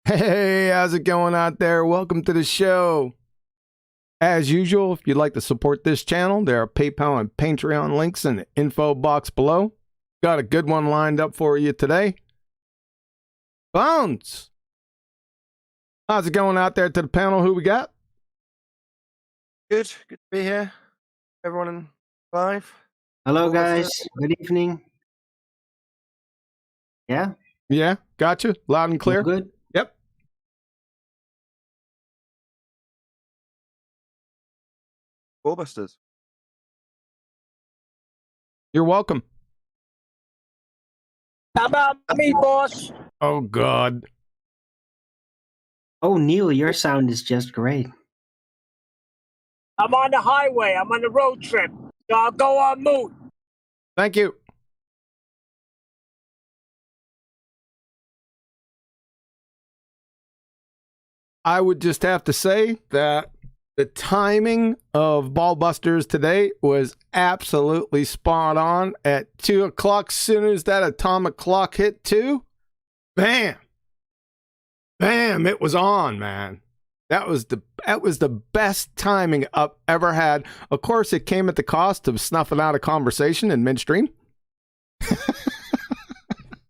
Hey, how's it going out there? Welcome to the show. As usual, if you'd like to support this channel, there are PayPal and Patreon links in the info box below. Got a good one lined up for you today. Bones! How's it going out there to the panel? Who we got? Good to be here. Everyone live. Hello, guys. Good evening. Yeah? Yeah, got you. Loud and clear. All good? Yep. Ballbusters. You're welcome. How about me, boss? Oh, God. Oh, Neil, your sound is just great. I'm on the highway. I'm on the road trip. So I'll go on mute. Thank you. I would just have to say that the timing of Ballbusters today was absolutely spot on. At 2 o'clock, soon as that atomic clock hit 2, bam, bam, it was on, man. That was the best timing I've ever had. Of course, it came at the cost of snuffing out a conversation in midstream.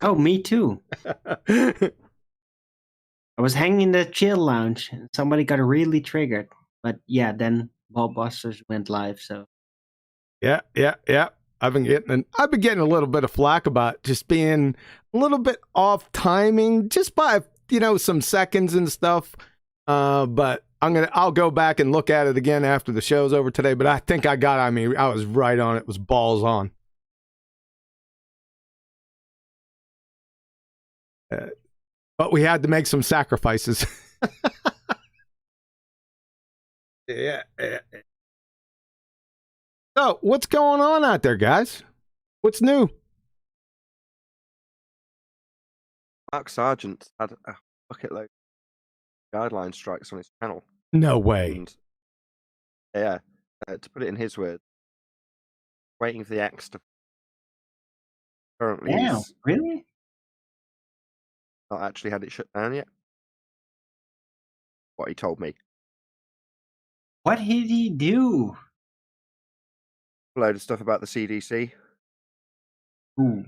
Oh, me too. I was hanging in the chill lounge and somebody got really triggered. But yeah, then Ballbusters went live, so. Yeah. I've been getting a little bit of flack about just being a little bit off timing, just by some seconds and stuff. But I'll go back and look at it again after the show's over today. But I think I was right on. It was balls on. But we had to make some sacrifices. Yeah. So, what's going on out there, guys? What's new? Mark Sargent had a bucket load of guideline strikes on his channel. No way. And, yeah, to put it in his words, waiting for the axe to. Currently, Damn, he's really? not actually had it shut down yet. What he told me. What did he do? A load of stuff about the CDC. Ooh.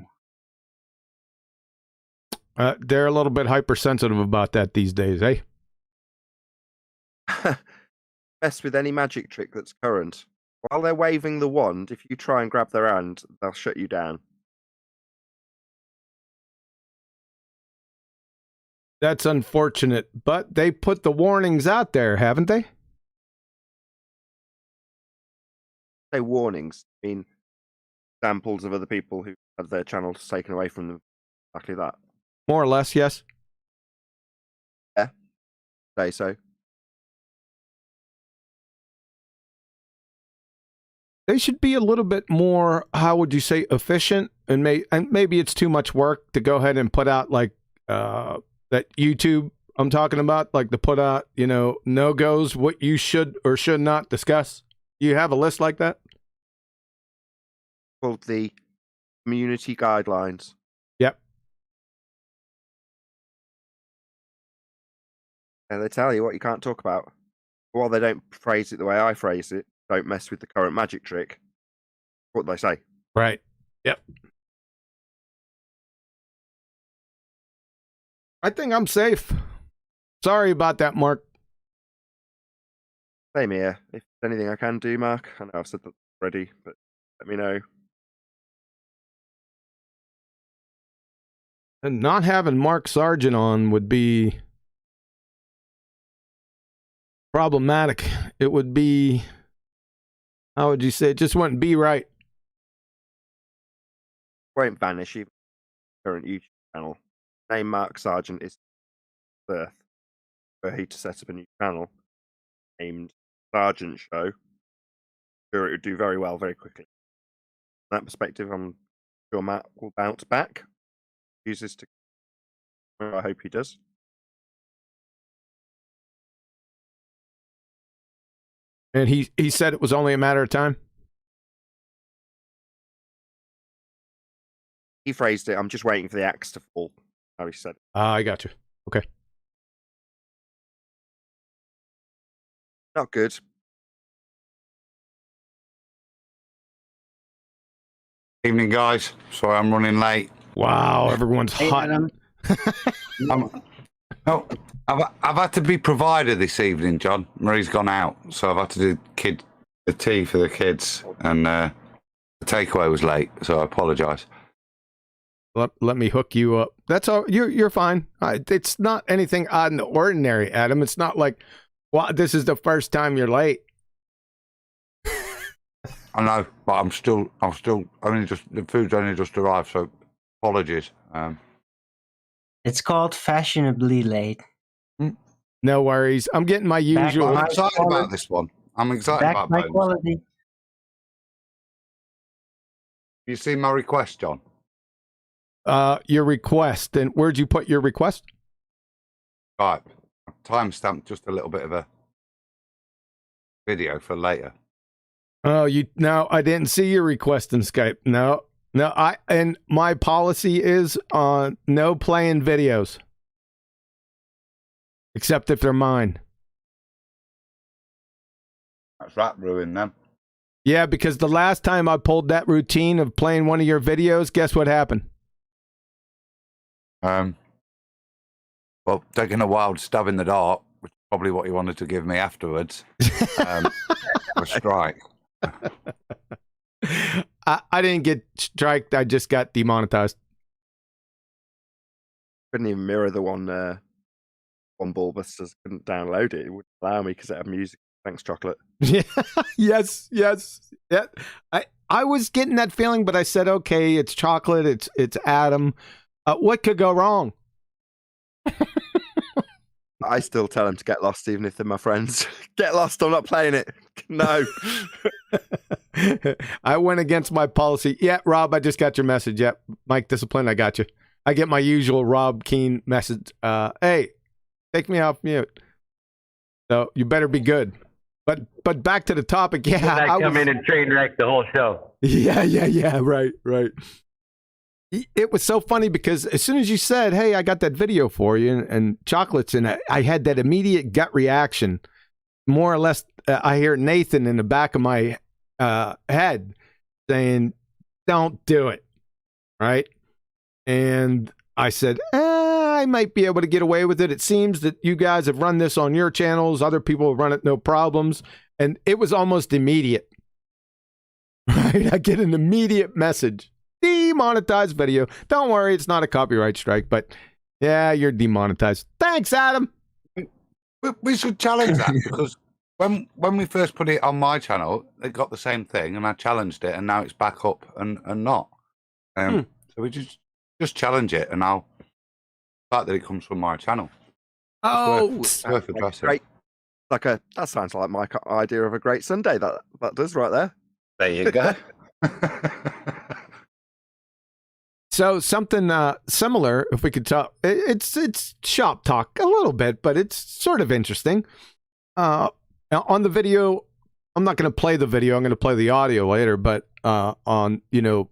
They're a little bit hypersensitive about that these days, eh? Mess with any magic trick that's current. While they're waving the wand, if you try and grab their hand, they'll shut you down. That's unfortunate, but they put the warnings out there, haven't they? Say warnings. I mean, examples of other people who had their channels taken away from them. Exactly that. More or less, yes. Yeah. Say so. They should be a little bit more, how would you say, efficient, and maybe it's too much work to go ahead and put out like that YouTube I'm talking about, like to put out, no-goes, what you should or should not discuss. You have a list like that? Called the community guidelines. Yep. And they tell you what you can't talk about. Well, they don't phrase it the way I phrase it. Don't mess with the current magic trick. What they say. Right. Yep. I think I'm safe. Sorry about that, Mark. Same here. If there's anything I can do, Mark, I know I've said that already, but let me know. And not having Mark Sargent on would be problematic. It would be, how would you say, it just wouldn't be right. Won't vanish even current YouTube channel. Name Mark Sargent is birth. For he to set up a new channel named Sargent Show. Sure, it would do very well very quickly. From that perspective, I'm sure Matt will bounce back. Uses to. I hope he does. And he said it was only a matter of time. He phrased it, I'm just waiting for the axe to fall. How he said it. I got you. Okay. Not good. Evening, guys. Sorry, I'm running late. Wow, everyone's Hey, hot. Adam. I've had to be provider this evening, John. Marie's gone out, so I've had to do the tea for the kids, and the takeaway was late, so I apologise. Let me hook you up. That's all. You're fine. It's not anything out of the ordinary, Adam. It's not like, well, this is the first time you're late. I know, but I'm still only just the food's only just arrived, so apologies. It's called fashionably late. No worries. I'm getting my usual. I'm excited about this one. I'm excited Back about my bones. quality. You see my request, John? Your request. And where'd you put your request? Right. Timestamped just a little bit of a video for later. Oh, no, I didn't see your request in Skype. No, and my policy is no playing videos. Except if they're mine. That's that ruined them. Yeah, because the last time I pulled that routine of playing one of your videos, guess what happened? Well, taking a wild stab in the dark, which is probably what you wanted to give me afterwards. A strike. I didn't get striked. I just got demonetized. Couldn't even mirror the one on BALLBUSTERS. Couldn't download it. It wouldn't allow me because it had music. Thanks, chocolate. Yeah. yes. Yeah. I was getting that feeling, but I said, okay, it's chocolate. It's Adam. What could go wrong? I still tell them to get lost, even if they're my friends. Get lost. I'm not playing it. No. I went against my policy. Yeah, Rob, I just got your message. Yep, Mike Discipline, I got you. I get my usual Rob Keen message. Hey, take me off mute. So you better be good. But back to the topic. Yeah, I come in and train wreck the whole show. Yeah. Right. It was so funny because as soon as you said, hey, I got that video for you and chocolates, and I had that immediate gut reaction. More or less, I hear Nathan in the back of my head saying, don't do it. Right. And I said, I might be able to get away with it. It seems that you guys have run this on your channels. Other people have run it, no problems. And it was almost immediate. Right. I get an immediate message. Demonetized video. Don't worry, it's not a copyright strike, but yeah, you're demonetized. Thanks, Adam. We should challenge that because when we first put it on my channel, it got the same thing, and I challenged it, and now it's back up and not. So we just challenge it, and I'll the fact that it comes from my channel. It's worth addressing. Great. That sounds like my idea of a great Sunday. That does right there. There you go. So something similar, if we could talk, it's shop talk a little bit, but it's sort of interesting. On the video, I'm not going to play the video. I'm going to play the audio later, but on,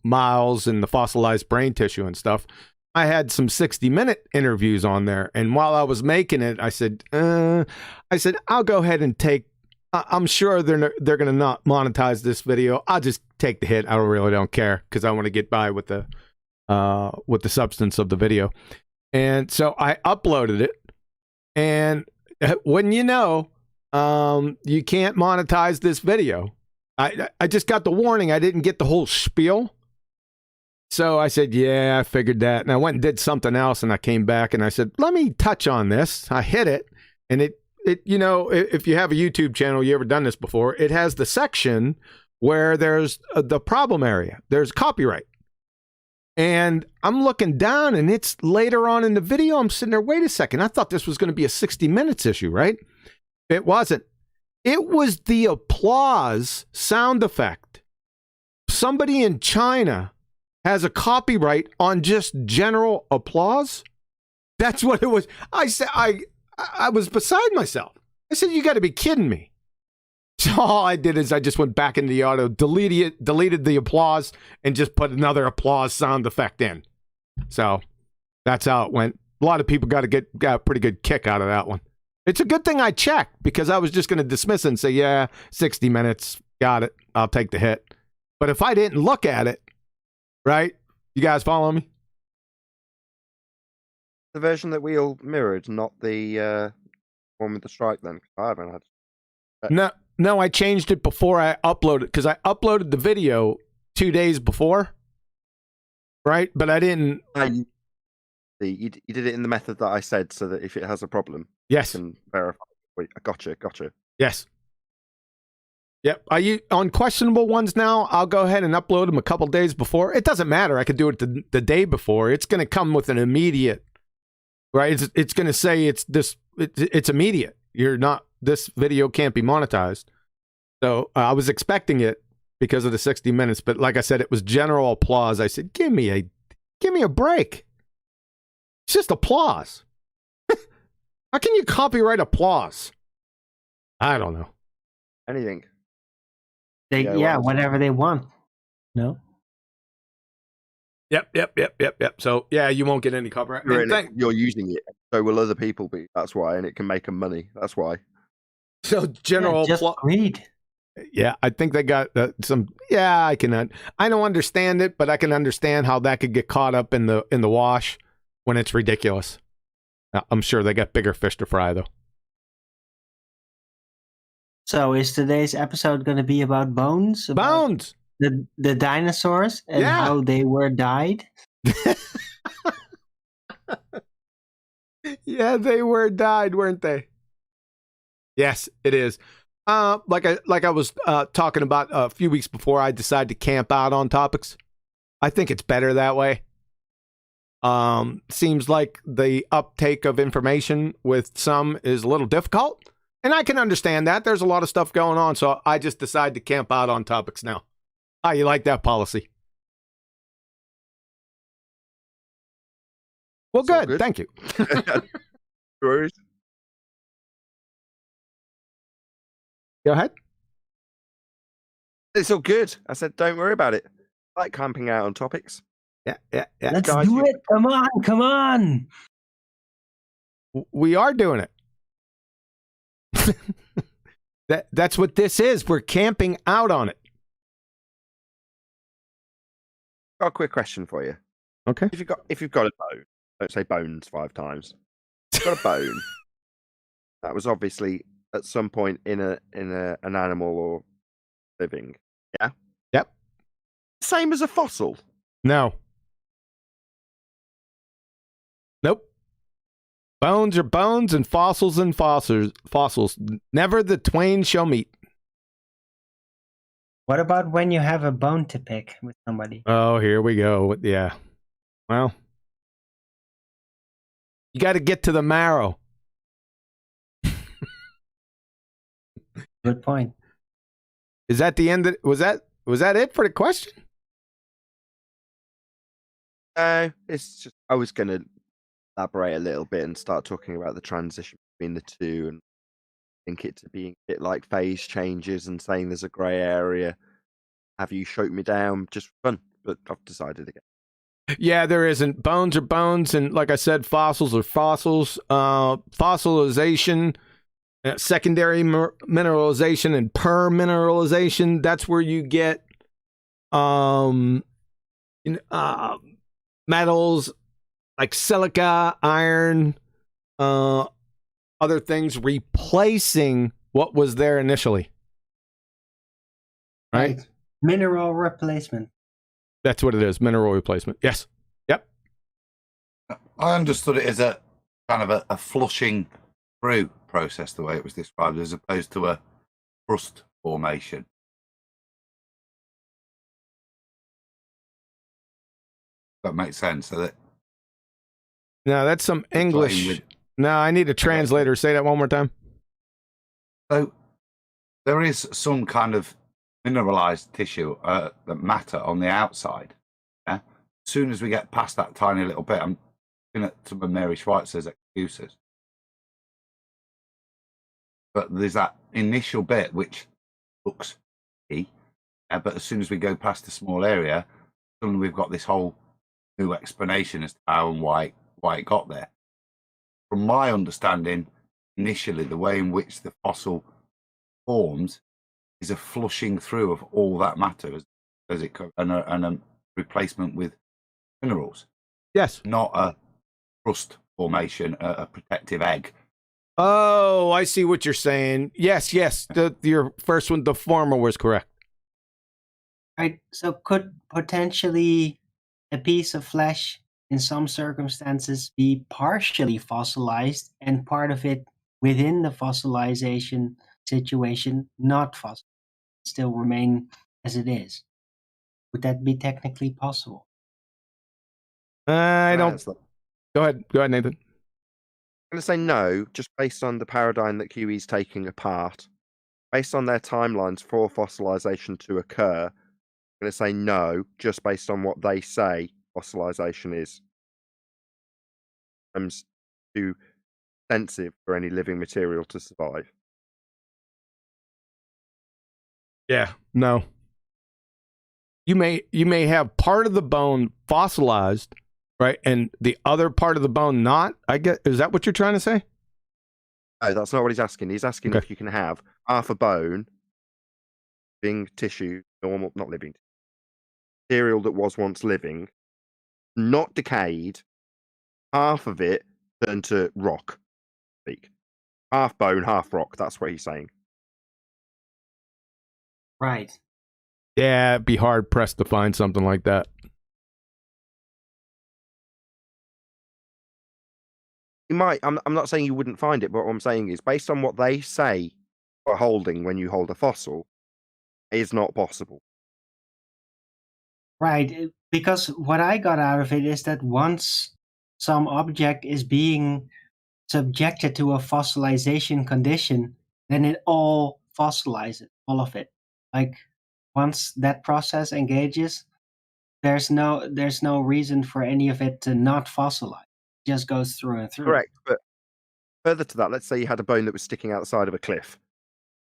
Miles and the fossilized brain tissue and stuff, I had some 60-minute interviews on there. And while I was making it, I said, I'll go ahead and I'm sure they're going to not monetize this video. I'll just take the hit. I really don't care because I want to get by with the substance of the video. And so I uploaded it, and wouldn't you know, you can't monetize this video. I just got the warning. I didn't get the whole spiel. So I said, yeah, I figured that. And I went and did something else, and I came back and I said, let me touch on this. I hit it, and it if you have a YouTube channel, you ever done this before, it has the section where there's the problem area. There's copyright. And I'm looking down, and it's later on in the video. I'm sitting there, wait a second. I thought this was going to be a 60 minutes issue, right? It wasn't. It was the applause sound effect. Somebody in China has a copyright on just general applause. That's what it was. I said, I was beside myself. I said, you got to be kidding me. So all I did is I just went back into the audio, deleted the applause, and just put another applause sound effect in. So that's how it went. A lot of people got a pretty good kick out of that one. It's a good thing I checked because I was just going to dismiss it and say, yeah, 60 minutes. Got it. I'll take the hit. But if I didn't look at it, right? You guys follow me? The version that we all mirrored, not the one with the strike then. I haven't had. No, I changed it before I uploaded because I uploaded the video 2 days before, right? But I didn't. You did it in the method that I said, so that if it has a problem, Yes. you can verify. Wait, gotcha. Yes. Yep. Are you on questionable ones now? I'll go ahead and upload them a couple days before. It doesn't matter. I could do it the day before. It's going to come with an immediate, right? It's going to say it's immediate. This video can't be monetized. So I was expecting it because of the 60 minutes, but like I said, it was general applause. I said, give me a break. It's just applause. How can you copyright applause? I don't know. Anything. Whatever they want. No. Yep. So yeah, you won't get any copyright. You're using it, so will other people be. That's why, and it can make them money. That's why. So general just read. Yeah, I think they got some. Yeah, I don't understand it, but I can understand how that could get caught up in the wash when it's ridiculous. I'm sure they got bigger fish to fry though. So is today's episode going to be about bones? Bones. The dinosaurs and how they were died? Yeah, they were died, weren't they? Yes, it is. Like I was talking about a few weeks before, I decided to camp out on topics. I think it's better that way. Seems like the uptake of information with some is a little difficult, and I can understand that. There's a lot of stuff going on, so I just decided to camp out on topics now. How you like that policy? Well, good. Thank you. Worries. Go ahead. It's all good. I said, don't worry about it. I like camping out on topics. Yeah. Let's do it. Come on. We are doing it. That's what this is. We're camping out on it. Got a quick question for you. Okay. If you've got a bone, don't say bones 5 times. If you've got a bone that was obviously at some point in an animal or living. Yeah. Yep. Same as a fossil. No. Nope. Bones are bones and fossils and fossils. Never the twain shall meet. What about when you have a bone to pick with somebody? Oh, here we go. Yeah. Well, you got to get to the marrow. Good point. Is that the end? Was that it for the question? It's just I was going to elaborate a little bit and start talking about the transition between the two, and think it to being a bit like phase changes and saying there's a grey area. Have you shoot me down just for fun? But I've decided again. Yeah, there isn't. Bones are bones, and like I said, fossils are fossils. Fossilization, secondary mineralization, and permineralization. That's where you get metals like silica, iron, other things replacing what was there initially. Right? Mineral replacement. That's what it is. Mineral replacement. Yes. Yep. I understood it as a kind of a flushing through process, the way it was described, as opposed to a crust formation. That makes sense. So that. No, that's some English. No, I need a translator. Say that one more time. So there is some kind of mineralized tissue, the matter on the outside. Yeah? As soon as we get past that tiny little bit, I'm looking at some of Mary Schweitzer's excuses. But there's that initial bit which looks key, but as soon as we go past the small area, suddenly we've got this whole new explanation as to how and why it got there. From my understanding, initially, the way in which the fossil forms is a flushing through of all that matter as it and a replacement with minerals, Yes. not a crust formation, a protective egg. Oh, I see what you're saying. Yes. Your first one, the former, was correct. Right. So could potentially a piece of flesh in some circumstances be partially fossilized and part of it within the fossilization situation not fossil, still remain as it is? Would that be technically possible? I Can don't. answer that? Go ahead, Nathan. I'm going to say no, just based on the paradigm that QE is taking apart. Based on their timelines for fossilization to occur, I'm going to say no, just based on what they say fossilization is. It's too expensive for any living material to survive. Yeah. No. You may have part of the bone fossilized, right, and the other part of the bone not. Is that what you're trying to say? No, that's not what he's asking. He's asking Okay. if you can have half a bone, living tissue, normal, not living material that was once living, not decayed, half of it turned to rock. Speak. Half bone, half rock. That's what he's saying. Right. Yeah, it'd be hard pressed to find something like that. You might. I'm not saying you wouldn't find it, but what I'm saying is, based on what they say for holding when you hold a fossil, is not possible. Right. Because what I got out of it is that once some object is being subjected to a fossilization condition, then it all fossilizes, all of it. Like once that process engages, there's no reason for any of it to not fossilize. It just goes through and through. Correct. But further to that, let's say you had a bone that was sticking out the side of a cliff.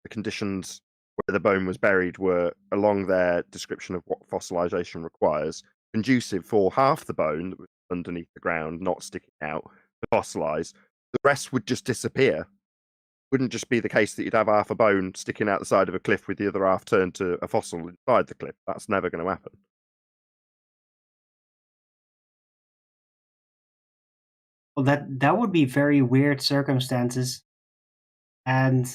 The conditions where the bone was buried were, along their description of what fossilization requires, conducive for half the bone that was underneath the ground, not sticking out, to fossilize. The rest would just disappear. Wouldn't just be the case that you'd have half a bone sticking out the side of a cliff with the other half turned to a fossil inside the cliff. That's never going to happen. Well, that would be very weird circumstances, and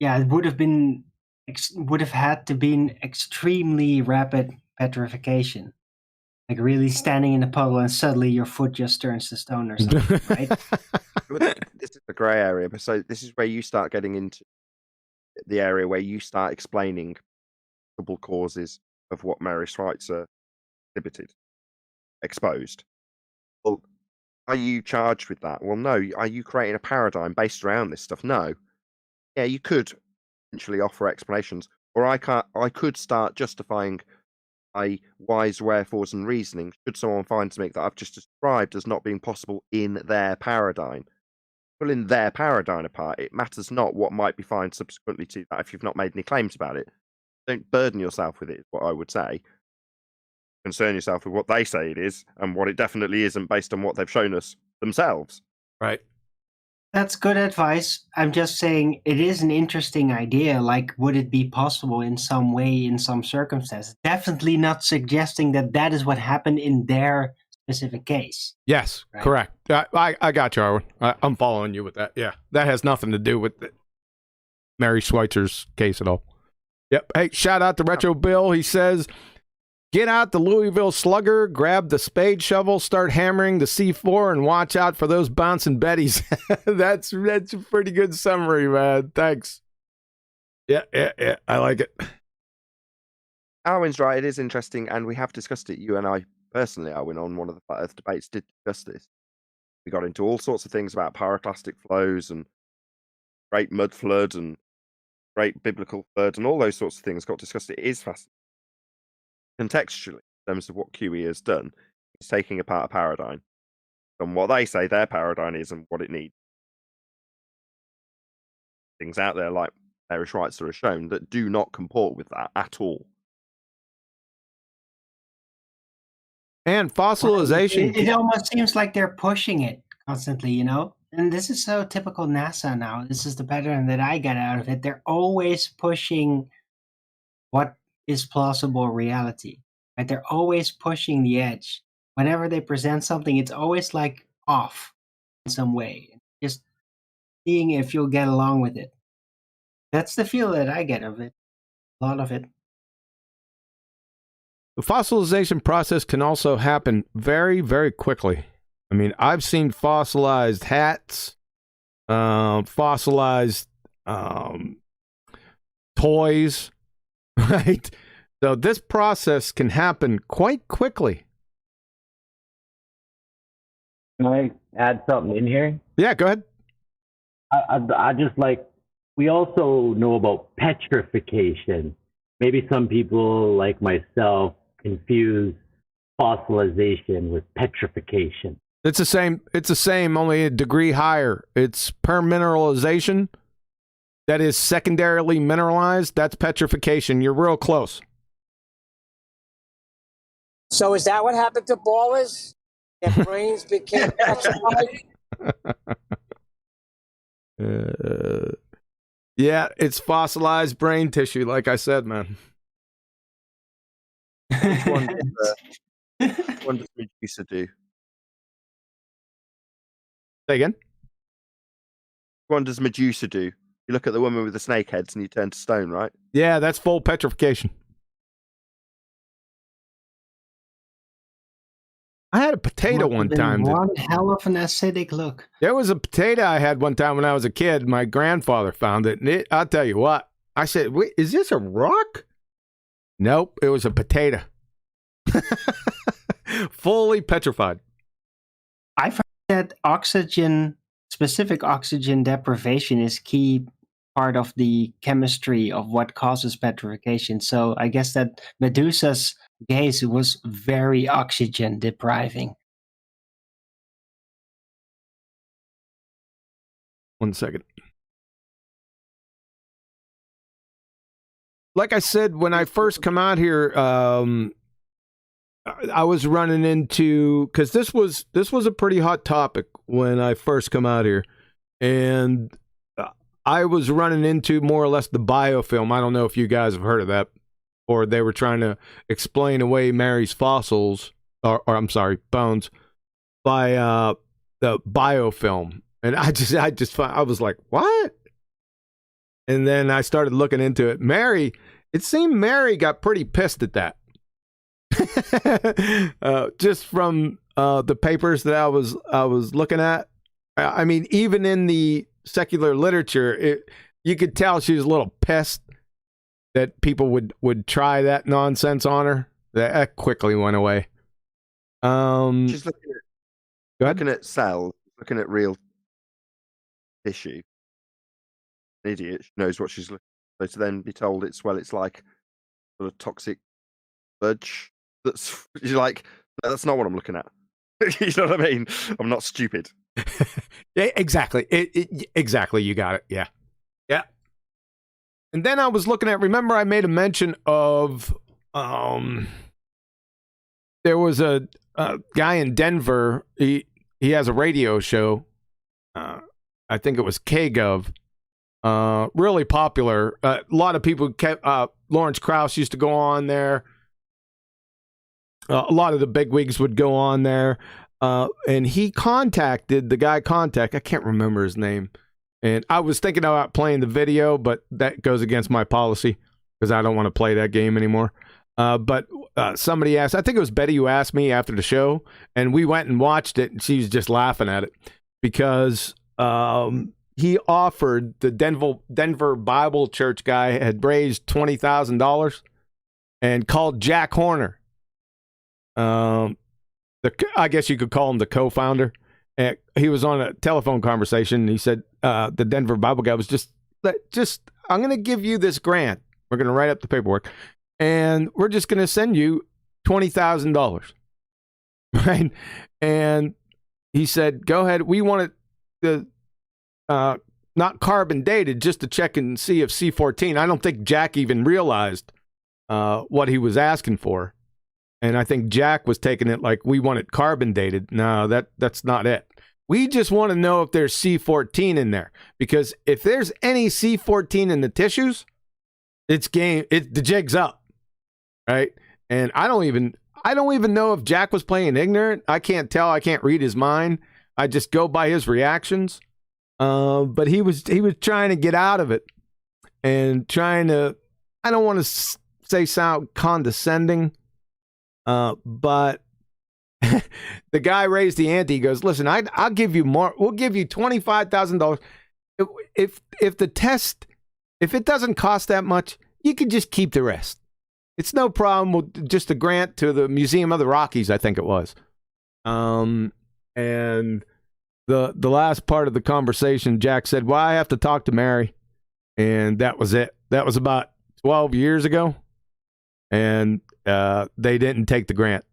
yeah, it would have had to been extremely rapid petrification, like really standing in a puddle and suddenly your foot just turns to stone or something, right? This is a grey area, but so this is where you start getting into the area where you start explaining possible causes of what Mary's rights are exposed. Well, are you charged with that? Well, no. Are you creating a paradigm based around this stuff? No. Yeah, you could potentially offer explanations, or I could start justifying my whys, wherefores, and reasoning should someone find something that I've just described as not being possible in their paradigm. Pulling their paradigm apart, it matters not what might be found subsequently to that if you've not made any claims about it. Don't burden yourself with it, is what I would say. Concern yourself with what they say it is and what it definitely isn't based on what they've shown us themselves. Right. That's good advice. I'm just saying it is an interesting idea. Like, would it be possible in some way, in some circumstances? Definitely not suggesting that that is what happened in their specific case. Yes, Right. correct. I got you, Arwen. I'm following you with that. Yeah, that has nothing to do with Mary Schweitzer's case at all. Yep. Hey, shout out to Retro Bill. He says, get out the Louisville Slugger, grab the spade shovel, start hammering the C4, and watch out for those bouncing Bettys. That's a pretty good summary, man. Thanks. Yeah. I like it. Arwen's right. It is interesting, and we have discussed it. You and I personally, Arwen, on one of the Flat Earth debates, did discuss this. We got into all sorts of things about pyroclastic flows and great mud flood and great biblical flood and all those sorts of things got discussed. It is fascinating. Contextually, in terms of what QE has done, it's taking apart a paradigm from what they say their paradigm is and what it needs. Things out there like Mary Schweitzer has shown that do not comport with that at all. And fossilization. It almost seems like they're pushing it constantly, you know? and this is so typical NASA now. This is the pattern that I get out of it. They're always pushing what is plausible reality. Right? They're always pushing the edge. Whenever they present something, it's always like off in some way. Just seeing if you'll get along with it. That's the feel that I get of it. A lot of it. The fossilization process can also happen very, very quickly. I mean, I've seen fossilized hats, fossilized toys, right? So this process can happen quite quickly. Can I add something in here? Yeah, go ahead. I just like, we also know about petrification. Maybe some people like myself confuse fossilization with petrification. It's the same, only a degree higher. It's permineralization. That is secondarily mineralized. That's petrification. You're real close. So is that what happened to ballers? Their brains became petrified? Yeah, it's fossilized brain tissue, like I said, man. Which one does Medusa do? Say again? Which one does Medusa do? You look at the woman with the snake heads and you turn to stone, right? Yeah, that's full petrification. I had a potato one time. One hell of an acidic look. There was a potato I had one time when I was a kid. My grandfather found it. And I'll tell you what. I said, wait, is this a rock? Nope, it was a potato. Fully petrified. I find that oxygen, specific oxygen deprivation is key part of the chemistry of what causes petrification. So I guess that Medusa's gaze was very oxygen depriving. 1 second. Like I said, when I first come out here, I was running into, because this was a pretty hot topic when I first come out here, and I was running into more or less the biofilm. I don't know if you guys have heard of that, or they were trying to explain away Mary's fossils, or I'm sorry, bones, by the biofilm, and I was like, what? And then I started looking into it. It seemed Mary got pretty pissed at that. Just from the papers that I was looking at. I mean, even in the secular literature, you could tell she was a little pissed that people would try that nonsense on her. That quickly went away. She's looking at cells, looking at real tissue. An idiot. She knows what she's looking at. So to then be told it's like sort of toxic sludge. You're like, that's not what I'm looking at. You know what I mean? I'm not stupid. Yeah, exactly. Exactly. You got it. Yeah. Yeah. And then I was looking at, remember I made a mention of, there was a guy in Denver. He has a radio show. I think it was KGov. Really popular. A lot of people kept, Lawrence Krauss used to go on there. A lot of the bigwigs would go on there. And he contacted the guy I can't remember his name. And I was thinking about playing the video, but that goes against my policy because I don't want to play that game anymore. But somebody asked, I think it was Betty who asked me after the show, and we went and watched it, and she was just laughing at it because he offered, the Denver Bible Church guy had raised $20,000 and called Jack Horner. I guess you could call him the co-founder. And he was on a telephone conversation. And he said, the Denver Bible guy was just, I'm going to give you this grant. We're going to write up the paperwork and we're just going to send you $20,000. Right. And he said, go ahead. We want it not carbon dated, just to check and see if C14. I don't think Jack even realized what he was asking for. And I think Jack was taking it like we want it carbon dated. No, that's not it. We just want to know if there's C14 in there, because if there's any C14 in the tissues, it's game. The jig's up, right? And I don't even know if Jack was playing ignorant. I can't tell. I can't read his mind. I just go by his reactions. But he was trying to get out of it and trying to. I don't want to say sound condescending, but the guy raised the ante. He goes, "Listen, I'll give you more. We'll give you $25,000 if the test, if it doesn't cost that much, you can just keep the rest. It's no problem. We'll just a grant to the Museum of the Rockies, I think it was." And the last part of the conversation, Jack said, "Well, I have to talk to Mary," and that was it. That was about 12 years ago, and they didn't take the grant.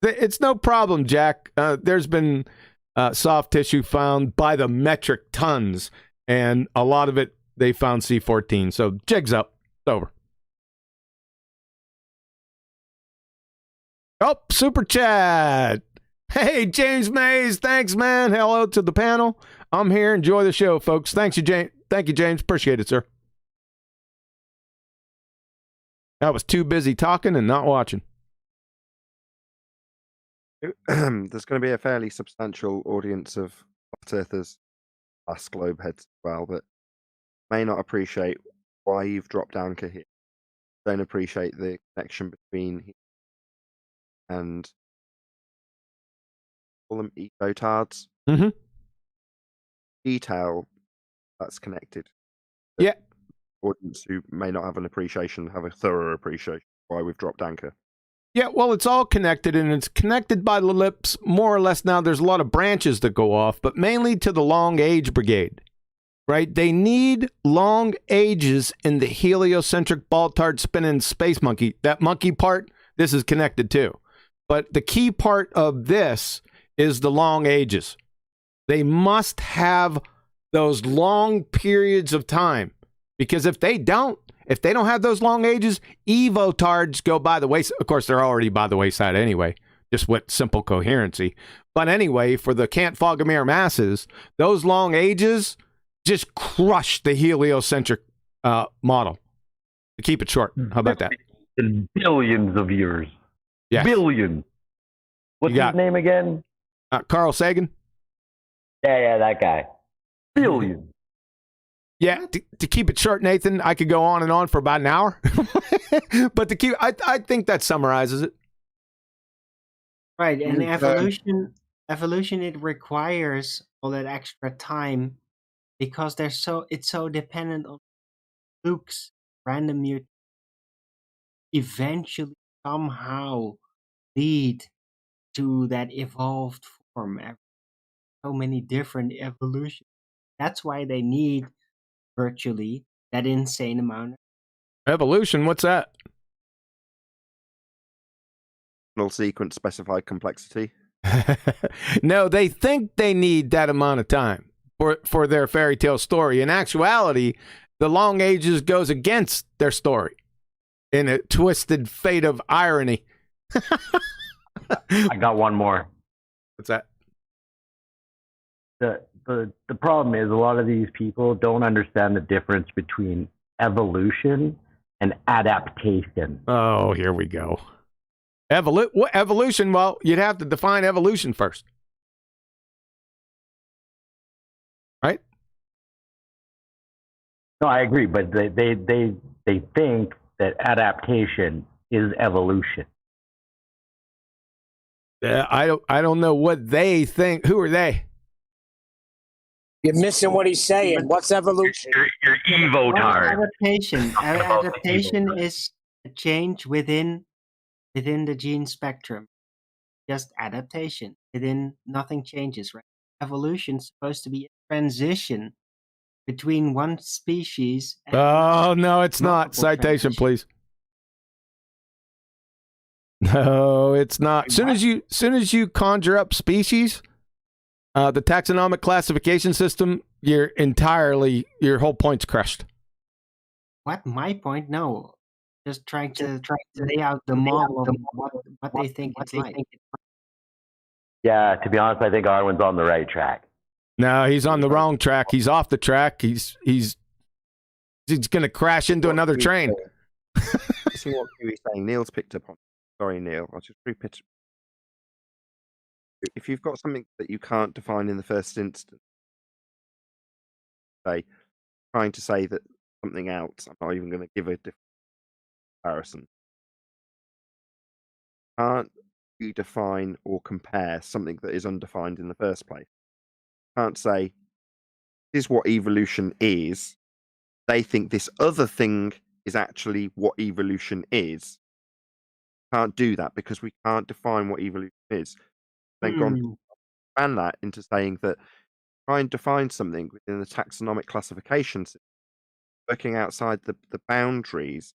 It's no problem, Jack. There's been soft tissue found by the metric tons, and a lot of it, they found C14. So jig's up. It's over. Oh, super chat. Hey, James Mays. Thanks, man. Hello to the panel. I'm here. Enjoy the show, folks. Thank you, James. Appreciate it, sir. I was too busy talking and not watching. There's going to be a fairly substantial audience of flat earthers, us globe heads as well, that may not appreciate why you've dropped down here. Don't appreciate the connection between here and call them ecotards. Mm-hmm. Detail that's connected. Yeah. Audience who may not have an appreciation, have a thorough appreciation why we've dropped anchor. Yeah, well, it's all connected, and it's connected by the lips, more or less. Now, there's a lot of branches that go off, but mainly to the long age brigade, right? They need long ages in the heliocentric ball-tard spinning space monkey. That monkey part, this is connected too. But the key part of this is the long ages. They must have those long periods of time, because if they don't have those long ages, evotards go by the wayside. Of course, they're already by the wayside anyway, just with simple coherency. But anyway, for the Kant-Fogg-Amir masses, those long ages just crush the heliocentric model. To keep it short, how about that? In billions of years. Yes. Billions. What's his name again? Carl Sagan. Yeah, that guy. Billions. Yeah, to keep it short, Nathan, I could go on and on for about an hour. But I think that summarizes it. Right, and evolution, it requires all that extra time because it's so dependent on flukes, random mutations. Eventually, somehow lead to that evolved form. So many different evolutions. That's why they need virtually that insane amount. Evolution, what's that? Null sequence specified complexity. No, they think they need that amount of time for their fairy tale story. In actuality, the long ages goes against their story in a twisted fate of irony. I got one more. What's that? The problem is a lot of these people don't understand the difference between evolution and adaptation. Oh, here we go. Evolution? Well, you'd have to define evolution first, right? No, I agree, but they think that adaptation is evolution. I don't know what they think. Who are they? You're missing what he's saying. What's evolution? You're evotard. Adaptation. Adaptation is a change within the gene spectrum. Just adaptation. Within nothing changes, right? Evolution is supposed to be a transition between one species and Oh, no, it's not. Citation, please. No, it's not. Soon as you conjure up species, the taxonomic classification system, your whole point's crushed. What? My point? No. Just trying to lay out the model of what they think it's like. Yeah, to be honest, I think Arwen's on the right track. No, he's on the wrong track. He's off the track. He's going to crash into another train. See what Kiwi's saying. Neil's picked up on. Sorry, Neil. I'll just repeat. If you've got something that you can't define in the first instance, say, trying to say that something else, I'm not even going to give a different comparison. Can't you define or compare something that is undefined in the first place? Can't say, this is what evolution is. They think this other thing is actually what evolution is. Can't do that because we can't define what evolution is. Then go on to expand that into saying that try and define something within the taxonomic classification system, working outside the boundaries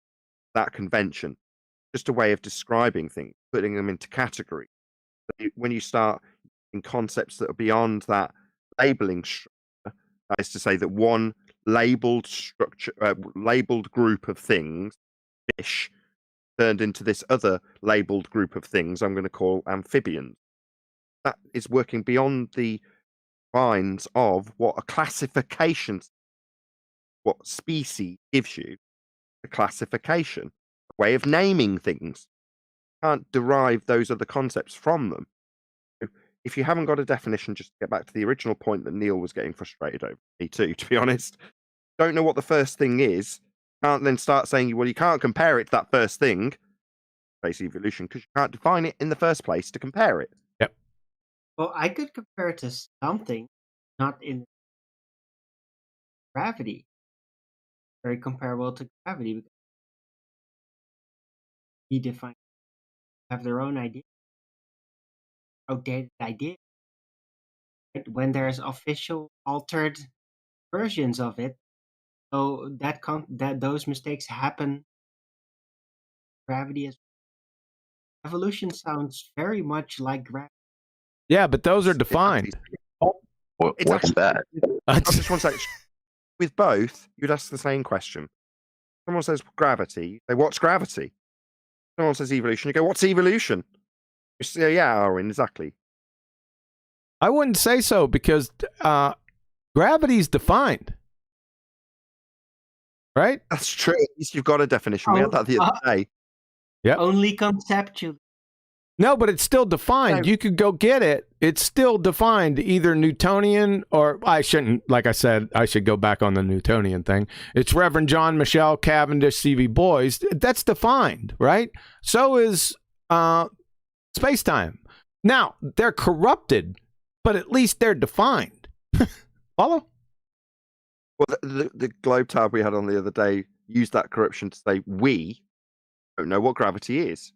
of that convention, just a way of describing things, putting them into categories. When you start in concepts that are beyond that labeling structure, that is to say that one labeled structure, labeled group of things, fish, turned into this other labeled group of things I'm going to call amphibians. That is working beyond the lines of what a classification, what species gives you, a classification, a way of naming things. You can't derive those other concepts from them. If you haven't got a definition, just to get back to the original point that Neil was getting frustrated over, me too, to be honest, don't know what the first thing is, can't then start saying, well, you can't compare it to that first thing, space evolution, because you can't define it in the first place to compare it. Yep. Well, I could compare it to something, not in gravity. Very comparable to gravity because he defined have their own idea, outdated idea. Right? When there's official altered versions of it, so that those mistakes happen. Gravity is evolution sounds very much like gravity. Yeah, but those are defined. What's that? Just one second. With both, you'd ask the same question. Someone says gravity, you say, what's gravity? Someone says evolution, you go, what's evolution? You say, yeah, Arwen, exactly. I wouldn't say so because gravity's defined. Right? That's true. At least you've got a definition. We had that the other day. Yep. Only conceptually. No, but it's still defined. No. You could go get it. It's still defined, either Newtonian or I shouldn't, like I said, I should go back on the Newtonian thing. It's Reverend John Michel Cavendish C.V. Boyce. That's defined, right? So is space-time. Now, they're corrupted, but at least they're defined. Follow? Well, the globe tab we had on the other day used that corruption to say we don't know what gravity is.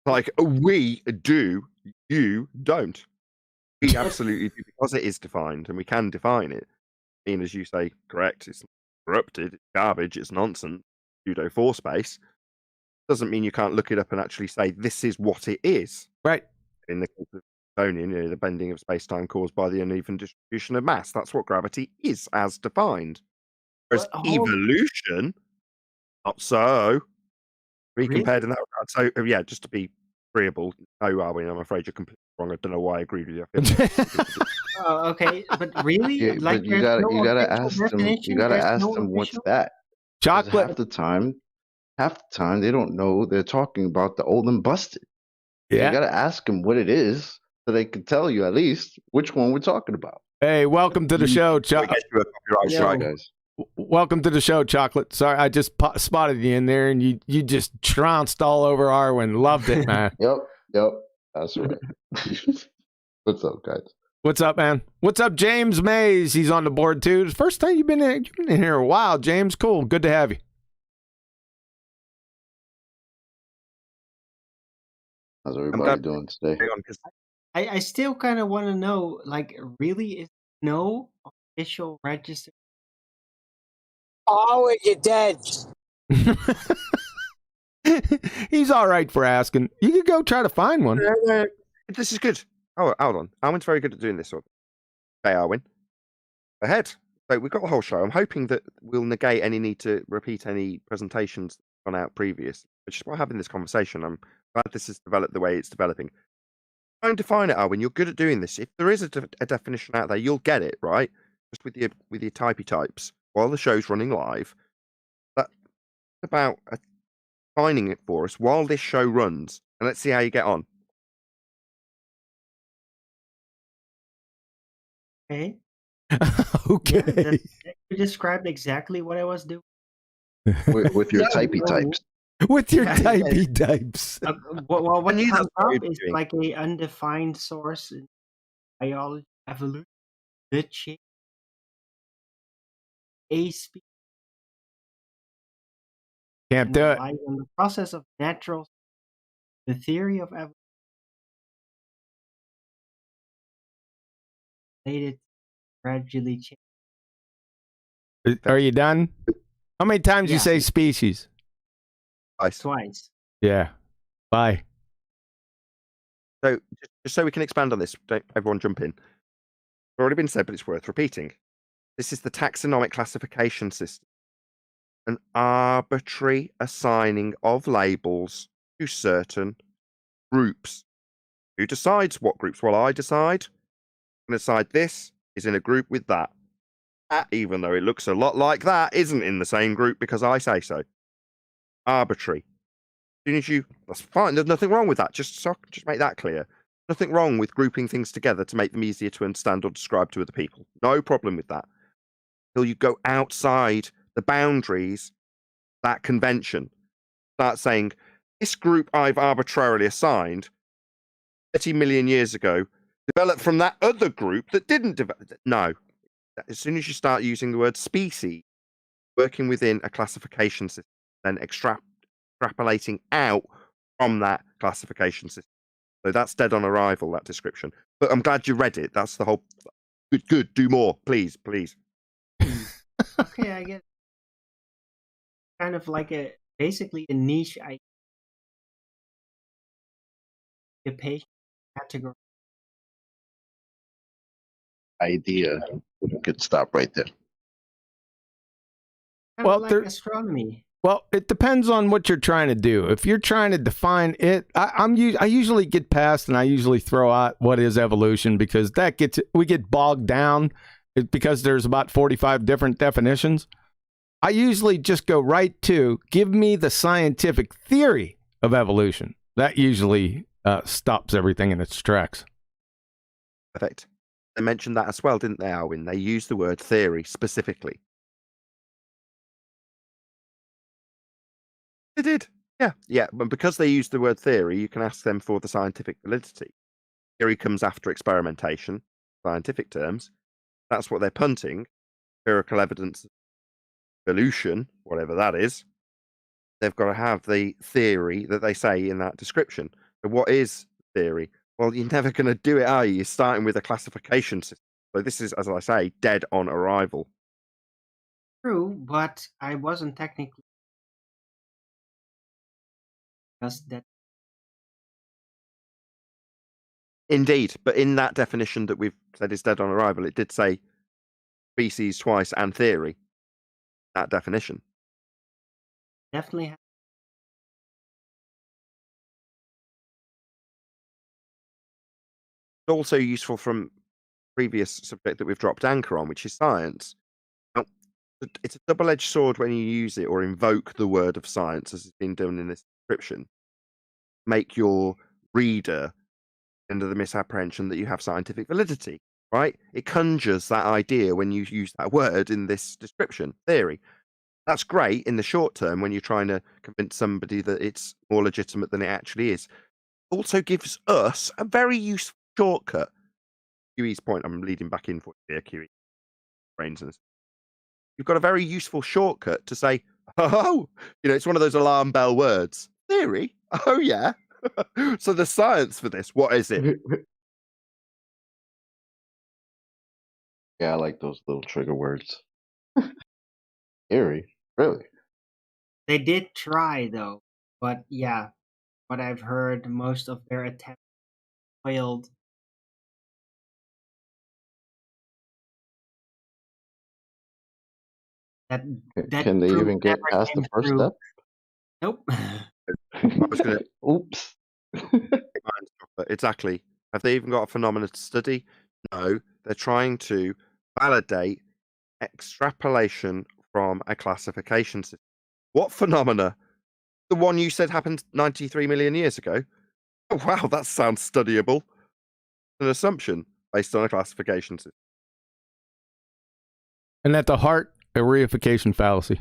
Like, we do, you don't. We absolutely do, because it is defined, and we can define it. I mean, as you say, correct, it's corrupted, it's garbage, it's nonsense, pseudo for space. Doesn't mean you can't look it up and actually say, this is what it is. Right. In the case of Newtonian, the bending of space-time caused by the uneven distribution of mass. That's what gravity is, as defined. Whereas evolution, not so. Compared in that regard. So, yeah, just to be agreeable, no, Arwen, I'm afraid you're completely wrong. I don't know why I agreed with you. Oh, okay, but really, Yeah, like but you gotta ask them. You gotta ask them what's that. 'Cause Chocolate. half the time they don't know. They're talking about the old and busted. Yeah. You gotta ask them what it is so they can tell you at least which one we're talking about. Hey, welcome to the show, Chocolate. Sorry, guys. Welcome to the show, Chocolate. Sorry, I just spotted you in there, and you just trounced all over Arwen. Loved it, man. Yep. That's right. What's up, guys? What's up, man? What's up, James Mays? He's on the board too. It's the first time you've been in here a while, James. Cool. Good to have you. How's everybody doing today? I still kind of want to know, like, really, is no official register? Oh, you're dead. He's all right for asking. You could go try to find one. This is good. Oh, hold on. Arwen's very good at doing this sort of thing. Hey, Arwen. Ahead. So we've got the whole show. I'm hoping that we'll negate any need to repeat any presentations that have gone out previous, which is why I'm having this conversation. I'm glad this has developed the way it's developing. Try and define it, Arwin. You're good at doing this. If there is a definition out there, you'll get it, right? Just with your typey types while the show's running live. That's about defining it for us while this show runs, and let's see how you get on. Okay. Okay. You described exactly what I was doing. with your No, typey no. types. With your Yeah. typey types. Well, what I knew that's comes what up you were is doing. like a undefined source in biology, evolution, good shape, a species, Can't and do it. relies on the process of natural. The theory of evolution made it gradually change. Are you done? How many times you Yeah. say species? Twice. Yeah. Bye. So, just so we can expand on this, don't everyone jump in. It's already been said, but it's worth repeating. This is the taxonomic classification system, an arbitrary assigning of labels to certain groups. Who decides what groups? Well, I decide. I'm going to decide this is in a group with that. That, even though it looks a lot like that, isn't in the same group because I say so. Arbitrary. As soon as you, that's fine. There's nothing wrong with that. Just make that clear. Nothing wrong with grouping things together to make them easier to understand or describe to other people. No problem with that. Until you go outside the boundaries, that convention. Start saying, this group I've arbitrarily assigned 30 million years ago developed from that other group that didn't develop. No. As soon as you start using the word species, working within a classification system, then extrapolating out from that classification system. So that's dead on arrival, that description. But I'm glad you read it. That's the whole. Good. Do more, please. Okay, I get kind of like basically a niche occupation category. Idea. We could stop right there. Kind Well, of like there- astronomy. Well, it depends on what you're trying to do. If you're trying to define it, I usually get past and I usually throw out what is evolution because we get bogged down because there's about 45 different definitions. I usually just go right to give me the scientific theory of evolution. That usually stops everything in its tracks. Perfect. They mentioned that as well, didn't they, Alwyn? They used the word theory specifically. They did. Yeah. But because they used the word theory, you can ask them for the scientific validity. Theory comes after experimentation, scientific terms. That's what they're punting. Empirical evidence, evolution, whatever that is. They've got to have the theory that they say in that description. So what is theory? Well, you're never going to do it, are you? You're starting with a classification system. So this is, as I say, dead on arrival. True, but I wasn't technically. Because that Indeed, but in that definition that we've said is dead on arrival, it did say species twice and theory. That definition. definitely. It's also useful from previous subject that we've dropped anchor on, which is science. Now, it's a double-edged sword when you use it or invoke the word of science, as has been done in this description. Make your reader under the misapprehension that you have scientific validity, right? It conjures that idea when you use that word in this description, theory. That's great in the short term when you're trying to convince somebody that it's more legitimate than it actually is. Also gives us a very useful shortcut. QE's point, I'm leading back in for here, QE. Brains and you've got a very useful shortcut to say, oh, it's one of those alarm bell words. Theory? Oh, yeah. So the science for this, what is it? Yeah, I like those little trigger words. Eerie, really. They did try though, but yeah, what I've heard, most of their attempts failed. That Can they proof even get never past the came first through. step? Nope. I was going to Oops. exactly. Have they even got a phenomena to study? No, they're trying to validate extrapolation from a classification system. What phenomena? The one you said happened 93 million years ago? Oh, wow, that sounds studyable. An assumption based on a classification system. And at the heart, a reification fallacy.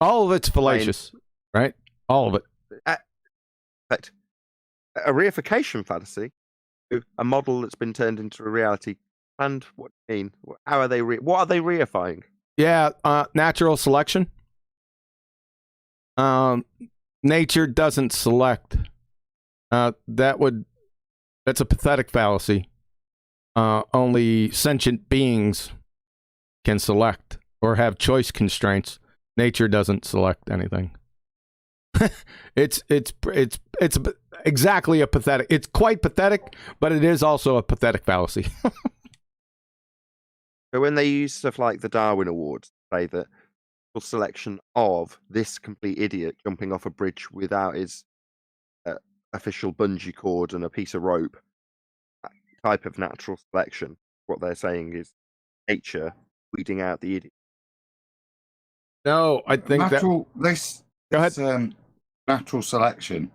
All of it's fallacious, right? All of it. But a reification fallacy, a model that's been turned into a reality. And what do you mean? How are they? What are they reifying? Yeah, natural selection. Nature doesn't select. That's a pathetic fallacy. Only sentient beings can select or have choice constraints. Nature doesn't select anything. It's exactly a pathetic. It's quite pathetic, but it is also a pathetic fallacy. So when they use stuff like the Darwin Awards, say that selection of this complete idiot jumping off a bridge without his official bungee cord and a piece of rope, that type of natural selection, what they're saying is nature weeding out the idiot. No, I think natural, that... Go ahead. Natural selection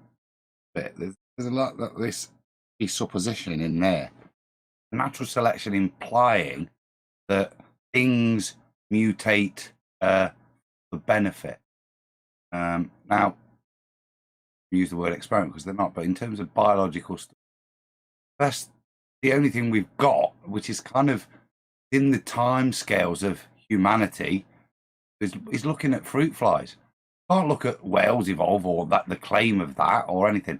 bit, there's a lot of this supposition in there. Natural selection implying that things mutate for benefit. Now, use the word experiment because they're not, but in terms of biological stuff, that's the only thing we've got, which is kind of in the time scales of humanity, is looking at fruit flies. Can't look at whales evolve or that the claim of that or anything.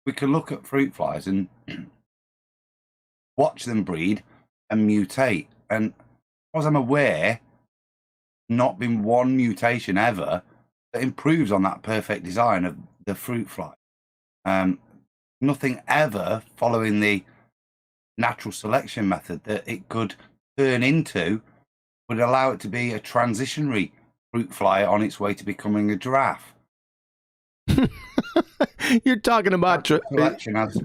We can look at fruit flies and watch them breed and mutate. And as I'm aware, not been one mutation ever that improves on that perfect design of the fruit fly. Nothing ever following the natural selection method that it could turn into would allow it to be a transitionary fruit fly on its way to becoming a giraffe. You're talking about selection as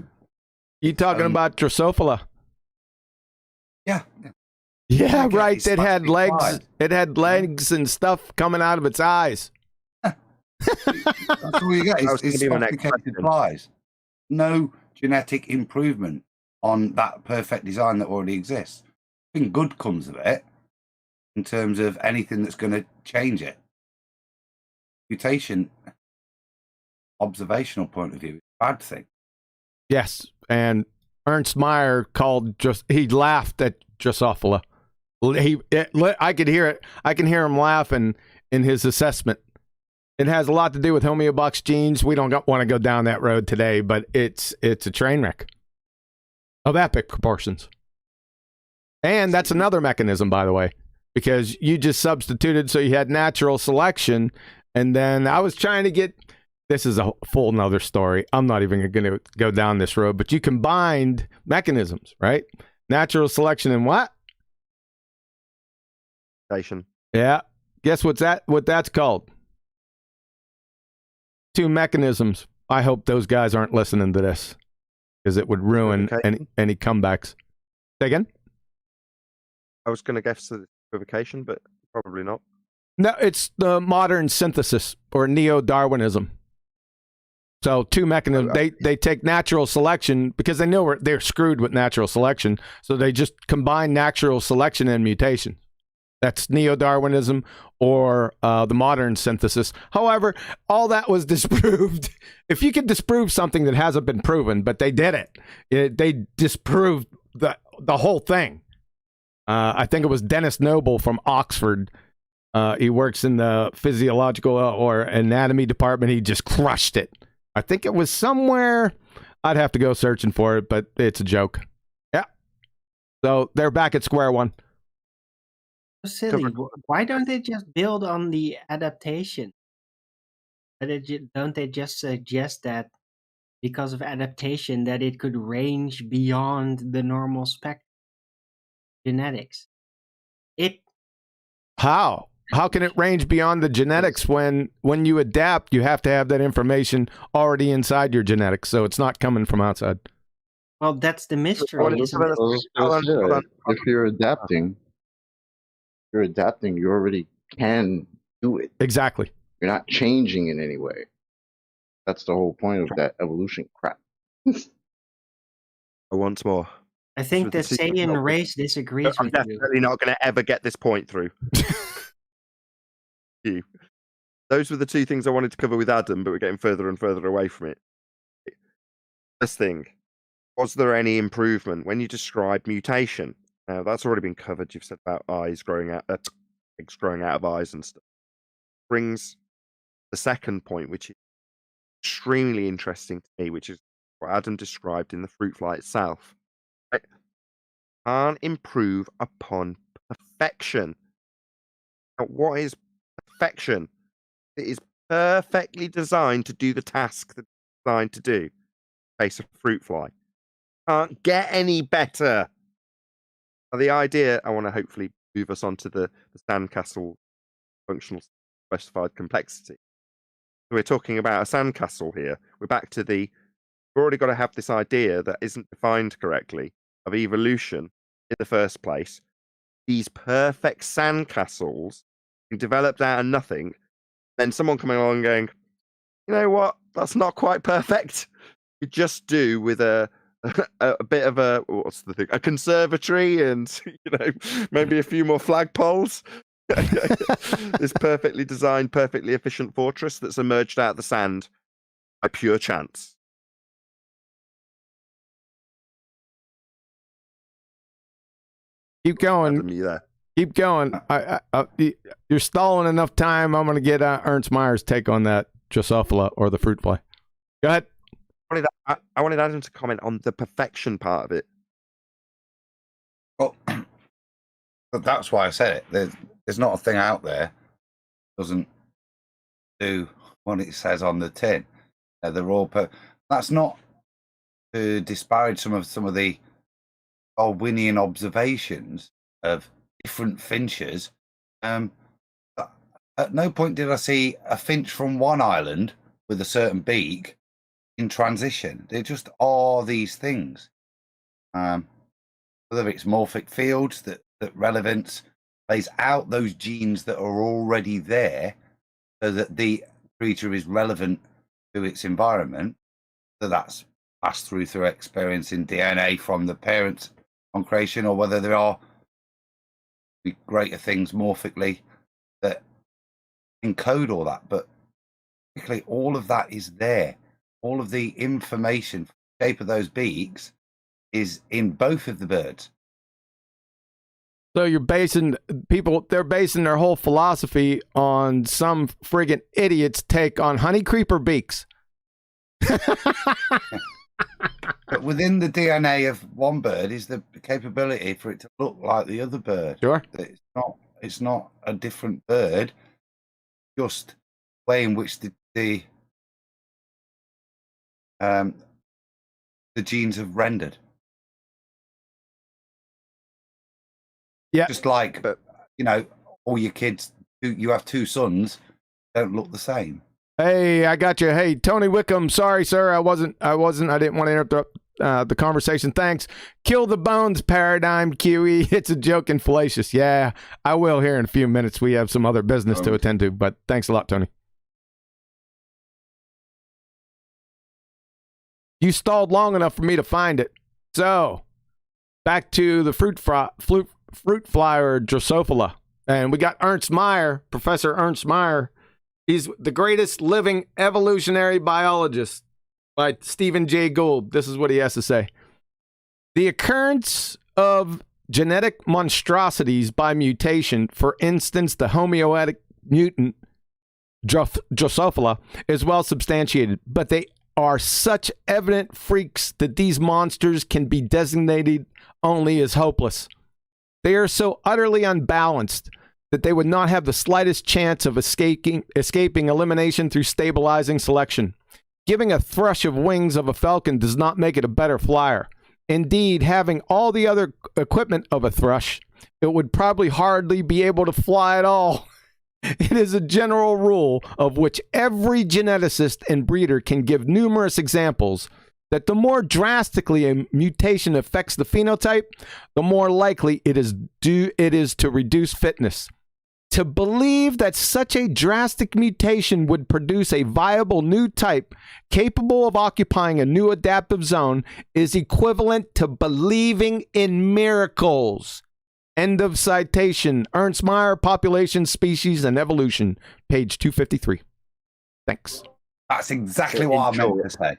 you're talking about Drosophila. Yeah. Yeah, right. It had legs. Flies. It had legs and stuff coming out of its eyes. That's all you get. It's sophisticated flies. No genetic improvement on that perfect design that already exists. Nothing good comes of it in terms of anything that's going to change it. Mutation, observational point of view, is a bad thing. Yes, and Ernst Mayr he laughed at Drosophila. I could hear it. I can hear him laughing in his assessment. It has a lot to do with homeobox genes. We don't want to go down that road today, but it's a train wreck of epic proportions. And that's another mechanism, by the way, because you just substituted, so you had natural selection, and then I was trying to get, this is a full nother story. I'm not even going to go down this road, but you combined mechanisms, right? Natural selection and what? Yeah. Guess what that's called? Two mechanisms. I hope those guys aren't listening to this because it would ruin any comebacks. Say again? I was going to guess the equivocation, but probably not. No, it's the modern synthesis or neo-Darwinism. So two mechanisms. They take natural selection because they know they're screwed with natural selection. So they just combine natural selection and mutation. That's neo-Darwinism or the modern synthesis. However, all that was disproved. If you could disprove something that hasn't been proven, but they did it, they disproved the whole thing. I think it was Dennis Noble from Oxford. He works in the physiological or anatomy department. He just crushed it. I think it was somewhere. I'd have to go searching for it, but it's a joke. Yeah. So they're back at square one. Silly. Why don't they just build on the adaptation? Don't they just suggest that because of adaptation that it could range beyond the normal spectrum? Genetics. How can it range beyond the genetics when you adapt, you have to have that information already inside your genetics, so it's not coming from outside. Well, that's the mystery, Well, isn't it? If you're adapting, you already can do it. Exactly. You're not changing in any way. That's the whole point of that evolution crap. Once more. I think the So the two- Saiyan race disagrees I'm with you. definitely not going to ever get this point through. You. Those were the two things I wanted to cover with Adam, but we're getting further and further away from it. First thing, was there any improvement when you describe mutation? Now, that's already been covered. You've said about eyes growing out, eggs growing out of eyes and stuff. Brings the second point, which is extremely interesting to me, which is what Adam described in the fruit fly itself. Right? Can't improve upon perfection. Now, what is perfection? It is perfectly designed to do the task that it's designed to do. Case of fruit fly. Can't get any better. Now, the idea, I want to hopefully move us on to the sandcastle functional specified complexity. So we're talking about a sandcastle here. We're back to we've already got to have this idea that isn't defined correctly of evolution in the first place. These perfect sandcastles developed out of nothing. Then someone coming along and going, you know what? That's not quite perfect. You just do with a bit of a conservatory and maybe a few more flagpoles. This perfectly designed, perfectly efficient fortress that's emerged out of the sand by pure chance. Keep going. Adam, you there? Keep going. You're stalling enough time. I'm going to get Ernst Mayer's take on that Drosophila or the fruit fly. Go ahead. I wanted Adam to comment on the perfection part of it. Well, but that's why I said it. There's not a thing out there that doesn't do what it says on the tin. They're all that's not to disparage some of the Darwinian observations of different finches. At no point did I see a finch from one island with a certain beak in transition. They just are these things. Whether it's morphic fields, that relevance plays out those genes that are already there so that the creature is relevant to its environment. So that's passed through experiencing DNA from the parents on creation, or whether there are greater things morphically that encode all that. But basically, all of that is there. All of the information, shape of those beaks, is in both of the birds. So you're they're basing their whole philosophy on some friggin' idiot's take on honey creeper beaks. But within the DNA of one bird is the capability for it to look like the other bird. Sure. It's not a different bird, just the way in which the genes have rendered. Yeah. Just like, all your kids, you have two sons, don't look the same. Hey, I got you. Hey, Tony Wickham. Sorry, sir. I didn't want to interrupt the conversation. Thanks. Kill the bones paradigm, QE. It's a joke and fallacious. Yeah, I will here in a few minutes. We have some other business to attend to, but thanks a lot, Tony. You stalled long enough for me to find it. So, back to the fruit fly or Drosophila. And we got Ernst Mayr, Professor Ernst Mayr. He's the greatest living evolutionary biologist by Stephen Jay Gould. This is what he has to say. The occurrence of genetic monstrosities by mutation, for instance, the homeoetic mutant Drosophila, is well substantiated, but they are such evident freaks that these monsters can be designated only as hopeless. They are so utterly unbalanced that they would not have the slightest chance of escaping elimination through stabilizing selection. Giving a thrush of wings of a falcon does not make it a better flyer. Indeed, having all the other equipment of a thrush, it would probably hardly be able to fly at all. It is a general rule of which every geneticist and breeder can give numerous examples that the more drastically a mutation affects the phenotype, the more likely it is to reduce fitness. To believe that such a drastic mutation would produce a viable new type capable of occupying a new adaptive zone is equivalent to believing in miracles. End of citation. Ernst Mayr, Population, Species, and Evolution, page 253. Thanks. That's exactly what I meant to say.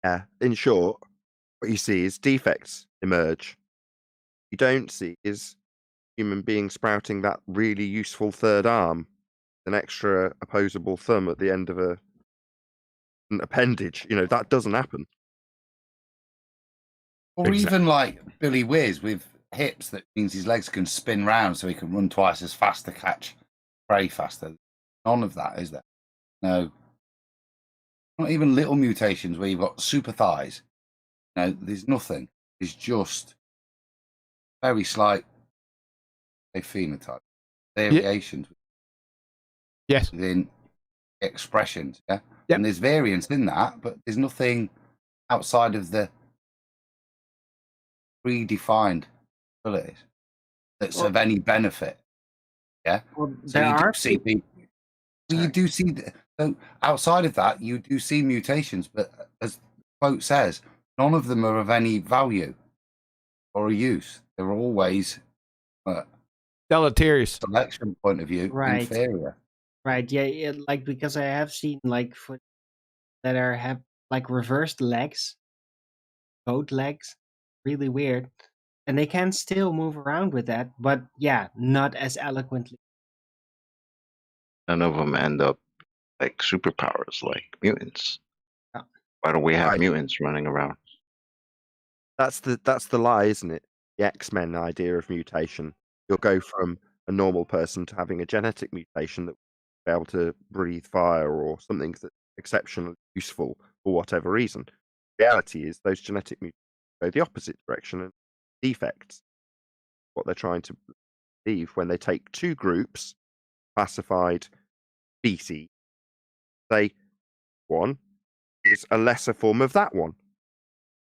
Yeah, in short, what you see is defects emerge. You don't see is human being sprouting that really useful third arm, an extra opposable thumb at the end of an appendage. You know, that doesn't happen. Or even like Billy Whiz with hips, that means his legs can spin round so he can run twice as fast to catch prey faster. None of that, is there? No. Not even little mutations where you've got super thighs. No, there's nothing. It's just very slight phenotype variations. Yes. Within expressions, yeah. Yep. And there's variance in that, but there's nothing outside of the predefined abilities that's of any benefit. Yeah. Well, So there you are do see people. You do see. So outside of that, you do see mutations, but as the quote says, none of them are of any value or use. They're always, Deleterious. selection point of view, Right. inferior. right. Yeah, like because I have seen like foot that have like reversed legs, both legs, really weird, and they can still move around with that, but yeah, not as eloquently. None of them end up like superpowers, like mutants. Yeah. Why don't we have Right. mutants running around? That's the lie, isn't it? The X-Men idea of mutation. You'll go from a normal person to having a genetic mutation that will be able to breathe fire or something that's exceptionally useful for whatever reason. Reality is those genetic mutations go the opposite direction, and defects, what they're trying to believe when they take two groups, classified species, say one is a lesser form of that one.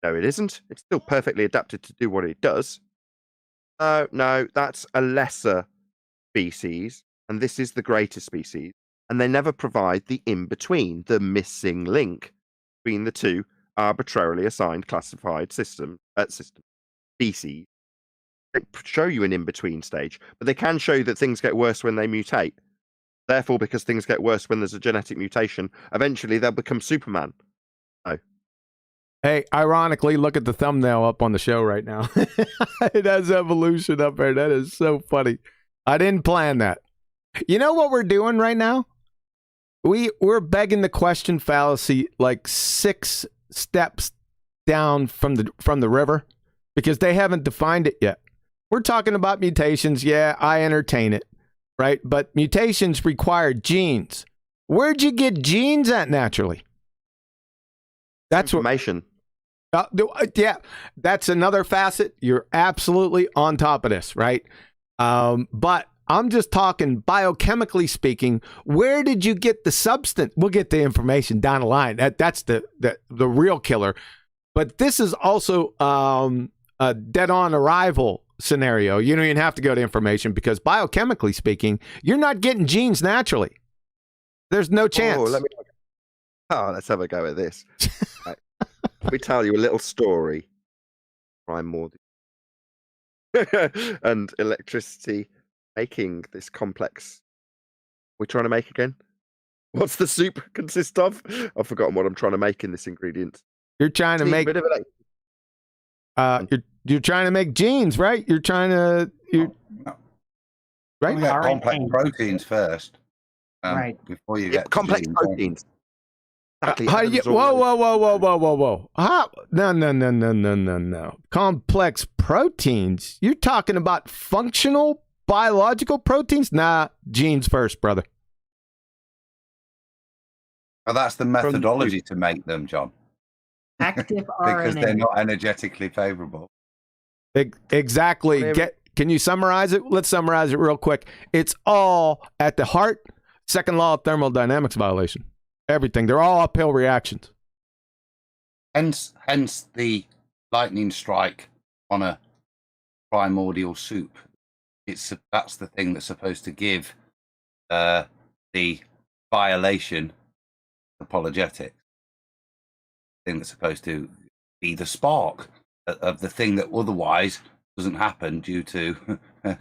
No, it isn't. It's still perfectly adapted to do what it does. No, that's a lesser species, and this is the greater species. And they never provide the in-between, the missing link between the two arbitrarily assigned classified species. They show you an in-between stage, but they can show you that things get worse when they mutate. Therefore, because things get worse when there's a genetic mutation, eventually they'll become Superman. No. Hey, ironically, look at the thumbnail up on the show right now. It has evolution up there. That is so funny. I didn't plan that. You know what we're doing right now? We're begging the question fallacy like 6 steps down from the river because they haven't defined it yet. We're talking about mutations. Yeah, I entertain it, right? But mutations require genes. Where'd you get genes at naturally? That's what. Information. Yeah, that's another facet. You're absolutely on top of this, right? But I'm just talking biochemically speaking. Where did you get the substance? We'll get the information down the line. That's the real killer. But this is also a dead-on arrival scenario. You don't even have to go to information because biochemically speaking, you're not getting genes naturally. There's no chance. Let's have a go at this. Right. Let me tell you a little story. Primordial and electricity making this complex. We're trying to make again. What's the soup consist of? I've forgotten what I'm trying to make in this ingredient. You're trying to make. You're trying to make genes, right? You're trying to. Right. We got complex proteins first. Right. Before you get complex genes. proteins. Exactly. Whoa. No. Complex proteins? You're talking about functional biological proteins? Nah, genes first, brother. Well, that's the methodology to make them, John. Active Because RNA. they're not energetically favorable. Exactly. Can you summarize it? Let's summarize it real quick. It's all at the heart. Second law of thermodynamics violation. Everything. They're all uphill reactions. Hence the lightning strike on a primordial soup. That's the thing that's supposed to give the violation apologetic. Thing that's supposed to be the spark of the thing that otherwise doesn't happen due to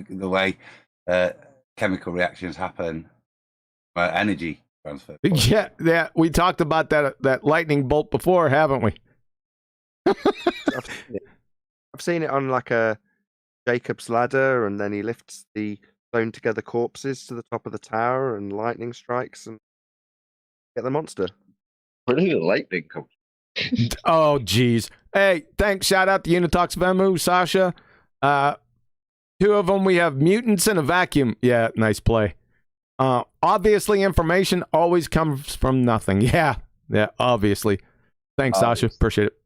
the way chemical reactions happen, energy transfer. Yeah, we talked about that lightning bolt before, haven't we? I've seen it on like a Jacob's ladder, and then he lifts the sewn together corpses to the top of the tower, and lightning strikes and get the monster. Where did the lightning come? Oh, geez. Hey, thanks. Shout out to Unitox Vemu, Sasha. Two of them, we have mutants and a vacuum. Yeah, nice play. Obviously, information always comes from nothing. Yeah, obviously. Thanks, Sasha. Appreciate it.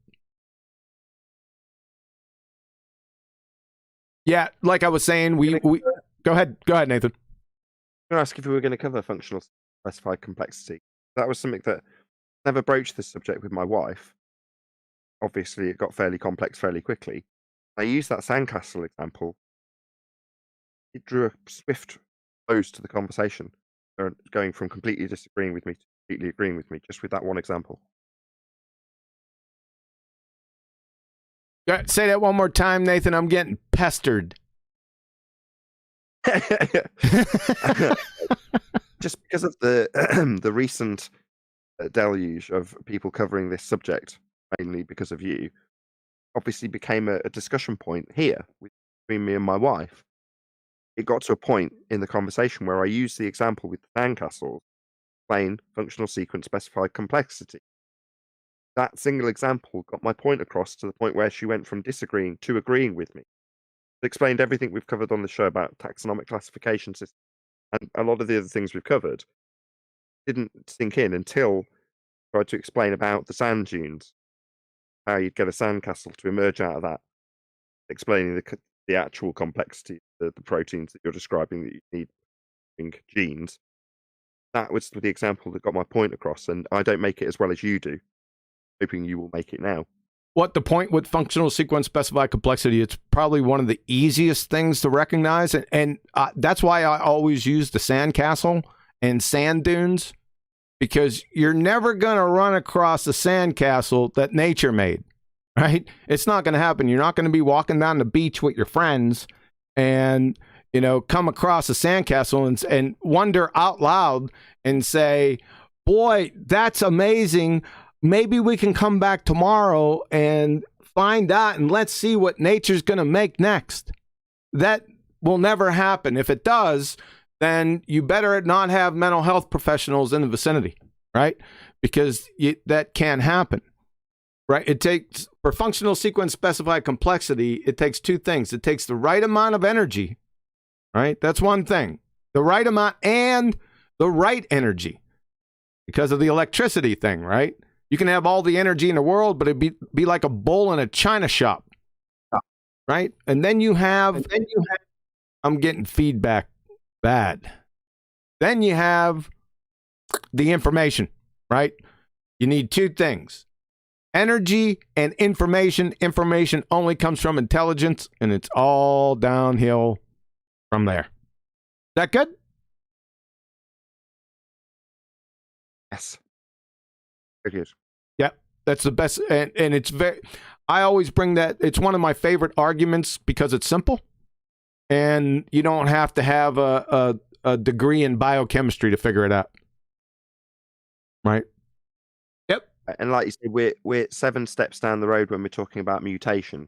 Yeah, like I was saying, we go ahead, Nathan. I'm going to ask if we were going to cover functional specified complexity. That was something that never broached this subject with my wife. Obviously, it got fairly complex fairly quickly. I used that sandcastle example. It drew a swift close to the conversation, going from completely disagreeing with me to completely agreeing with me, just with that one example. Say that one more time, Nathan. I'm getting pestered. Just because of the recent deluge of people covering this subject, mainly because of you, obviously became a discussion point here between me and my wife. It got to a point in the conversation where I used the example with the sandcastles, plain functional sequence specified complexity. That single example got my point across to the point where she went from disagreeing to agreeing with me. It explained everything we've covered on the show about taxonomic classification systems, and a lot of the other things we've covered didn't sink in until I tried to explain about the sand dunes, how you'd get a sandcastle to emerge out of that, explaining the actual complexity, the proteins that you're describing that you need in genes. That was the example that got my point across, and I don't make it as well as you do. Hoping you will make it now. What the point with functional sequence specified complexity, it's probably one of the easiest things to recognize. And that's why I always use the sandcastle and sand dunes, because you're never going to run across a sandcastle that nature made, right? It's not going to happen. You're not going to be walking down the beach with your friends and, come across a sandcastle and wonder out loud and say, boy, that's amazing. Maybe we can come back tomorrow and find out, and let's see what nature's going to make next. That will never happen. If it does, then you better not have mental health professionals in the vicinity, right? Because that can't happen, right? It takes, for functional sequence specified complexity, it takes two things. It takes the right amount of energy, right? That's one thing. The right amount and the right energy, because of the electricity thing, right? You can have all the energy in the world, but it'd be like a bull in a china shop, right? And then you have, I'm getting feedback bad. Then you have the information, right? You need two things, energy and information. Information only comes from intelligence, and it's all downhill from there. Is that good? Yes. It is. Yeah, that's the best. And it's I always bring that. It's one of my favorite arguments because it's simple. And you don't have to have a degree in biochemistry to figure it out. Right? Yep. And like you said, we're 7 steps down the road when we're talking about mutation.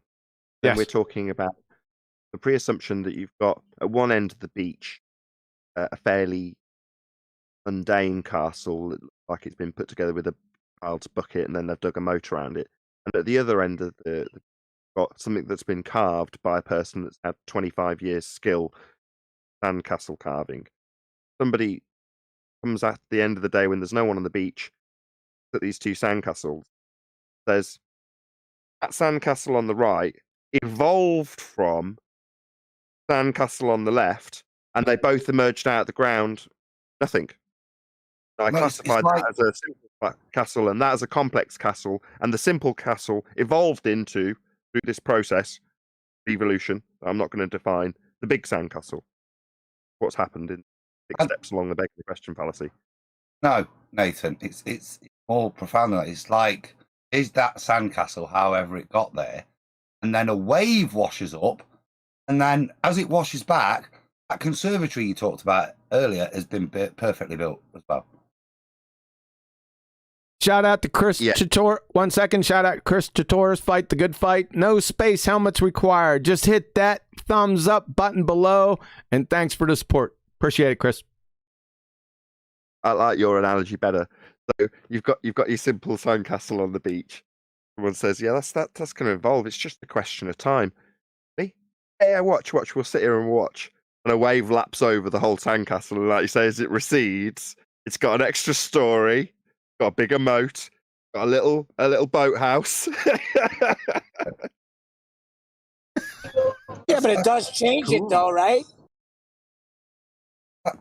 Yes. We're talking about the pre-assumption that you've got at one end of the beach a fairly mundane castle, like it's been put together with a child's bucket, and then they've dug a moat around it. And at the other end of the got something that's been carved by a person that's had 25 years skill sandcastle carving. Somebody comes at the end of the day when there's no one on the beach at these two sandcastles, says that sandcastle on the right evolved from sandcastle on the left, and they both emerged out of the ground. Nothing. I classified that as a simple castle, and that is a complex castle, and the simple castle evolved into, through this process, evolution, I'm not going to define, the big sandcastle. What's happened in 6 steps along the begging the question fallacy? No, Nathan, it's more profound than that. It's like, is that sandcastle however it got there, and then a wave washes up, and then as it washes back, that conservatory you talked about earlier has been perfectly built as well. Shout out to Chris Yeah. Chator. 1 second. Shout out Chris Chator's Fight the Good Fight. No space helmets required. Just hit that thumbs up button below. And thanks for the support. Appreciate it, Chris. I like your analogy better. So you've got your simple sandcastle on the beach. Someone says, "Yeah, that's going to evolve. It's just a question of time." Me? Yeah, watch. We'll sit here and watch. And a wave laps over the whole sandcastle, and like you say, as it recedes, it's got an extra story, got a bigger moat, got a little boathouse. Yeah, but it does change it though, right?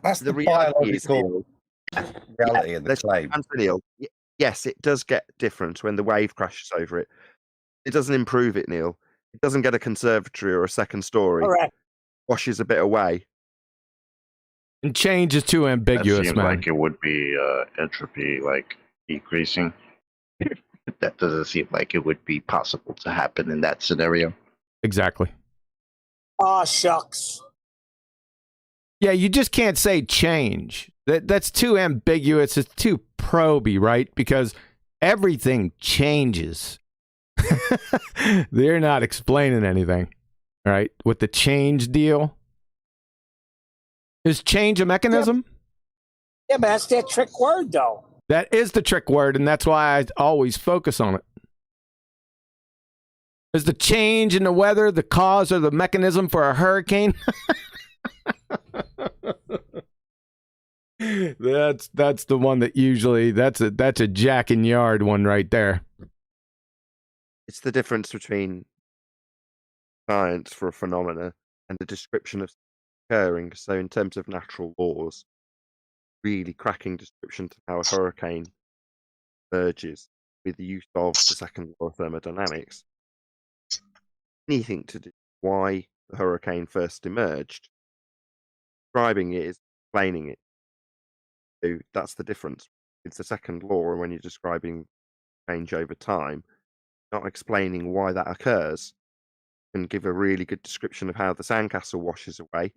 That's The the reality is, biological reality of the let's claim. answer Neil. Yes, it does get different when the wave crashes over it. It doesn't improve it, Neil. It doesn't get a conservatory or a second story. Correct. Washes a bit away. And change is too That ambiguous, seems man. like it would be entropy, like decreasing. That doesn't seem like it would be possible to happen in that scenario. Exactly. Oh, shucks. Yeah, you just can't say change. That's too ambiguous. It's too proby, right? Because everything changes. They're not explaining anything, right? With the change deal. Is change a mechanism? Yeah, but that's their trick word, though. That is the trick word, and that's why I always focus on it. Is the change in the weather the cause or the mechanism for a hurricane? That's the one that usually that's a Jack and Yard one right there. It's the difference between science for a phenomena and the description of occurring. So in terms of natural laws, really cracking description to how a hurricane emerges with the use of the second law of thermodynamics. Anything to do with why the hurricane first emerged, describing it is explaining it. So that's the difference. It's the second law, and when you're describing change over time, not explaining why that occurs, and give a really good description of how the sandcastle washes away,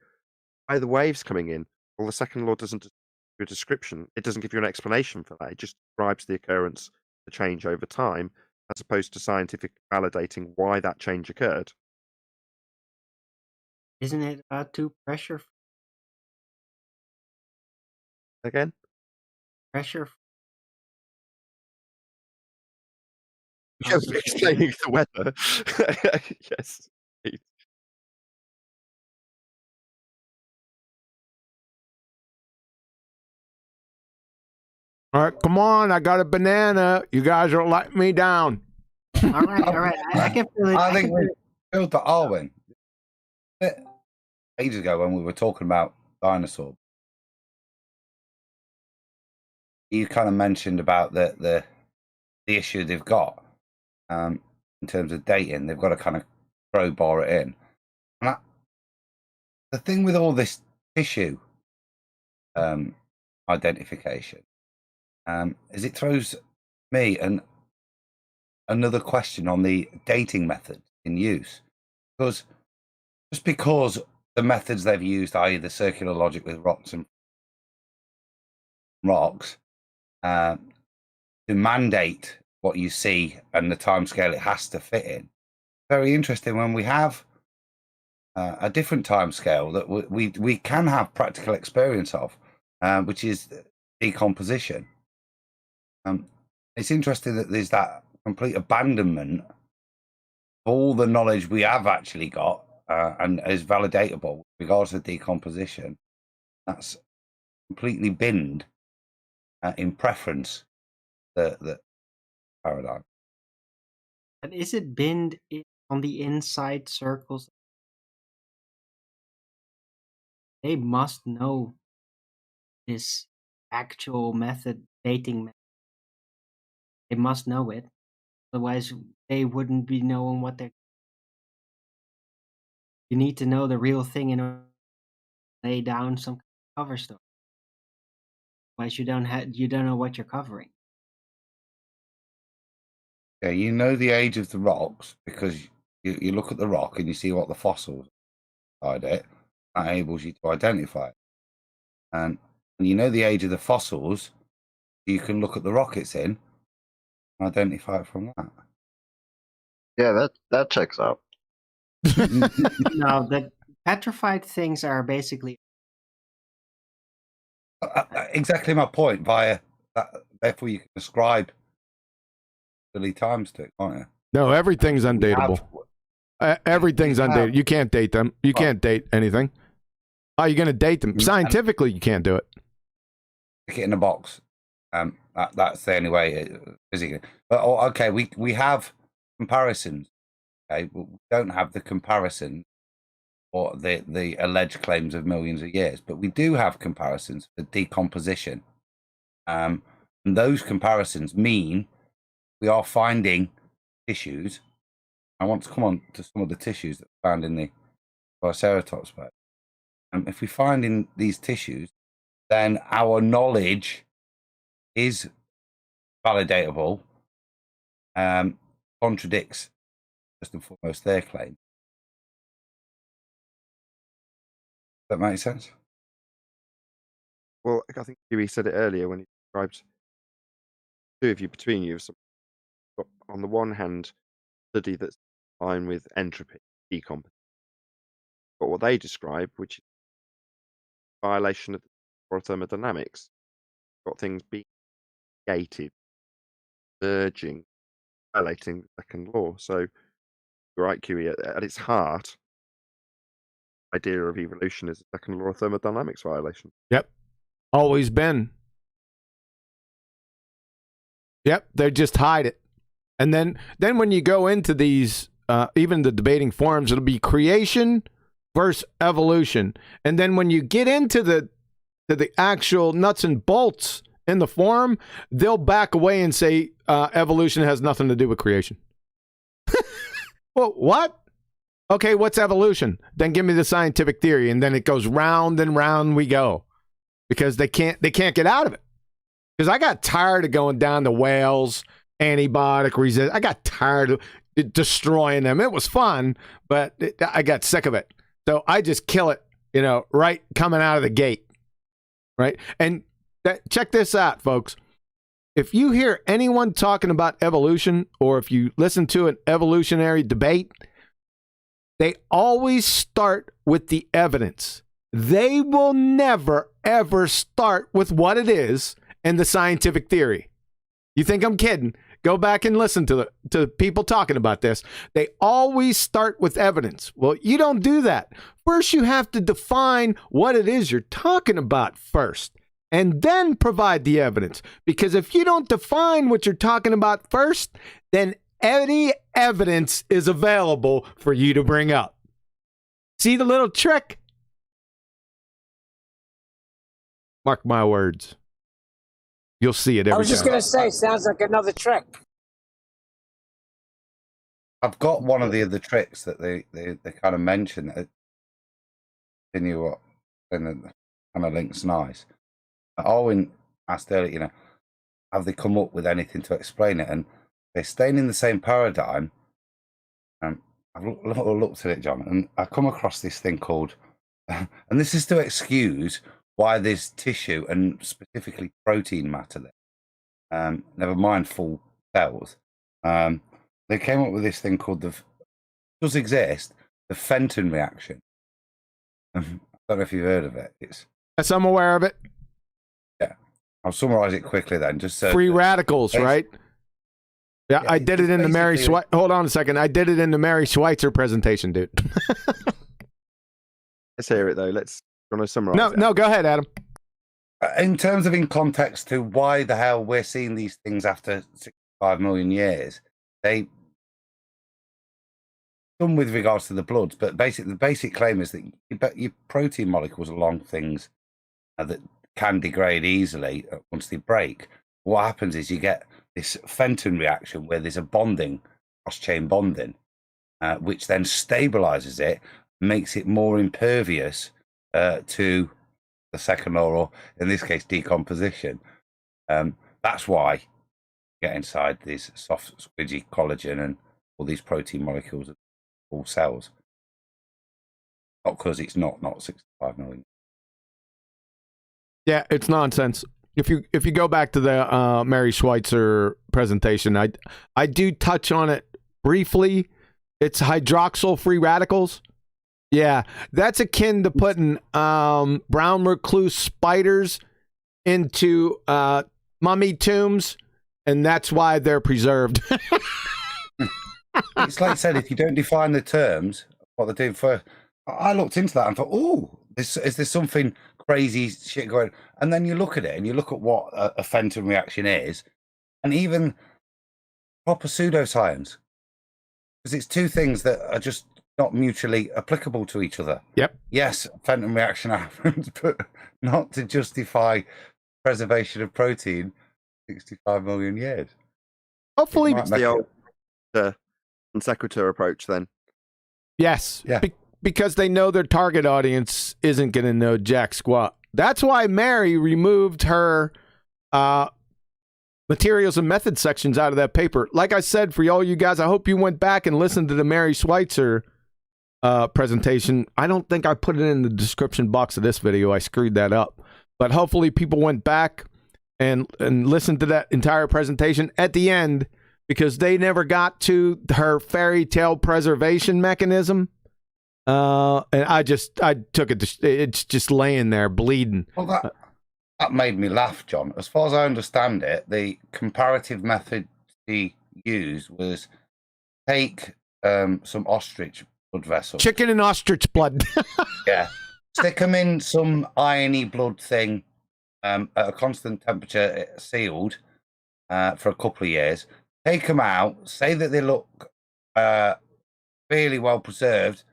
why the waves coming in. Well, the second law doesn't give you a description. It doesn't give you an explanation for that. It just describes the occurrence, the change over time, as opposed to scientific validating why that change occurred. Isn't it about to pressure? Again, Pressure. you're explaining the weather. Yes. All right, come on. I got a banana. You guys are letting me down. All right. I can feel it. I think we built the Arwen ages ago when we were talking about dinosaurs. You kind of mentioned about the issue they've got in terms of dating. They've got to kind of crowbar it in. And the thing with all this tissue identification is it throws me another question on the dating method in use, because just because the methods they've used, i.e. the circular logic with rocks to mandate what you see and the timescale it has to fit in. Very interesting when we have a different timescale that we can have practical experience of, which is decomposition. It's interesting that there's that complete abandonment of all the knowledge we have actually got and is validatable with regards to decomposition. That's completely binned in preference the paradigm. But is it binned on the inside circles? They must know this actual method, dating method. They must know it. Otherwise, they wouldn't be knowing what they're. You need to know the real thing in order to lay down some cover story. Otherwise, you don't know what you're covering. Yeah, you know the age of the rocks because you look at the rock and you see what the fossils inside it. That enables you to identify it. And when you know the age of the fossils, you can look at the rock it's in and identify it from that. Yeah, that checks out. No, the petrified things are basically. Exactly my point. Via that, therefore, you can ascribe early times to it, can't you? No, everything's undateable. Everything's undated. You can't date them. You can't date anything. How are you going to date them? Scientifically, you can't do it. Stick it in a box. That's the only way physically. But okay, we have comparisons. Okay, but we don't have the comparison or the alleged claims of millions of years, but we do have comparisons for decomposition. And those comparisons mean we are finding tissues. I want to come on to some of the tissues that are found in the Triceratops. If we find in these tissues, then our knowledge is validatable, contradicts first and foremost their claim. Does that make sense? Well, I think Huey said it earlier when he described two of you between you. On the one hand, study that's fine with entropy, decomposition. But what they describe, which is violation of thermodynamics, got things being gated, merging, violating the second law. So you're right, QE, at its heart, the idea of evolution is a second law of thermodynamics violation. Yep. Always been. Yep. They just hide it. And then when you go into these, even the debating forums, it'll be creation versus evolution. And then when you get into the actual nuts and bolts in the forum, they'll back away and say evolution has nothing to do with creation. Well, what? Okay, what's evolution? Then give me the scientific theory, and then it goes round and round we go because they can't get out of it. Because I got tired of going down the whales, antibiotic resist. I got tired of destroying them. It was fun, but I got sick of it. So I just kill it, right coming out of the gate, right? And check this out, folks. If you hear anyone talking about evolution, or if you listen to an evolutionary debate, they always start with the evidence. They will never, ever start with what it is and the scientific theory. You think I'm kidding? Go back and listen to people talking about this. They always start with evidence. Well, you don't do that. First, you have to define what it is you're talking about first, and then provide the evidence. Because if you don't define what you're talking about first, then any evidence is available for you to bring up. See the little trick? Mark my words. You'll see it every time. I was just going to say, sounds like another trick. I've got one of the other tricks that they kind of mention. Continue what, and the kind of link's nice. Owen asked earlier, have they come up with anything to explain it? And they're staying in the same paradigm. I've looked at it, John, and I come across this thing called, and this is to excuse why there's tissue and specifically protein matter there. Never mind full cells. They came up with this thing called does exist, the Fenton reaction. I don't know if you've heard of it. Yes, I'm aware of it. Yeah, I'll summarize it quickly then. Just so free radicals, right? Yeah, I did it in the Mary Schweitzer. Hold on a second. I did it in the Mary Schweitzer presentation, dude. Let's hear it though. Let's summarize. No, go ahead, Adam. In terms of in context to why the hell we're seeing these things after 65 million years, they some with regards to the bloods, but the basic claim is that your protein molecules are long things that can degrade easily once they break. What happens is you get this Fenton reaction where there's a bonding, cross-chain bonding, which then stabilizes it, makes it more impervious to the second law, or in this case, decomposition. That's why you get inside these soft, squidgy collagen and all these protein molecules of all cells. Not because it's not 65 million. Yeah, it's nonsense. If you go back to the Mary Schweitzer presentation, I do touch on it briefly. It's hydroxyl free radicals. Yeah, that's akin to putting brown recluse spiders into mummy tombs, and that's why they're preserved. It's like I said, if you don't define the terms, what they're doing for, I looked into that and thought, oh, is there something crazy shit going on? And then you look at it and you look at what a Fenton reaction is, and even proper pseudoscience, because it's two things that are just not mutually applicable to each other. Yep. Yes, Fenton reaction happens, but not to justify preservation of protein 65 million years. Hopefully, It's the old sequitur approach then. yes. Yeah. Because they know their target audience isn't going to know jack squat. That's why Mary removed her materials and methods sections out of that paper. Like I said, for all you guys, I hope you went back and listened to the Mary Schweitzer presentation. I don't think I put it in the description box of this video. I screwed that up. But hopefully people went back and listened to that entire presentation at the end, because they never got to her fairy tale preservation mechanism. And I took it. It's just laying there bleeding. Well, that made me laugh, John. As far as I understand it, the comparative method he used was take some ostrich blood vessels, Chicken and ostrich blood. yeah, stick them in some irony blood thing at a constant temperature, sealed for a couple of years. Take them out, say that they look really well preserved,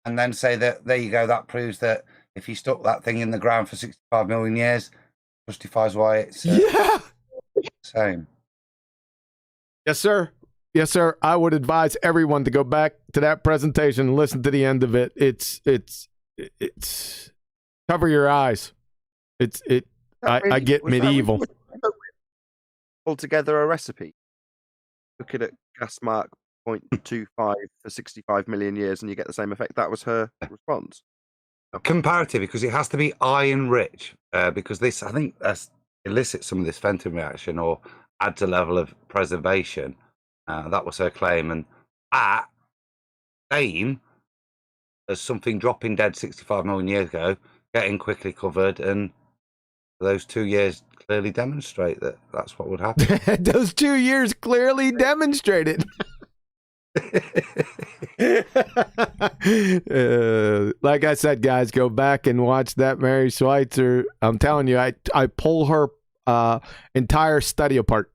and then say that, there you go, that proves that if you stuck that thing in the ground for 65 million years, justifies why it's Yeah. same. Yes, sir. Yes, sir. I would advise everyone to go back to that presentation and listen to the end of it. It's cover your eyes. I get medieval. Pull together a recipe. Look at it, gas mark 0.25 for 65 million years, and you get the same effect. That was her response. Comparative, because it has to be iron rich, because this, I think, elicits some of this Fenton reaction or adds a level of preservation. That was her claim, and that same as something dropping dead 65 million years ago, getting quickly covered, and those 2 years clearly demonstrate that that's what would happen. Those 2 years clearly demonstrated. Like I said, guys, go back and watch that Mary Schweitzer. I'm telling you, I pull her entire study apart.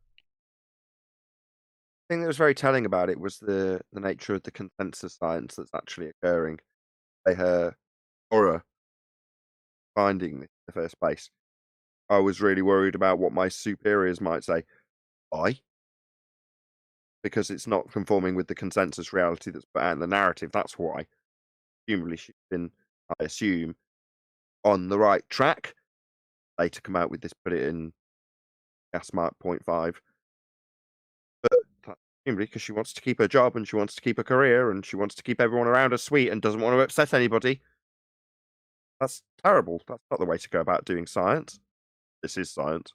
The thing that was very telling about it was the nature of the consensus science that's actually occurring. By her horror finding this in the first place, I was really worried about what my superiors might say. Why? Because it's not conforming with the consensus reality that's put out in the narrative. That's why. Presumably she's been, I assume, on the right track. Later come out with this, put it in gas mark 0.5. But presumably because she wants to keep her job and she wants to keep her career and she wants to keep everyone around her sweet and doesn't want to upset anybody. That's terrible. That's not the way to go about doing science. This is science.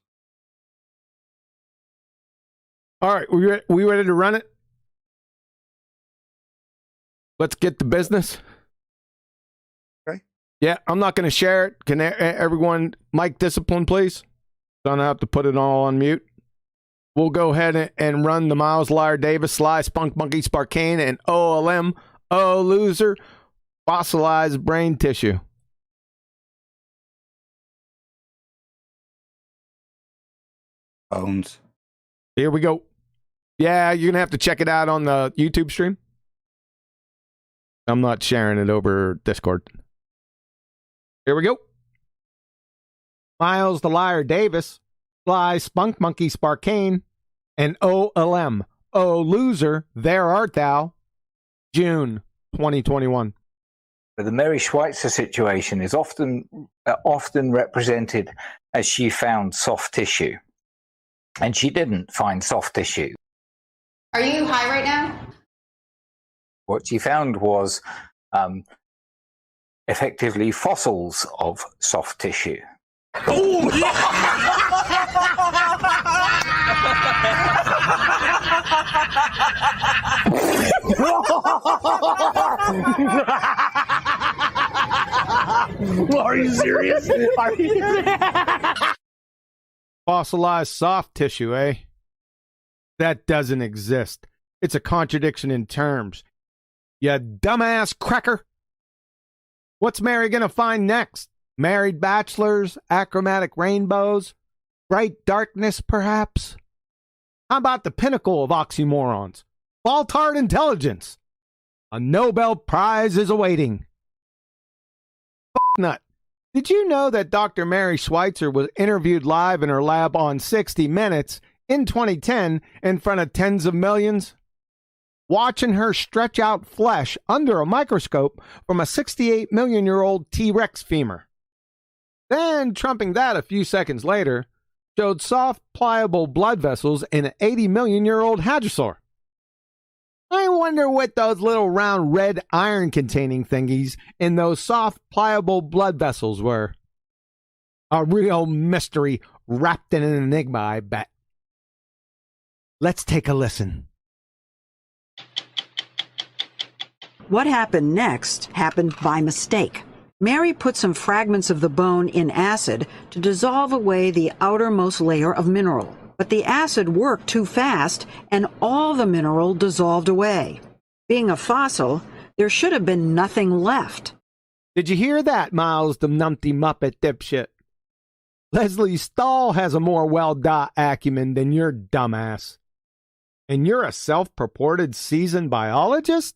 All right, we ready to run it? Let's get to business. Okay. Yeah, I'm not going to share it. Can everyone, mic discipline, please? Don't have to put it all on mute. We'll go ahead and run the Miles, Liar, Davis, Sly, Spunk, Monkey, Sparkane, and OLM, oh loser, fossilized brain tissue. Bones. Here we go. Yeah, you're going to have to check it out on the YouTube stream. I'm not sharing it over Discord. Here we go. Miles the Liar Davis, Sly, Spunk Monkey, Sparkane, and OLM. Oh, loser, there art thou. June 2021. But the Mary Schweitzer situation is often represented as she found soft tissue. And she didn't find soft tissue. Are you high right now? What she found was effectively fossils of soft tissue. Oh, Are you serious? Are you? Fossilized soft tissue, eh? That doesn't exist. It's a contradiction in terms. You dumbass cracker. What's Mary gonna find next? Married bachelors, achromatic rainbows, bright darkness, perhaps? How about the pinnacle of oxymorons? Ball-tard intelligence. A Nobel Prize is awaiting. Nut. Did you know that Dr. Mary Schweitzer was interviewed live in her lab on 60 Minutes in 2010 in front of tens of millions? Watching her stretch out flesh under a microscope from a 68 million-year-old T-Rex femur. Then, trumping that a few seconds later, showed soft, pliable blood vessels in an 80 million-year-old hadrosaur. I wonder what those little round red iron-containing thingies in those soft, pliable blood vessels were. A real mystery wrapped in an enigma, I bet. Let's take a listen. What happened next happened by mistake. Mary put some fragments of the bone in acid to dissolve away the outermost layer of mineral. But the acid worked too fast, and all the mineral dissolved away. Being a fossil, there should have been nothing left. Did you hear that, Miles the numpty muppet dipshit? Leslie Stahl has a more well-dot acumen than your dumbass. And you're a self-purported seasoned biologist?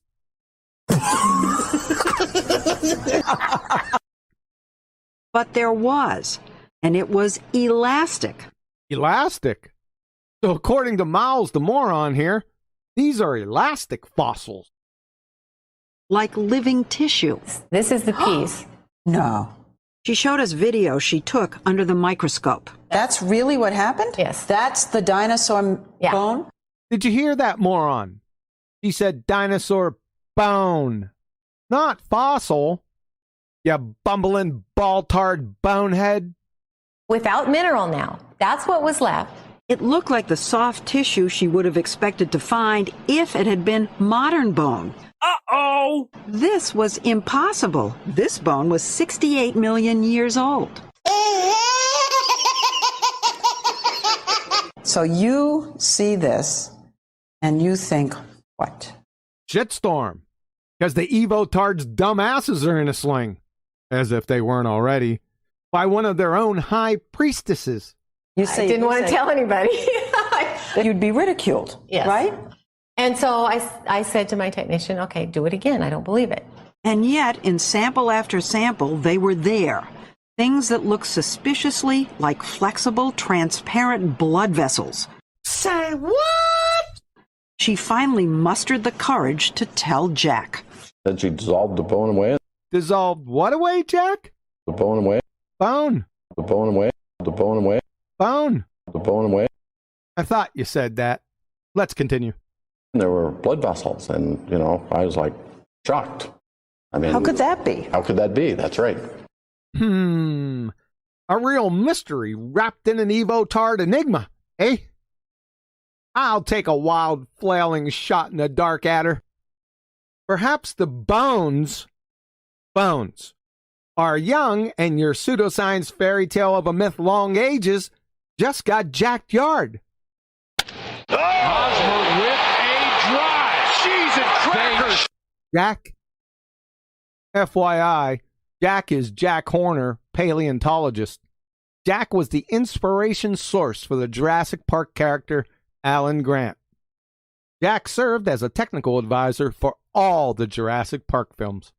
But there was, and it was elastic. Elastic? So according to Miles the moron here, these are elastic fossils. Like living tissue. This is the piece. No. She showed us video she took under the microscope. That's really what happened? Yes. That's the dinosaur bone? Did you hear that, moron? He said dinosaur bone, not fossil. You bumbling, ball-tard bonehead. Without mineral now. That's what was left. It looked like the soft tissue she would have expected to find if it had been modern bone. uh-oh! This was impossible. This bone was 68 million years old. So you see this and you think, what? Shitstorm. Because the Evotard's dumbasses are in a sling. As if they weren't already. By one of their own high priestesses. You say, I didn't want to tell anybody. You'd be ridiculed, Yes. right? And so I said to my technician, okay, do it again. I don't believe it. And yet, in sample after sample, they were there. Things that looked suspiciously like flexible, transparent blood vessels. Say what? She finally mustered the courage to tell Jack. Then she dissolved the bone away. Dissolved what away, Jack? The bone away. Bone. The bone away. The bone away. Bone. The bone away. I thought you said that. Let's continue. And there were blood vessels, and I was like shocked. I mean, How could that be? How could that be? That's right. A real mystery wrapped in an Evotard enigma, eh? I'll take a wild, flailing shot in the dark at her. Perhaps the bones are young, and your pseudoscience fairy tale of a myth long ages just got jacked yard. Hosmer with a drive. Cheese and crackers. Jack? FYI, Jack is Jack Horner, paleontologist. Jack was the inspiration source for the Jurassic Park character Alan Grant. Jack served as a technical advisor for all the Jurassic Park films.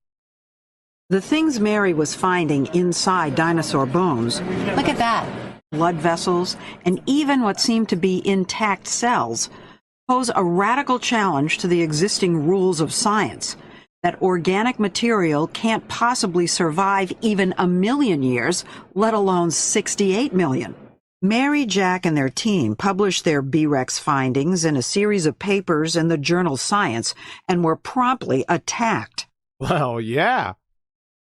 The things Mary was finding inside dinosaur bones. Look at that. blood vessels, and even what seem to be intact cells, pose a radical challenge to the existing rules of science, that organic material can't possibly survive even 1 million years, let alone 68 million. Mary, Jack, and their team published their B-Rex findings in a series of papers in the journal Science and were promptly attacked. Well, yeah.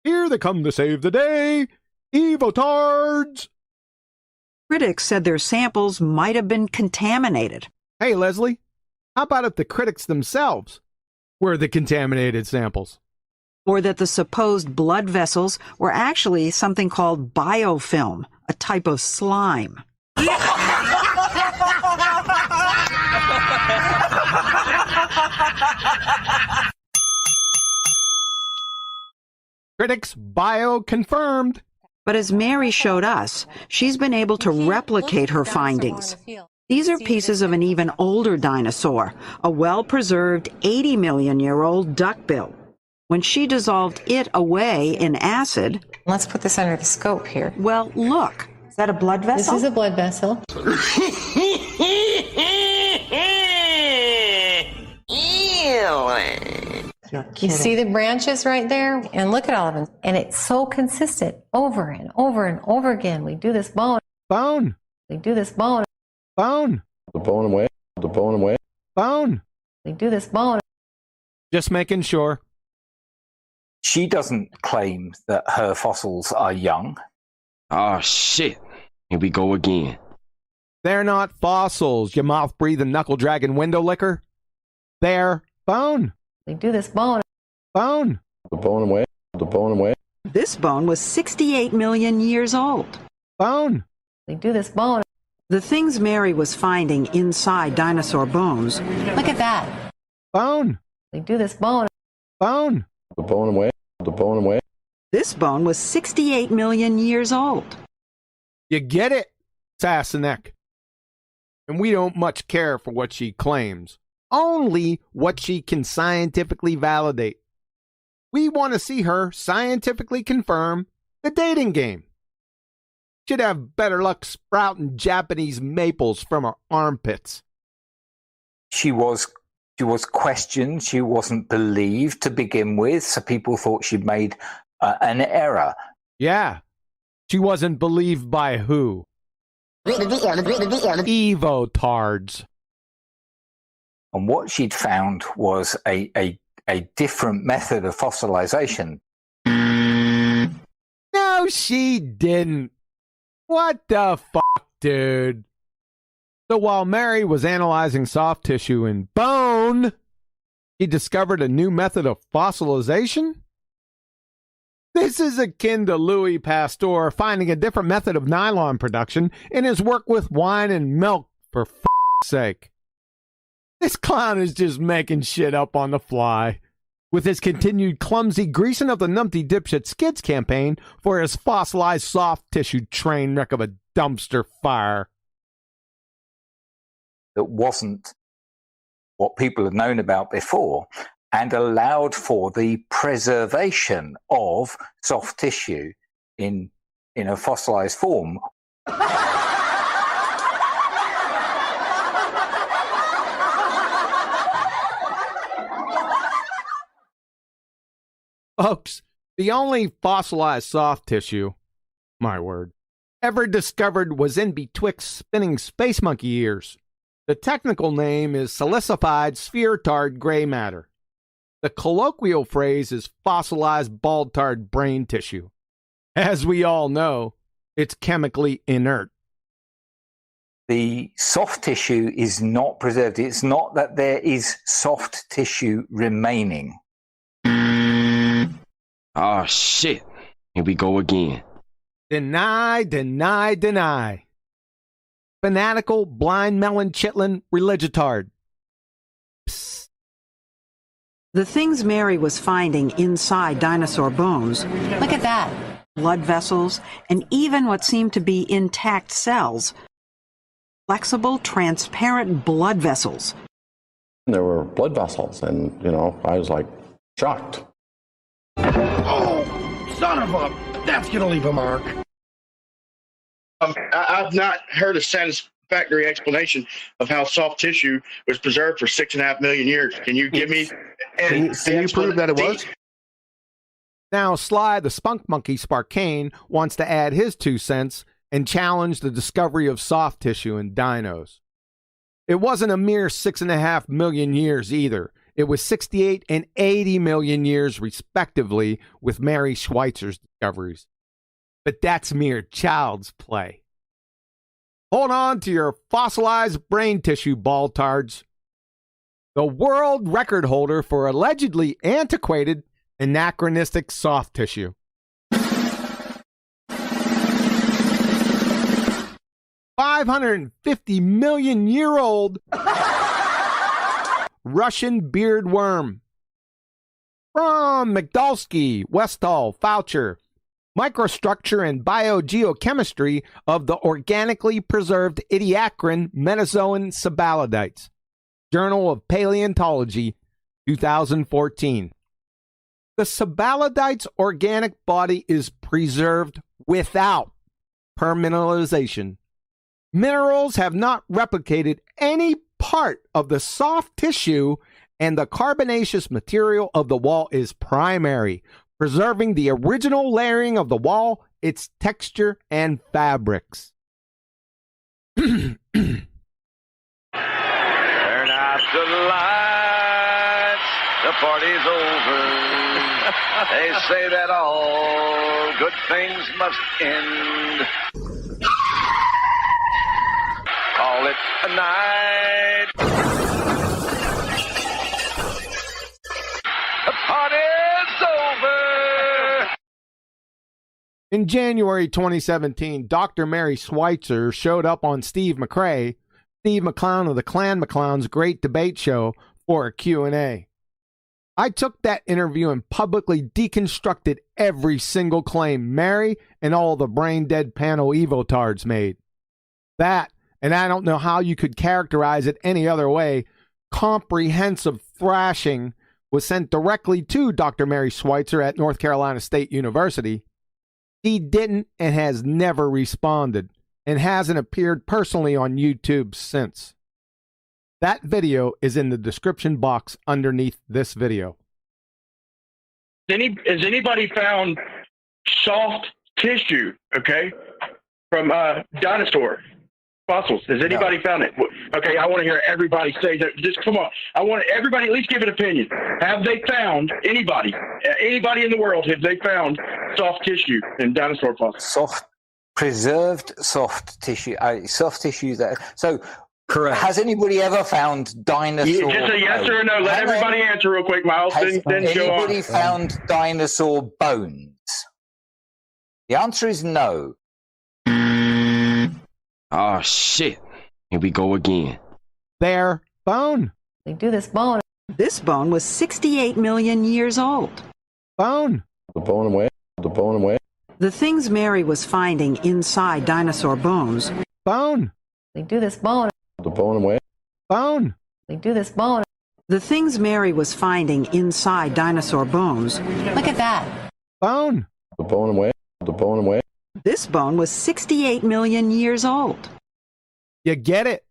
Here they come to save the day. Evotards! Critics said their samples might have been contaminated. Hey, Leslie, how about if the critics themselves were the contaminated samples? Or that the supposed blood vessels were actually something called biofilm, a type of slime. Critics bio-confirmed. But as Mary showed us, she's been able to replicate her findings. These are pieces of an even older dinosaur, a well-preserved 80-million-year-old duckbill. When she dissolved it away in acid... Let's put this under the scope here. Well, look. Is that a blood vessel? This is a blood vessel. You see the branches right there? And look at all of them. And it's so consistent over and over and over again. We do this bone. Bone. We do this bone. Bone. The bone away. The bone away. Bone. We do this bone. Just making sure. She doesn't claim that her fossils are young. Oh, shit. Here we go again. They're not fossils, you mouth-breathing, knuckle-dragging window licker. They're bone. We do this bone. Bone. The bone away. The bone away. This bone was 68 million years old. Bone. We do this bone. The things Mary was finding inside dinosaur bones... Look at that. Bone. We do this bone. Bone. The bone away. The bone away. This bone was 68 million years old. You get it, Sassenach. And we don't much care for what she claims. Only what she can scientifically validate. We want to see her scientifically confirm the dating game. Should have better luck sprouting Japanese maples from her armpits. She was questioned. She wasn't believed to begin with, so people thought she'd made an error. Yeah. She wasn't believed by who? Evotards. And what she'd found was a different method of fossilization. No, she didn't. What the fuck, dude? So while Mary was analyzing soft tissue and bone, he discovered a new method of fossilization? This is akin to Louis Pasteur finding a different method of nylon production in his work with wine and milk, for f***'s sake. This clown is just making shit up on the fly, with his continued clumsy greasing of the numpty dipshit skids campaign for his fossilized soft tissue train wreck of a dumpster fire. That wasn't what people had known about before, and allowed for the preservation of soft tissue in a fossilized form. Folks, the only fossilized soft tissue, my word, ever discovered was in betwixt spinning space monkey ears. The technical name is silicified sphere-tard gray matter. The colloquial phrase is fossilized bald-tard brain tissue. As we all know, it's chemically inert. The soft tissue is not preserved. It's not that there is soft tissue remaining. Oh, shit. Here we go again. Deny, deny, deny. Fanatical, blind melon chitlin religitard. Psst. The things Mary was finding inside dinosaur bones... Look at that. Blood vessels, and even what seemed to be intact cells. Flexible, transparent blood vessels. There were blood vessels, and, I was like shocked. Oh, son of a... That's gonna leave a mark. I've not heard a satisfactory explanation of how soft tissue was preserved for 6.5 million years. Can you give me? Can you prove that it was? Now, Sly the Spunk Monkey Sparkane wants to add his 2 cents and challenge the discovery of soft tissue in dinos. It wasn't a mere 6.5 million years either. It was 68 and 80 million years, respectively, with Mary Schweitzer's discoveries. But that's mere child's play. Hold on to your fossilized brain tissue, ball-tards. The world record holder for allegedly antiquated, anachronistic soft tissue. 550-million-year-old Russian beard worm. From Mcdolsky, Westall, Foucher. Microstructure and biogeochemistry of the organically preserved Ediacaran Metazoan Sabalidites. Journal of Paleontology, 2014. The Sabalidites' organic body is preserved without permineralization. Minerals have not replicated any part of the soft tissue, and the carbonaceous material of the wall is primary, preserving the original layering of the wall, its texture, and fabrics. Turn out the lights, the party's over. They say that all good things must end. Call it a night. The party's over. In January 2017, Dr. Mary Schweitzer showed up on Steve McClone of the Clan McClown's Great Debate Show, for a Q&A. I took that interview and publicly deconstructed every single claim Mary and all the brain-dead panel evotards made. That, and I don't know how you could characterize it any other way, comprehensive thrashing was sent directly to Dr. Mary Schweitzer at North Carolina State University. He didn't and has never responded, and hasn't appeared personally on YouTube since. That video is in the description box underneath this video. Has anybody found soft tissue, okay, from dinosaur fossils? Has anybody found it? Okay, I want to hear everybody say that. Just come on. I want everybody at least give an opinion. Have they found anybody in the world, have they found soft tissue in dinosaur fossils? Preserved soft tissue. Soft tissue there. So, correct. Has anybody ever found dinosaur? Just a yes or a no. Let everybody answer real quick, Miles. Then go on. Has anybody found dinosaur bones? The answer is no. Oh, shit. Here we go again. Their bone. They do this bone. This bone was 68 million years old. Bone. The bone away. The bone away. The things Mary was finding inside dinosaur bones. Bone. They do this bone. The bone away. Bone. They do this bone. The things Mary was finding inside dinosaur bones. Look at that. Bone. The bone away. The bone away. This bone was 68 million years old. You get it,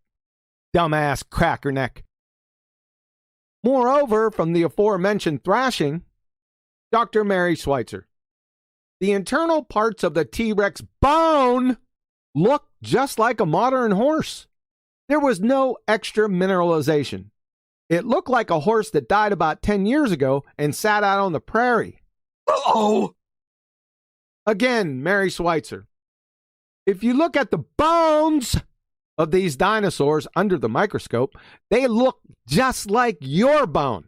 dumbass crackerneck. Moreover, from the aforementioned thrashing, Dr. Mary Schweitzer, the internal parts of the T-Rex bone look just like a modern horse. There was no extra mineralization. It looked like a horse that died about 10 years ago and sat out on the prairie. Uh-oh. Again, Mary Schweitzer, if you look at the bones of these dinosaurs under the microscope, they look just like your bone.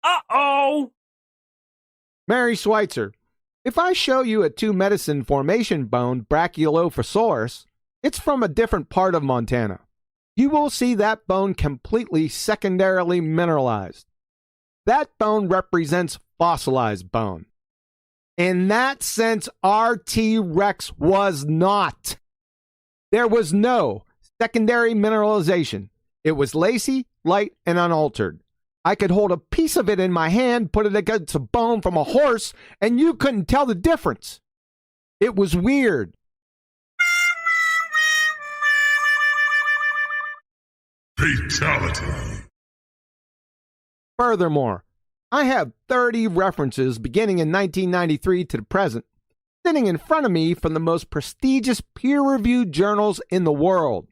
Uh-oh. Mary Schweitzer, if I show you a 2-medicine formation bone, Brachiolephosaurus, it's from a different part of Montana. You will see that bone completely secondarily mineralized. That bone represents fossilized bone. In that sense, our T-Rex was not. There was no secondary mineralization. It was lacy, light, and unaltered. I could hold a piece of it in my hand, put it against a bone from a horse, and you couldn't tell the difference. It was weird. Fatality. Furthermore, I have 30 references beginning in 1993 to the present, sitting in front of me from the most prestigious peer-reviewed journals in the world.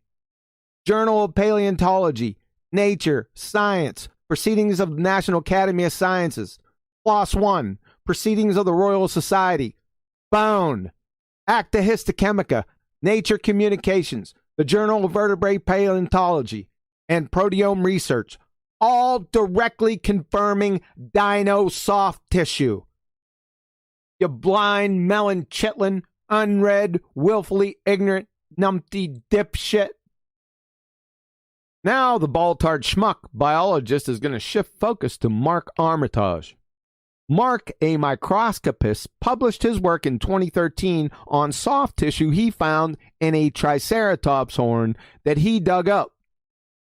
Journal of Paleontology, Nature, Science, Proceedings of the National Academy of Sciences, PLOS ONE, Proceedings of the Royal Society, Bone, Acta Histochemica, Nature Communications, the Journal of Vertebrate Paleontology, and Proteome Research, all directly confirming dino soft tissue. You blind, melon chitlin, unread, willfully ignorant, numpty dipshit. Now the ball-tard schmuck biologist is going to shift focus to Mark Armitage. Mark, a microscopist, published his work in 2013 on soft tissue he found in a Triceratops horn that he dug up,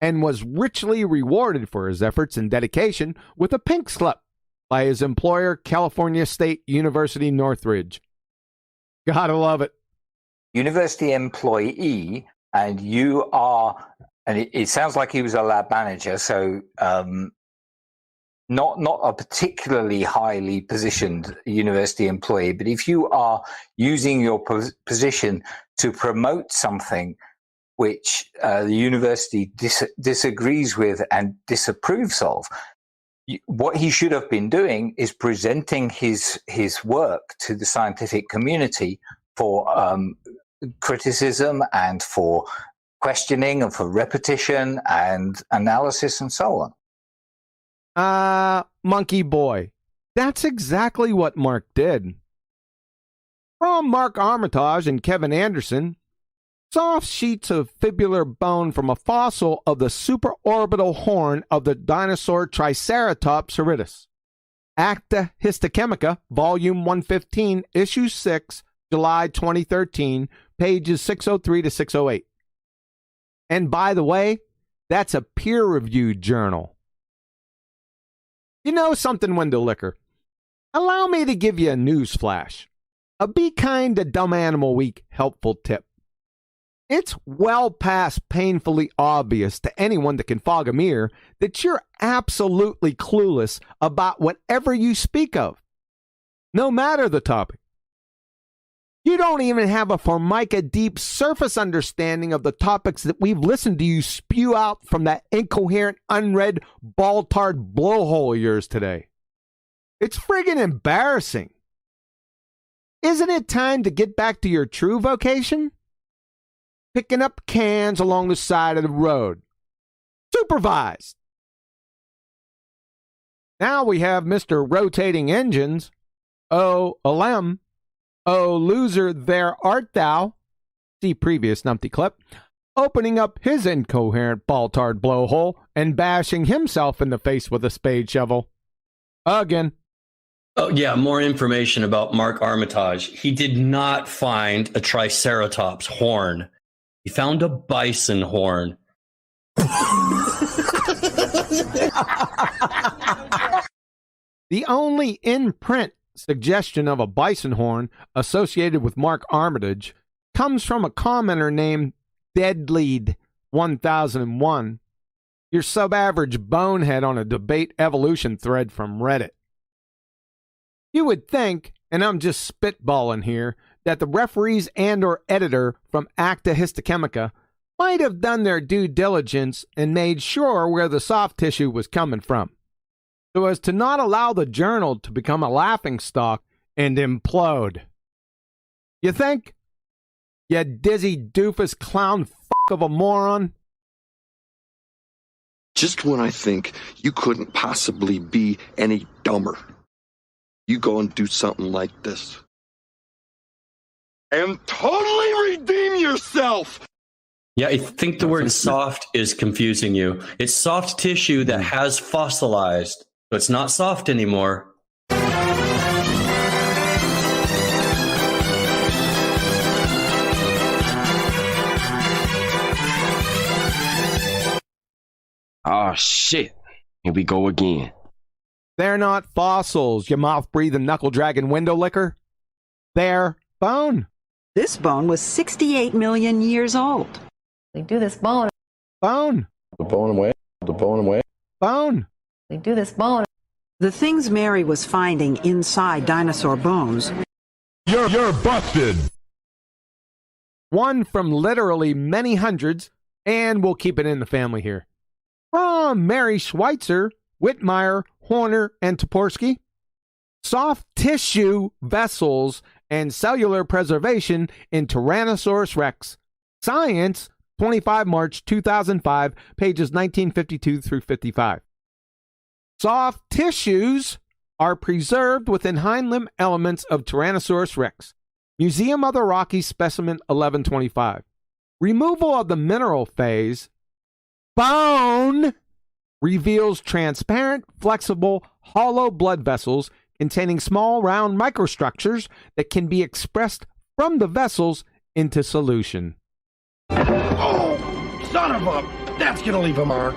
and was richly rewarded for his efforts and dedication with a pink slip by his employer, California State University Northridge. Gotta love it. University employee, and you are, and it sounds like he was a lab manager, so not a particularly highly positioned university employee, but if you are using your position to promote something which the university disagrees with and disapproves of, what he should have been doing is presenting his work to the scientific community for criticism and for questioning and for repetition and analysis and so on. Monkey boy. That's exactly what Mark did. From Mark Armitage and Kevin Anderson, soft sheets of fibular bone from a fossil of the supraorbital horn of the dinosaur Triceratops horridus. Acta Histochemica, Volume 115, Issue 6, July 2013, pages 603 to 608. And by the way, that's a peer-reviewed journal. You know something, Wendell Liquor? Allow me to give you a news flash. A Be Kind to Dumb Animal Week helpful tip. It's well past painfully obvious to anyone that can fog a mirror that you're absolutely clueless about whatever you speak of, no matter the topic. You don't even have a Formica deep surface understanding of the topics that we've listened to you spew out from that incoherent, unread, ball-tard blowhole of yours today. It's friggin' embarrassing. Isn't it time to get back to your true vocation? Picking up cans along the side of the road. Supervised. Now we have Mr. Rotating Engines. Oh, Alem. Oh, loser, there art thou. See previous numpty clip. Opening up his incoherent ball-tard blowhole and bashing himself in the face with a spade shovel. Again. Oh, yeah, more information about Mark Armitage. He did not find a Triceratops horn. He found a bison horn. The only in-print suggestion of a bison horn associated with Mark Armitage comes from a commenter named Deadlead1001, your sub-average bonehead on a debate evolution thread from Reddit. You would think, and I'm just spitballing here, that the referees and or editor from Acta Histochemica might have done their due diligence and made sure where the soft tissue was coming from, so as to not allow the journal to become a laughingstock and implode. You think? You dizzy doofus clown f*** of a moron? Just when I think you couldn't possibly be any dumber, you go and do something like this. And totally redeem yourself! Yeah, I think the word soft is confusing you. It's soft tissue that has fossilized, so it's not soft anymore. Oh, shit. Here we go again. They're not fossils, you mouth-breathing, knuckle-dragging window licker. They're bone. This bone was 68 million years old. We do this bone. Bone. The bone away. The bone away. Bone. We do this bone. The things Mary was finding inside dinosaur bones. You're busted. One from literally many hundreds, and we'll keep it in the family here. From Mary Schweitzer, Whitmire, Horner, and Toporski. Soft tissue vessels and cellular preservation in Tyrannosaurus rex. Science, 25 March 2005, pages 1952 through 55. Soft tissues are preserved within hind limb elements of Tyrannosaurus rex. Museum of the Rockies, specimen 1125. Removal of the mineral phase. Bone reveals transparent, flexible, hollow blood vessels containing small, round microstructures that can be expressed from the vessels into solution. Oh, son of a... That's gonna leave a mark.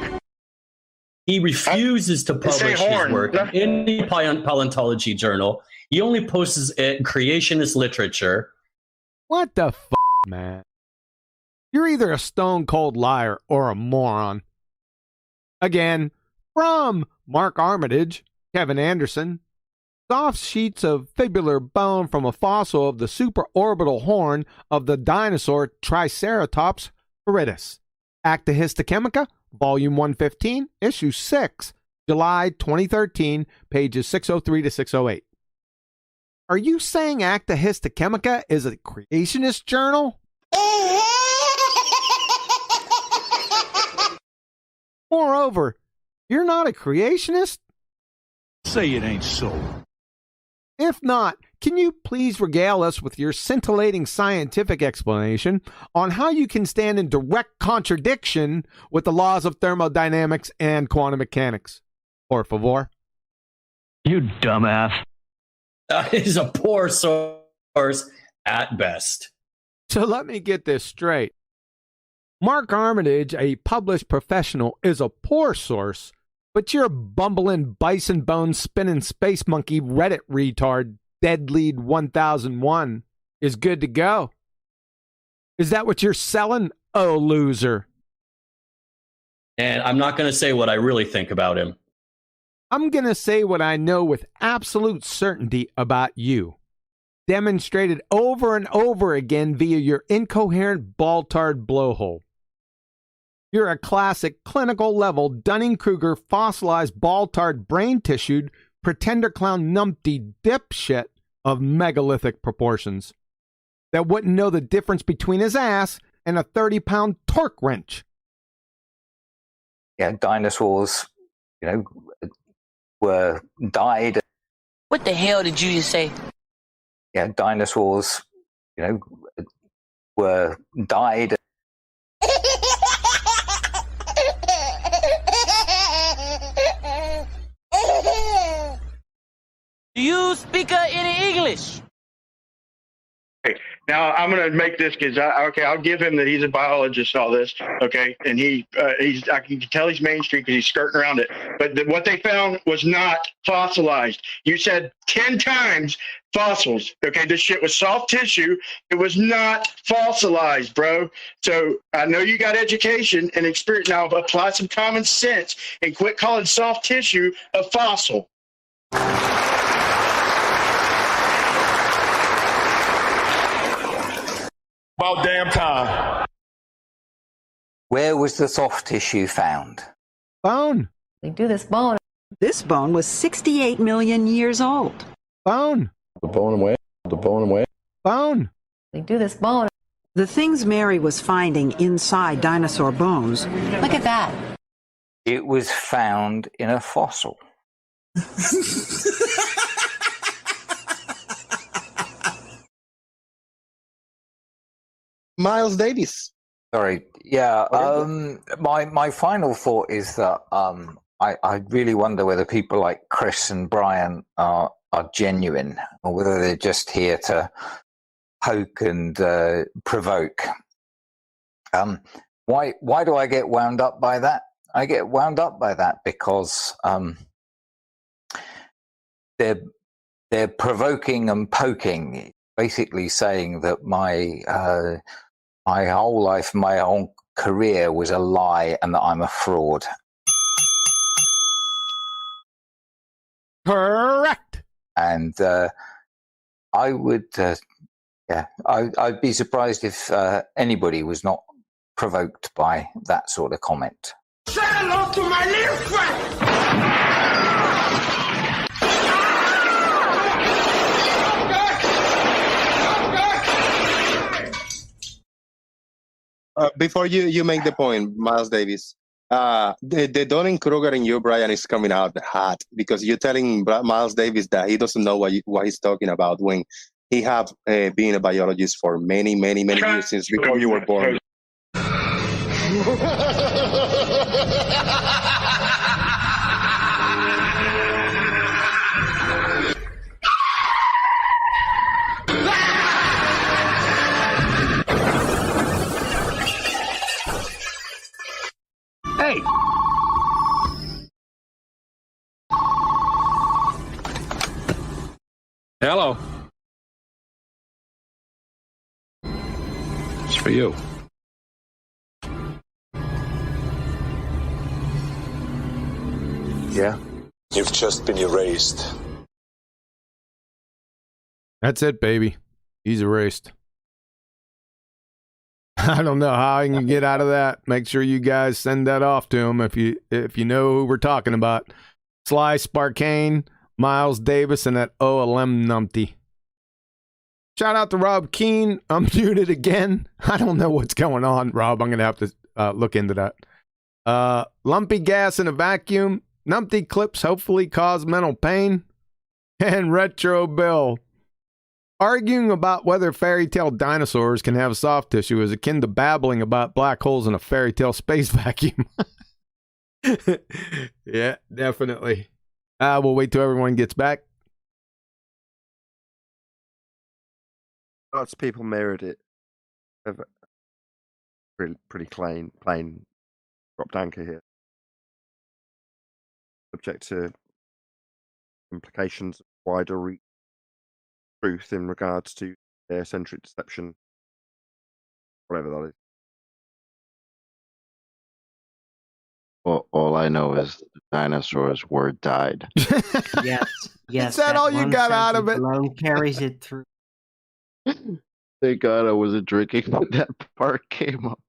He refuses to publish his horn. work in the paleontology journal. He only posts it in creationist literature. What the f***, man? You're either a stone-cold liar or a moron. Again, from Mark Armitage, Kevin Anderson, soft sheets of fibular bone from a fossil of the supraorbital horn of the dinosaur Triceratops horridus. Acta Histochemica, Volume 115, Issue 6, July 2013, pages 603 to 608. Are you saying Acta Histochemica is a creationist journal? Moreover, you're not a creationist? Say it ain't so. If not, can you please regale us with your scintillating scientific explanation on how you can stand in direct contradiction with the laws of thermodynamics and quantum mechanics? Por favor. You dumbass. That is a poor source at best. So let me get this straight. Mark Armitage, a published professional, is a poor source, but your bumbling bison bone spinning space monkey Reddit retard Deadlead 1001 is good to go. Is that what you're selling, oh loser? And I'm not going to say what I really think about him. I'm going to say what I know with absolute certainty about you. Demonstrated over and over again via your incoherent ball-tarred blowhole. You're a classic clinical-level Dunning-Kruger fossilized ball-tarred brain-tissued pretender clown numpty dipshit of megalithic proportions that wouldn't know the difference between his ass and a 30-pound torque wrench. Yeah, dinosaurs, were died. What the hell did you just say? Yeah, dinosaurs, were died. Do you speak any English? Okay, now I'm going to make this because I'll give him that he's a biologist and all this. Okay, and I can tell he's mainstream because he's skirting around it. But what they found was not fossilized. You said 10 times fossils. Okay, this shit was soft tissue. It was not fossilized, bro. So I know you got education and experience. Now apply some common sense and quit calling soft tissue a fossil. About damn time. Where was the soft tissue found? Bone. We do this bone. This bone was 68 million years old. Bone. The bone away. The bone away. Bone. We do this bone. The things Mary was finding inside dinosaur bones. Look at that. It was found in a fossil. Miles Davis. Sorry. Yeah. My final thought is that I really wonder whether people like Chris and Brian are genuine, or whether they're just here to poke and provoke. Why do I get wound up by that? I get wound up by that because they're provoking and poking, basically saying that my whole life, my whole career was a lie and that I'm a fraud. Correct. And I would, I'd be surprised if anybody was not provoked by that sort of comment. Say hello to my little friend! Before you make the point, Miles Davis, the Dunning-Kruger in you, Brian, is coming out hot because you're telling Miles Davis that he doesn't know what he's talking about when he have been a biologist for many years since before you were born. Hey! Hello. It's for you. Yeah? You've just been erased. That's it, baby. He's erased. I don't know how I can get out of that. Make sure you guys send that off to him if you know who we're talking about. Sly Sparkane, Miles Davis, and that OLM numpty. Shout out to Rob Keane. I'm muted again. I don't know what's going on, Rob. I'm going to have to look into that. Lumpy gas in a vacuum. Numpty clips hopefully cause mental pain. And Retro Bill. Arguing about whether fairy tale dinosaurs can have soft tissue is akin to babbling about black holes in a fairy tale space vacuum. Yeah, definitely. We'll wait till everyone gets back. Lots of people mirrored it. Pretty plain dropped anchor here. Subject to implications of wider reach truth in regards to centric deception, whatever that is. Well, all I know is the dinosaurs were died. Yes. Is that all you got out of it? Alone carries it through. Thank God I wasn't drinking when that part came up.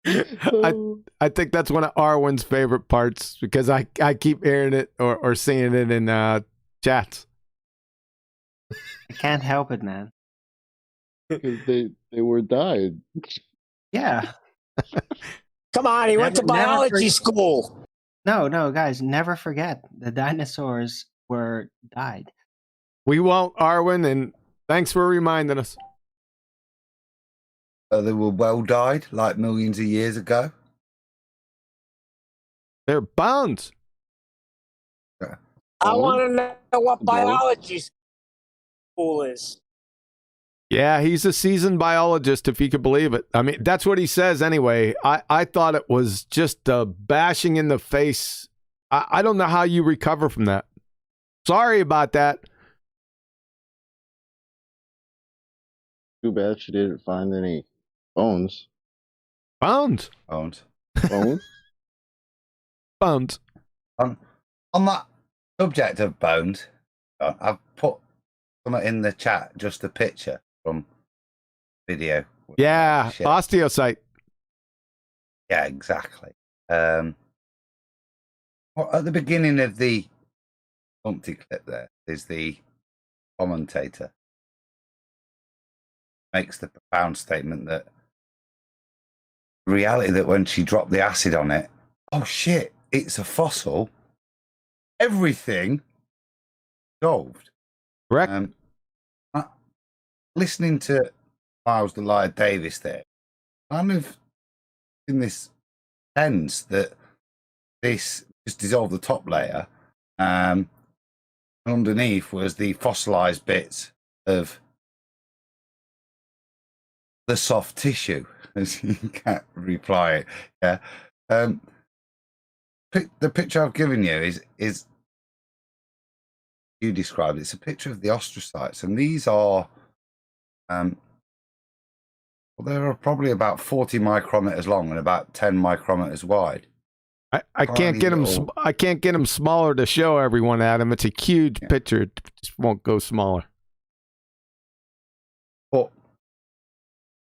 I think that's one of Arwen's favorite parts because I keep hearing it or seeing it in chats. I can't help it, man. Because they were died. Yeah. Come on, he went to biology school. No, guys, never forget the dinosaurs were died. We won't, Arwen, and thanks for reminding us. They were well died, like millions of years ago. They're bones. Yeah. I want to know what biology school is. Yeah, he's a seasoned biologist, if you could believe it. I mean, that's what he says anyway. I thought it was just a bashing in the face. I don't know how you recover from that. Sorry about that. Too bad she didn't find any bones. Bones? Bones. Bones? Bones. On that subject of bones, I've put something in the chat, just a picture from video. Yeah, Shit. osteocyte. Yeah, exactly. At the beginning of the Humpty clip there is the commentator makes the profound statement that reality that when she dropped the acid on it, oh shit, it's a fossil. Everything solved. Correct. Listening to Miles Delight Davis there, kind of in this sense that this just dissolved the top layer, and underneath was the fossilized bits of the soft tissue, as you can't reply it. Yeah. The picture I've given you is you described. It's a picture of the astrocytes, and these are Well, they are probably about 40 micrometers long and about 10 micrometers wide. I can't get them. I can't get them smaller to show everyone, Adam. It's a huge picture. It just won't go smaller.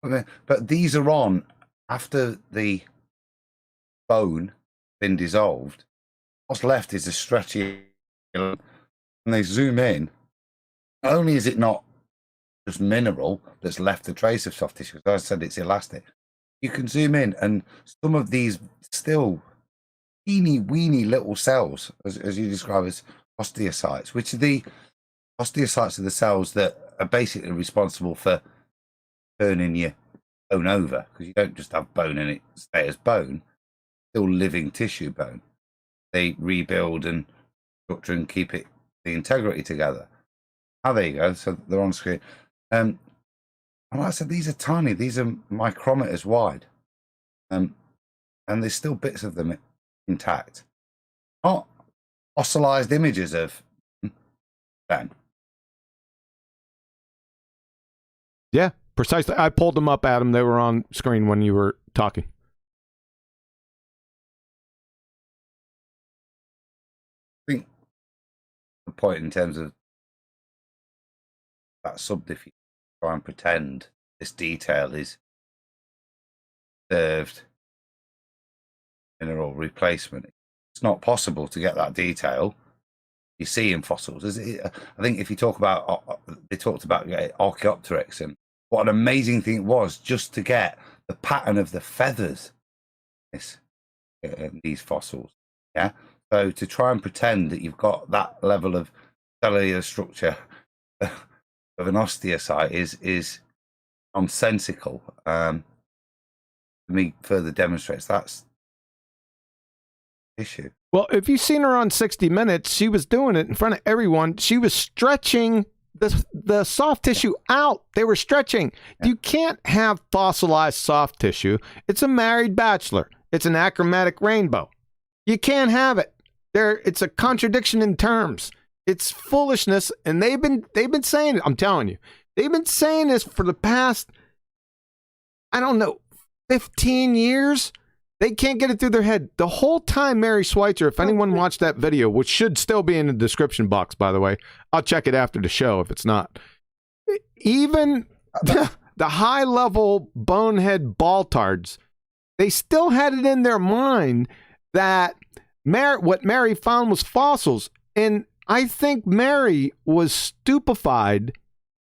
But these are on after the bone been dissolved. What's left is a stretchy, and they zoom in. Not only is it not just mineral that's left a trace of soft tissue, as I said, it's elastic. You can zoom in, and some of these still teeny weeny little cells, as you describe as osteocytes, which are the osteocytes are the cells that are basically responsible for turning your bone over, because you don't just have bone and it stay as bone, still living tissue bone. They rebuild and structure and keep the integrity together. There you go. So they're on screen. And like I said, these are tiny. These are micrometers wide. And there's still bits of them intact. Not fossilized images of Ben. Yeah, precisely. I pulled them up, Adam. They were on screen when you were talking. I think the point in terms of that subdiff, try and pretend this detail is served mineral replacement. It's not possible to get that detail you see in fossils. I think if you talk about, they talked about Archaeopteryx and what an amazing thing it was just to get the pattern of the feathers in these fossils. Yeah. So to try and pretend that you've got that level of cellular structure of an osteocyte is nonsensical. For me, further demonstrates that's the issue. Well, if you've seen her on 60 Minutes, she was doing it in front of everyone. She was stretching the soft tissue out. They were stretching. Yeah. You can't have fossilized soft tissue. It's a married bachelor. It's an achromatic rainbow. You can't have it. It's a contradiction in terms. It's foolishness, and they've been saying it. I'm telling you, they've been saying this for the past, I don't know, 15 years. They can't get it through their head. The whole time, Mary Schweitzer, if anyone watched that video, which should still be in the description box, by the way, I'll check it after the show if it's not. Even the high-level bonehead baltards, they still had it in their mind that what Mary found was fossils. And I think Mary was stupefied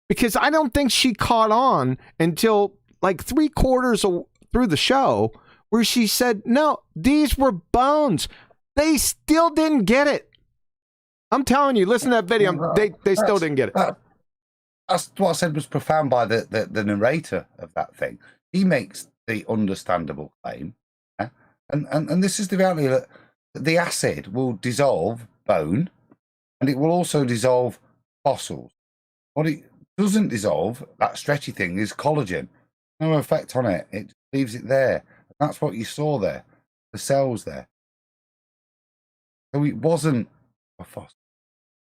because I don't think she caught on until like 3/4 through the show where she said, no, these were bones. They still didn't get it. I'm telling you, listen to that video. They still didn't get it. That's what I said was profound by the narrator of that thing. He makes the understandable claim. Yeah? And this is the reality that the acid will dissolve bone and it will also dissolve fossils. What it doesn't dissolve, that stretchy thing, is collagen. No effect on it. It leaves it there. That's what you saw there, the cells there. So it wasn't a fossil.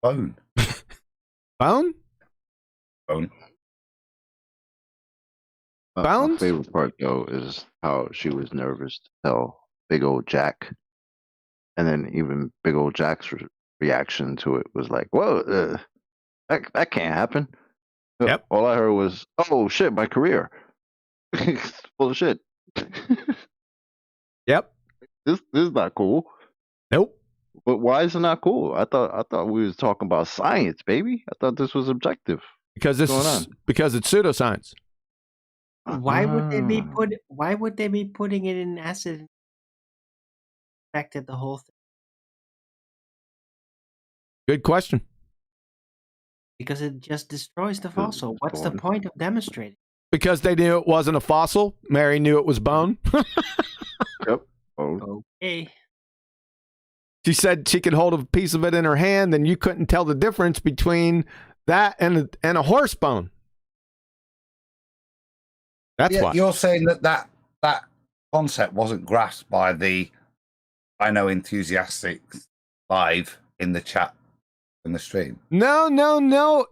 Bone. Bone? Bone. My favorite part, though, is how she was nervous to tell Big Old Jack. And then even Big Old Jack's reaction to it was like, whoa, that can't happen. Yep. All I heard was, oh, shit, my career. Full of shit. Yep. This is not cool. Nope. But why is it not cool? I thought we was talking about science, baby. I thought this was objective. Because it's pseudoscience. Why would they be putting it in acid? Affected the whole thing. Good question. Because it just destroys the fossil. What's the point of demonstrating? Because they knew it wasn't a fossil. Mary knew it was bone. Yep. Okay. She said she could hold a piece of it in her hand, and you couldn't tell the difference between that and a horse bone. That's why. You're saying that concept wasn't grasped by the enthusiastics live in the chat in the stream. No. No,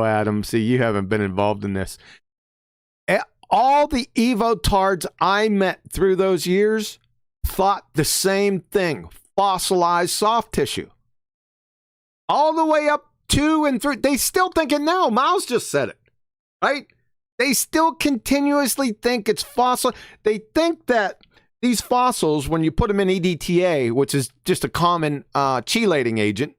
Adam. See, you haven't been involved in this. all the evotards I met through those years thought the same thing, fossilized soft tissue. All the way up 2 and 3. They still think it now. Miles just said it, right? They still continuously think it's fossil. They think that these fossils, when you put them in EDTA, which is just a common chelating agent,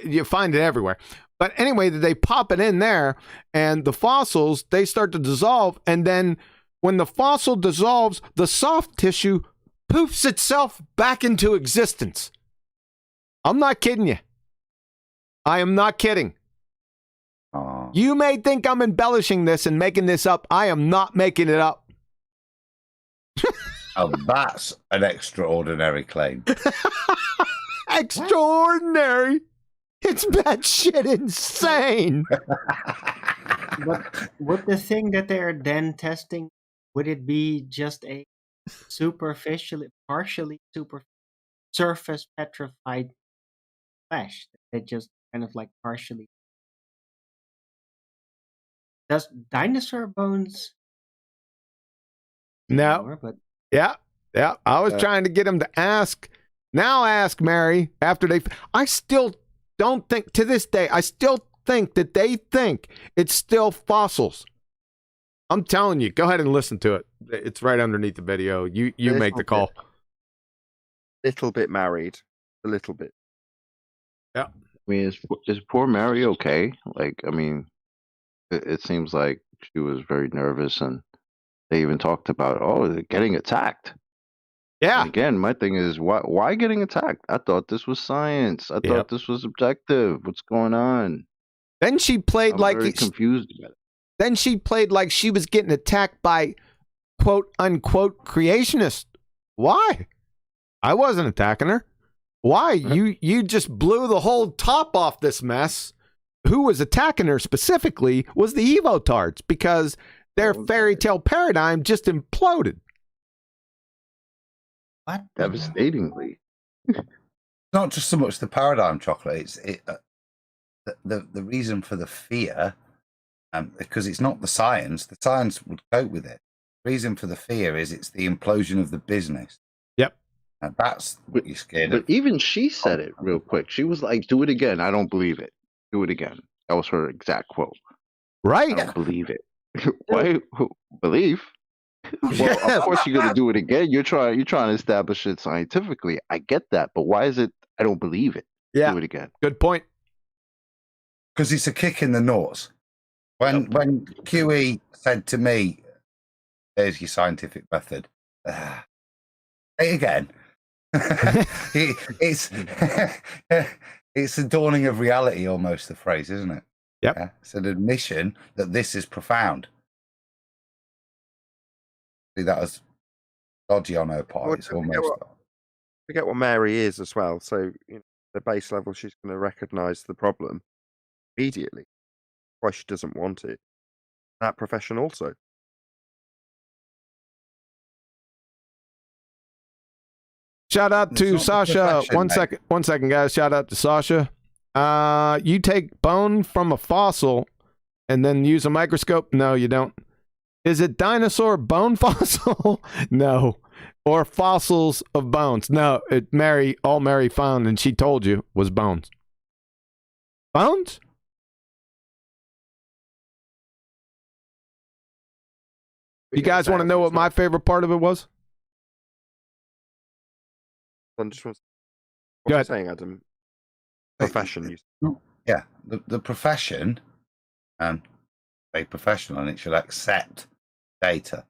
you find it everywhere. But anyway, they pop it in there, and the fossils, they start to dissolve. And then when the fossil dissolves, the soft tissue poofs itself back into existence. I'm not kidding you. I am not kidding. You may think I'm embellishing this and making this up. I am not making it up. Oh, that's an extraordinary claim. Extraordinary. It's batshit insane. But would the thing that they're then testing, would it be just a partially surface petrified flesh that just kind of like partially? Does dinosaur bones? No. But yeah. I was trying to get him to ask. Now ask Mary after they. I still don't think to this day. I still think that they think it's still fossils. I'm telling you. Go ahead and listen to it. It's right underneath the video. You make the call. Little bit married. A little bit. Yeah. I mean, is poor Mary okay? Like, I mean, it seems like she was very nervous, and they even talked about, getting attacked. Yeah. And again, my thing is, why getting attacked? I thought this was science. I thought this was objective. What's going on? Then she played I'm like very confused about it. Then she played like she was getting attacked by quote unquote creationists. Why? I wasn't attacking her. Why? You just blew the whole top off this mess. Who was attacking her specifically was the evotards, because their fairy tale paradigm just imploded. What? Devastatingly. Not just so much the paradigm, Chocolate. It's the reason for the fear, because it's not the science. The science would cope with it. The reason for the fear is it's the implosion of the business. Yep. And that's what you're scared of. But even she said it real quick. She was like, "Do it again. I don't believe it. Do it again." That was her exact quote. Right. I don't believe it. Why believe? Well, of course you're gonna do it again. You're trying to establish it scientifically. I get that, but why is it I don't believe it? Yeah. Do it again. Good point. Because it's a kick in the nuts. When QE said to me, "There's your scientific method," say it again. It's it's the dawning of reality, almost, the phrase, isn't it? Yep. Yeah? It's an admission that this is profound. See that as dodgy on her part. It's almost. Forget what Mary is as well. So, the base level, she's going to recognise the problem immediately. Why she doesn't want it. That profession also. Shout out to Sasha. One second, guys. Shout out to Sasha. You take bone from a fossil and then use a microscope? No, you don't. Is it dinosaur bone fossil? No. Or fossils of bones? No. All Mary found, and she told you, was bones. Bones? You guys want to know what my favorite part of it was? What are you saying, Adam? Profession. Yeah, the profession, very professional, and it should accept data.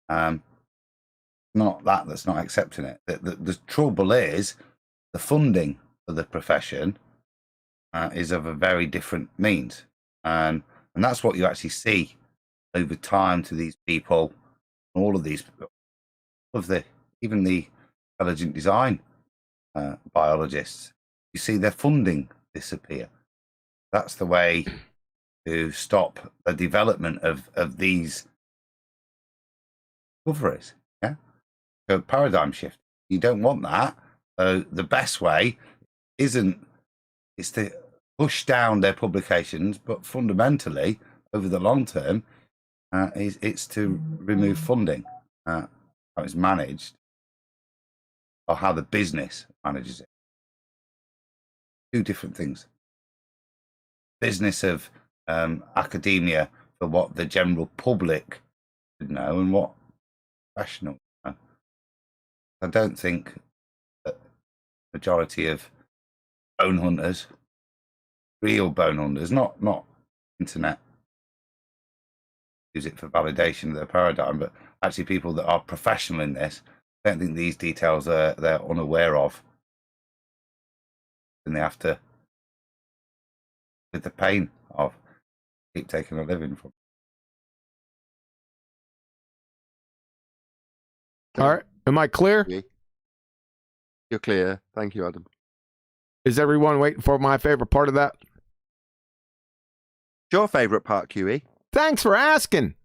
Not that's not accepting it. The trouble is the funding for the profession is of a very different means, and that's what you actually see over time to these people, all of these, even the intelligent design biologists. You see their funding disappear. That's the way to stop the development of these discoveries. Yeah, so paradigm shift. You don't want that. So the best way is to push down their publications, but fundamentally, over the long term, It's to remove funding. How it's managed, or how the business manages it. Two different things. Business of academia for what the general public should know and what professionals know. I don't think that the majority of bone hunters, real bone hunters, not internet, use it for validation of their paradigm, but actually people that are professional in this, I don't think these details they're unaware of, and they have to, with the pain of, keep taking a living from. All right. Am I clear? You're clear. Thank you, Adam. Is everyone waiting for my favorite part of that? Your favorite part, QE? Thanks for asking.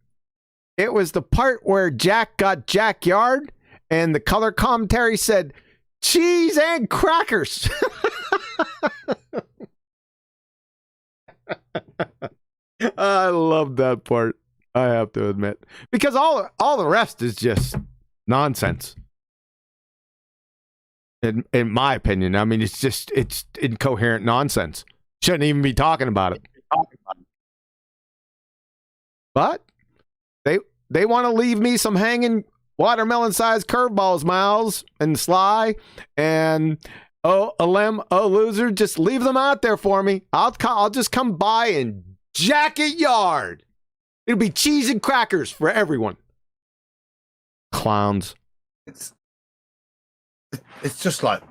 It was the part where Jack got Jackyard and the color commentary said cheese and crackers. I love that part, I have to admit, because all the rest is just nonsense. In my opinion, I mean, it's incoherent nonsense. Shouldn't even be talking about it. But they want to leave me some hanging watermelon-sized curveballs, Miles and Sly, and loser. Just leave them out there for me. I'll just come by and jack it yard. It'll be cheese and crackers for everyone. Clowns. It's just like,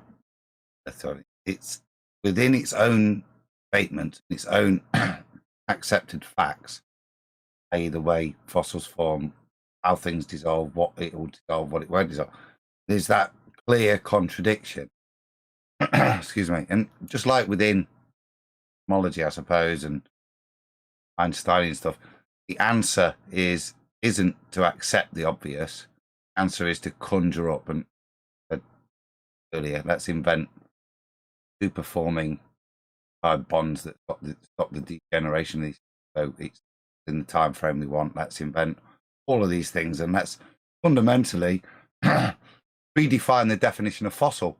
it's within its own statement, its own accepted facts. The way fossils form, how things dissolve, what it will dissolve, what it won't dissolve. There's that clear contradiction. Excuse me. And just like within cosmology, I suppose, and Einstein and stuff, the answer isn't to accept the obvious. The answer is to conjure up, and earlier, let's invent superforming bonds that stop the degeneration of these. So it's in the time frame we want. Let's invent all of these things, and let's fundamentally redefine the definition of fossil,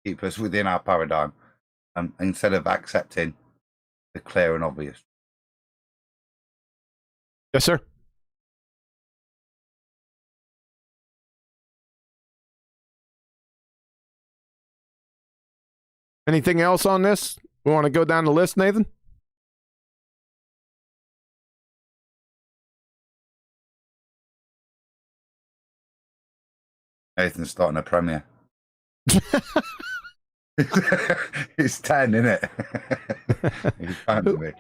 keep us within our paradigm, instead of accepting the clear and obvious. Yes, sir. Anything else on this? We want to go down the list, Nathan? Nathan's starting a premiere. It's 10, isn't it? He's trying to be.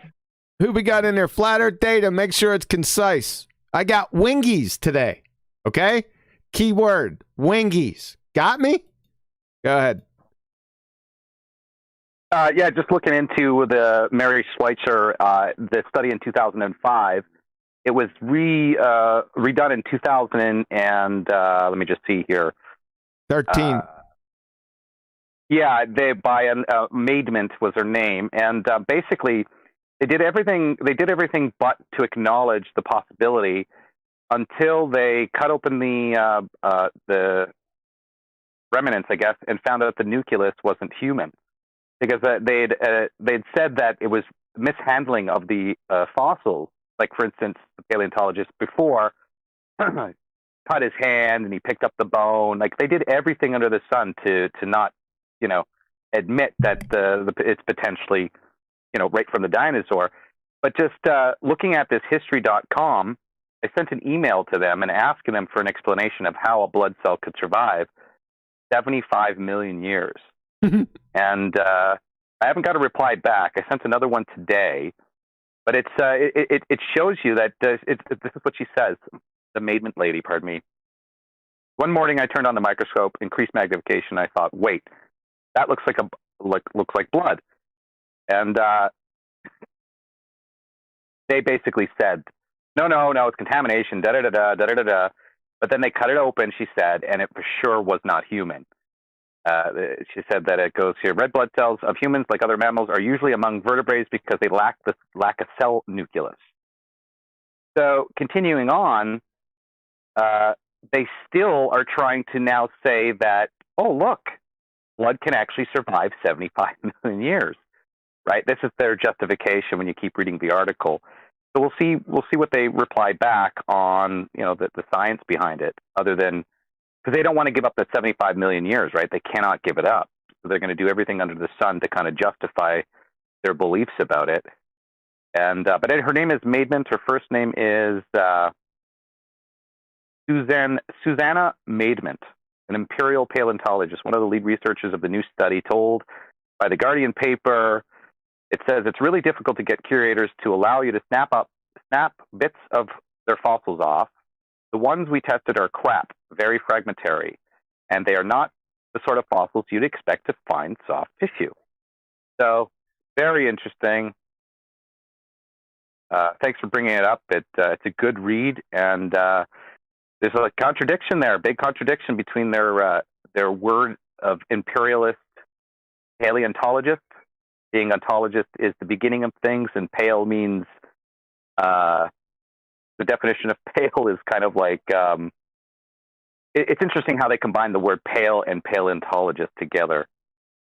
Who we got in there? Flat Earth data. Make sure it's concise. I got wingies today. Okay? Keyword, wingies. Got me? Go ahead. Yeah, just looking into the Mary Schweitzer, the study in 2005. It was redone in 2000 and let me just see here. 13. Yeah, by Maidment was her name, and basically they did everything but to acknowledge the possibility until they cut open the remnants, I guess, and found out the nucleus wasn't human, because they'd said that it was mishandling of the fossils. Like, for instance, the paleontologist before cut his hand and he picked up the bone. Like, they did everything under the sun to not, admit that it's potentially, right from the dinosaur. But just looking at this history.com, I sent an email to them and asking them for an explanation of how a blood cell could survive 75 million years. And I haven't got a reply back. I sent another one today. But it shows you that this is what she says, the Maidment lady, pardon me. One morning I turned on the microscope, increased magnification. I thought, wait, that looks like blood. And they basically said, no, it's contamination, da-da-da-da. But then they cut it open, she said, and it for sure was not human. She said that it goes here. Red blood cells of humans, like other mammals, are usually among vertebrates because they lack a cell nucleus. So continuing on, they still are trying to now say that, oh, look, blood can actually survive 75 million years, right? This is their justification when you keep reading the article. So we'll see what they reply back on, the science behind it, other than, because they don't want to give up that 75 million years, right? They cannot give it up. So they're going to do everything under the sun to kind of justify their beliefs about it. And but her name is Maidment. Her first name is Susanna Maidment, an imperial paleontologist, one of the lead researchers of the new study, told by the Guardian paper. It says it's really difficult to get curators to allow you to snap bits of their fossils off. The ones we tested are crap, very fragmentary, and they are not the sort of fossils you'd expect to find soft tissue. So, very interesting. Thanks for bringing it up. It's a good read, and there's a contradiction there, a big contradiction between their word of imperialist paleontologist. Being ontologist is the beginning of things, and pale means the definition of pale is kind of like it's interesting how they combine the word pale and paleontologist together,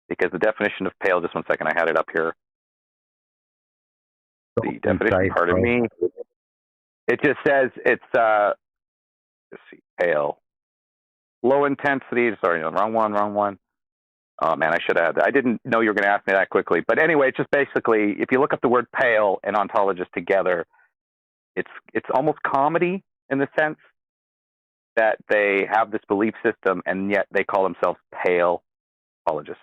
because the definition of pale, just one second, I had it up here. The definition, pardon me. It just says it's let's see, pale, low intensity. Sorry, no, wrong one. Oh man, I should have had that. I didn't know you were going to ask me that quickly. But anyway, it's just basically, if you look up the word pale and ontologist together, it's almost comedy in the sense that they have this belief system and yet they call themselves paleontologists.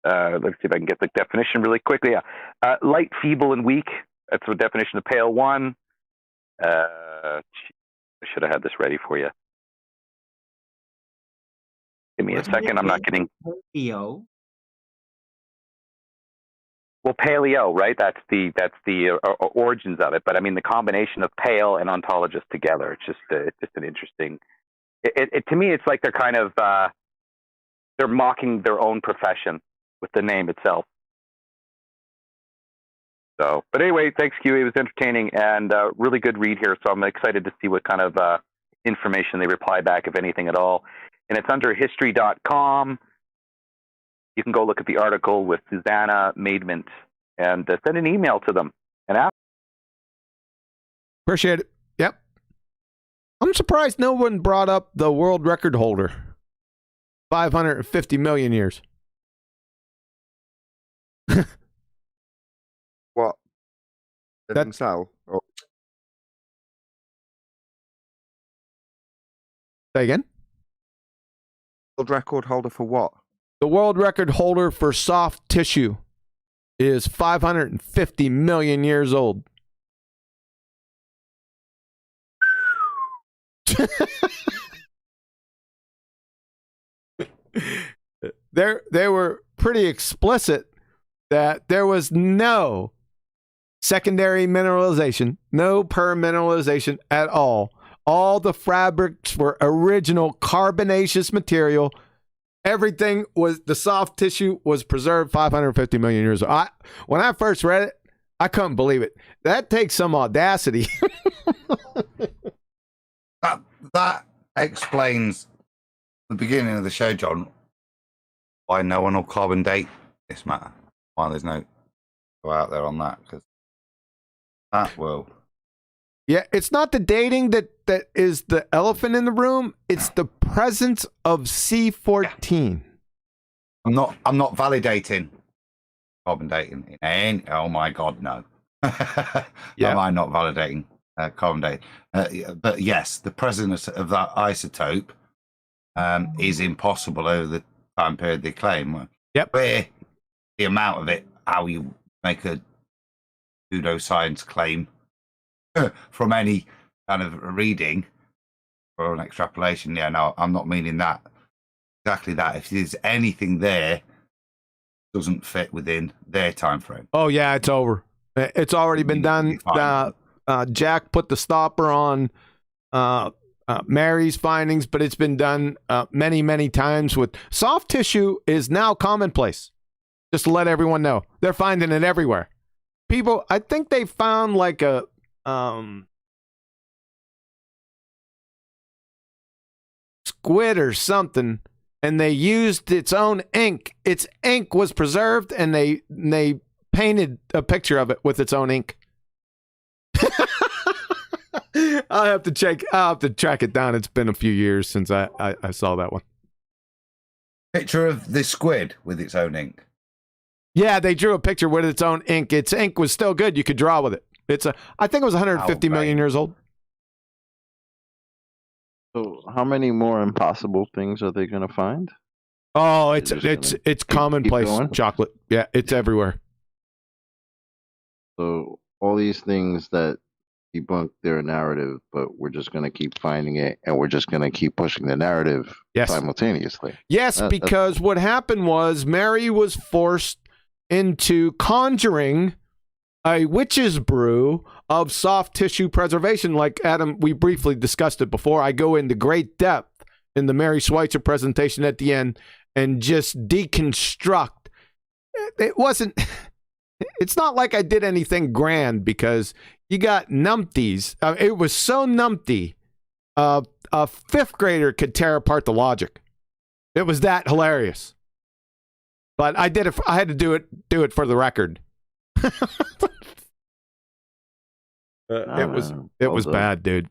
Let's see if I can get the definition really quickly. Yeah. Light, feeble, and weak. That's the definition of pale one. I should have had this ready for you. Give me a second. I'm not getting. Paleo. Well, paleo, right? That's the origins of it. But I mean, the combination of pale and ontologist together. It's just an interesting. To me, it's like they're kind of they're mocking their own profession with the name itself. So, but anyway, thanks, Q. It was entertaining and really good read here. So I'm excited to see what kind of information they reply back, if anything at all. And it's under history.com. You can go look at the article with Susanna Maidment and send an email to them and ask. Appreciate it. Yep. I'm surprised no one brought up the world record holder. 550 million years. What? That's Say again? World record holder for what? The world record holder for soft tissue is 550 million years old. They were pretty explicit that there was no secondary mineralization, no permineralization at all. All the fabrics were original carbonaceous material. Everything was, the soft tissue was preserved 550 million years old. When I first read it, I couldn't believe it. That takes some audacity. That explains the beginning of the show, John, why no one will carbon date this matter. Why there's no go out there on that, because that will. Yeah, it's not the dating that is the elephant in the room. It's the presence of C14. I'm not validating carbon dating. Oh my God, no. Yeah. Am I not validating carbon dating? But yes, the presence of that isotope is impossible over the time period they claim. Yep. Where the amount of it, how you make a pseudoscience claim from any kind of reading or an extrapolation. Yeah, no, I'm not meaning that. Exactly that. If there's anything there doesn't fit within their time frame. Oh yeah, it's over. It's already been done. Jack put the stopper on Mary's findings, but it's been done many, many times. With soft tissue is now commonplace. Just to let everyone know, they're finding it everywhere. People, I think they found like a squid or something, and they used its own ink. Its ink was preserved, and they painted a picture of it with its own ink. I'll have to track it down. It's been a few years since I saw that one. Picture of the squid with its own ink. Yeah, they drew a picture with its own ink. Its ink was still good. You could draw with it. I think it was 150 million years old. So, how many more impossible things are they going to find? Oh, it's commonplace chocolate. Yeah, it's everywhere. So, all these things that debunk their narrative, but we're just going to keep finding it, and we're just going to keep pushing the narrative simultaneously. Yes, because what happened was Mary was forced into conjuring a witch's brew of soft tissue preservation. Like Adam, we briefly discussed it before. I go into great depth in the Mary Schweitzer presentation at the end and just deconstruct. It's not like I did anything grand because you got numpties. It was so numpty, a fifth grader could tear apart the logic. It was that hilarious. But I did it. I had to do it for the record. It was bad, dude.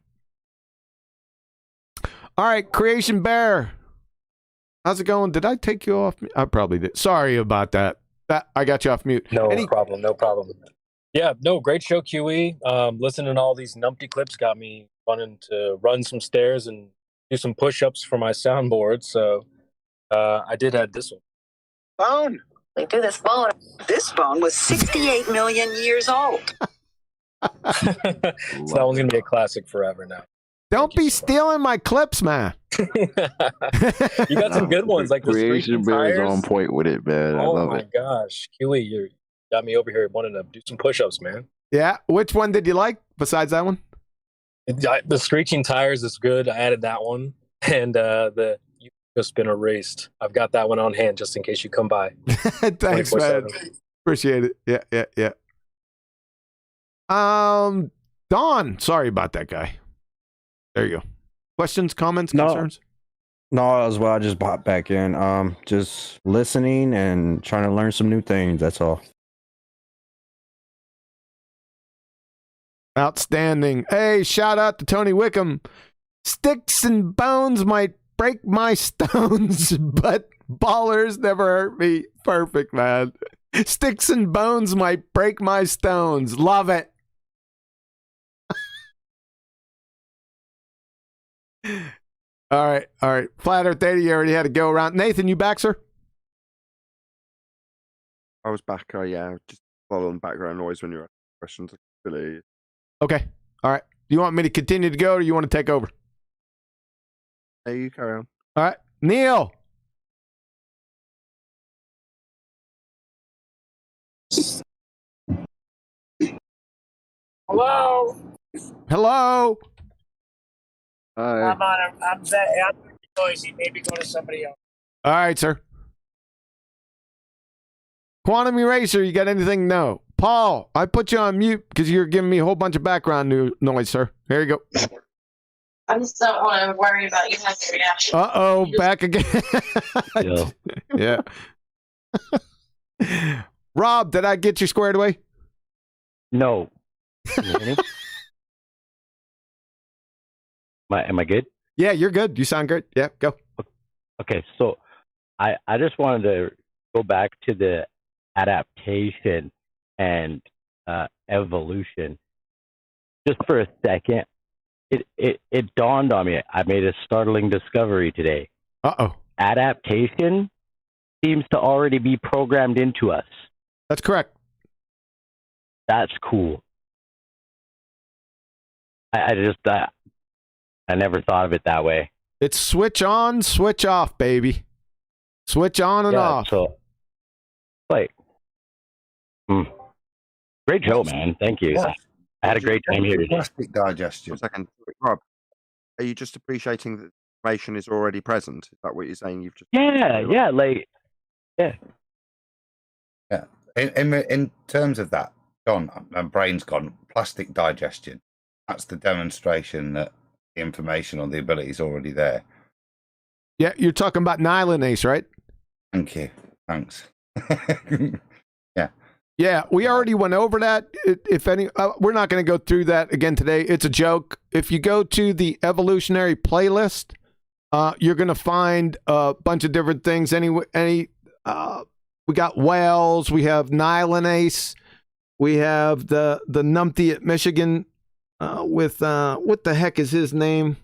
All right, Creation Bear. How's it going? Did I take you off? I probably did. Sorry about that. I got you off mute. No problem. Yeah, no, great show, QE. Listening to all these numpty clips got me wanting to run some stairs and do some push-ups for my soundboard. So I did add this one. Phone. We do this phone. This phone was 68 million years old. So that one's going to be a classic forever now. Don't be stealing my clips, man. You got some good ones, like the Creation Bear is on point with it, man. I love it. Oh my gosh, QE, you got me over here wanting to do some push-ups, man. Yeah, which one did you like besides that one? The screeching tires is good. I added that one, and the you just been erased. I've got that one on hand just in case you come by. Thanks, man. Appreciate it. Yeah. Don, sorry about that guy. There you go. Questions, comments, concerns? No, as well. I just popped back in. Just listening and trying to learn some new things. That's all. Outstanding. Hey, shout out to Tony Wickham. Sticks and bones might break my stones, but ballers never hurt me. Perfect, man. Sticks and bones might break my stones. Love it. All right. Flat Earth Data, you already had to go around. Nathan, you back, sir? I was back. Yeah, just following background noise when you're asking questions. Really. Okay. All right. Do you want me to continue to go, or do you want to take over? Hey, you carry on. All right, Neil. Hello. Hi. I'm noisy. Maybe go to somebody else. All right, sir. Quantum Eraser, you got anything? No. Paul, I put you on mute because you're giving me a whole bunch of background noise, sir. Here you go. I just don't want to worry about you having a reaction. Uh-oh, back again. Yeah. Rob, did I get you squared away? No. Can you hear me? Am I good? Yeah, you're good. You sound good. Yeah, go. Okay, so I just wanted to go back to the adaptation and evolution just for a second. It dawned on me. I made a startling discovery today. Uh-oh. Adaptation seems to already be programmed into us. That's correct. That's cool. I never thought of it that way. It's switch on, switch off, baby. Switch on and off. So, great show, man. Thank you. Yeah. I had a great time here. Plastic digestion. Second, Rob, are you just appreciating that information is already present? Is that what you're saying? You've just Yeah. In terms of that, John, my brain's gone. Plastic digestion. That's the demonstration that the information or the ability is already there. Yeah, you're talking about nihilase, right? Thank you. Thanks. Yeah. Yeah, we already went over that. If any, we're not going to go through that again today. It's a joke. If you go to the evolutionary playlist, you're going to find a bunch of different things. We got whales. We have nihilase. We have the numpty at Michigan with what the heck is his name?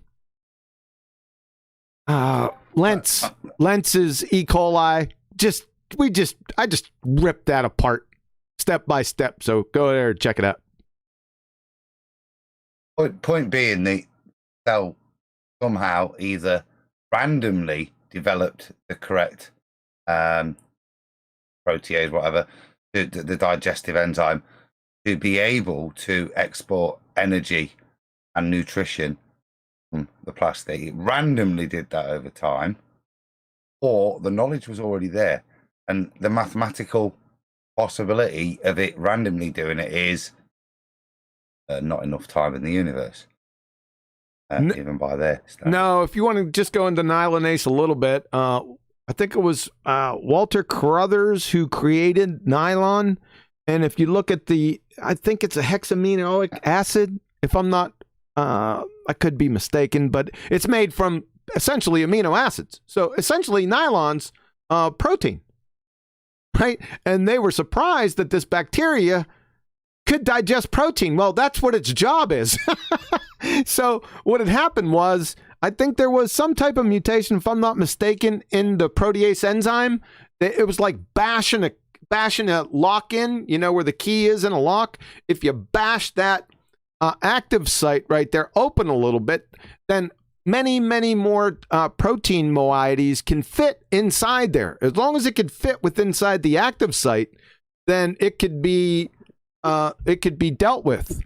Lentz's E. coli. I just ripped that apart step by step. So go there and check it out. Point being, the cell somehow either randomly developed the correct protease, whatever, the digestive enzyme, to be able to export energy and nutrition from the plastic. It randomly did that over time, or the knowledge was already there, and the mathematical possibility of it randomly doing it is not enough time in the universe, even by their standards. No, if you want to just go into nihilase a little bit, I think it was Walter Carruthers who created nylon. And if you look at I think it's a hexaminoic acid, if I'm not, I could be mistaken, but it's made from essentially amino acids. So essentially nylon's protein, right? And they were surprised that this bacteria could digest protein. Well, that's what its job is. So what had happened was, I think there was some type of mutation, if I'm not mistaken, in the protease enzyme. It was like bashing a lock in, where the key is in a lock. If you bash that active site right there open a little bit, then many, many more protein moieties can fit inside there. As long as it could fit within inside the active site, then it could be dealt with,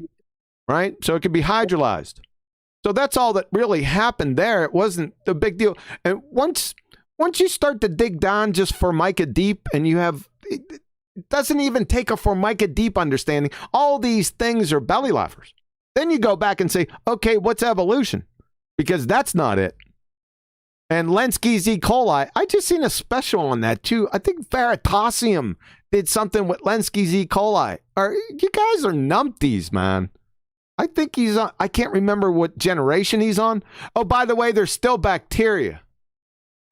right? So it could be hydrolyzed. So that's all that really happened there. It wasn't the big deal. And once you start to dig down just Formica deep, and it doesn't even take a Formica deep understanding. All these things are belly laughers. Then you go back and say, okay, what's evolution? Because that's not it. And Lentz's E. coli, I just seen a special on that too. I think Veritasium did something with Lentz's E. coli. You guys are numpties, man. I think he's on, I can't remember what generation he's on. Oh, by the way, there's still bacteria,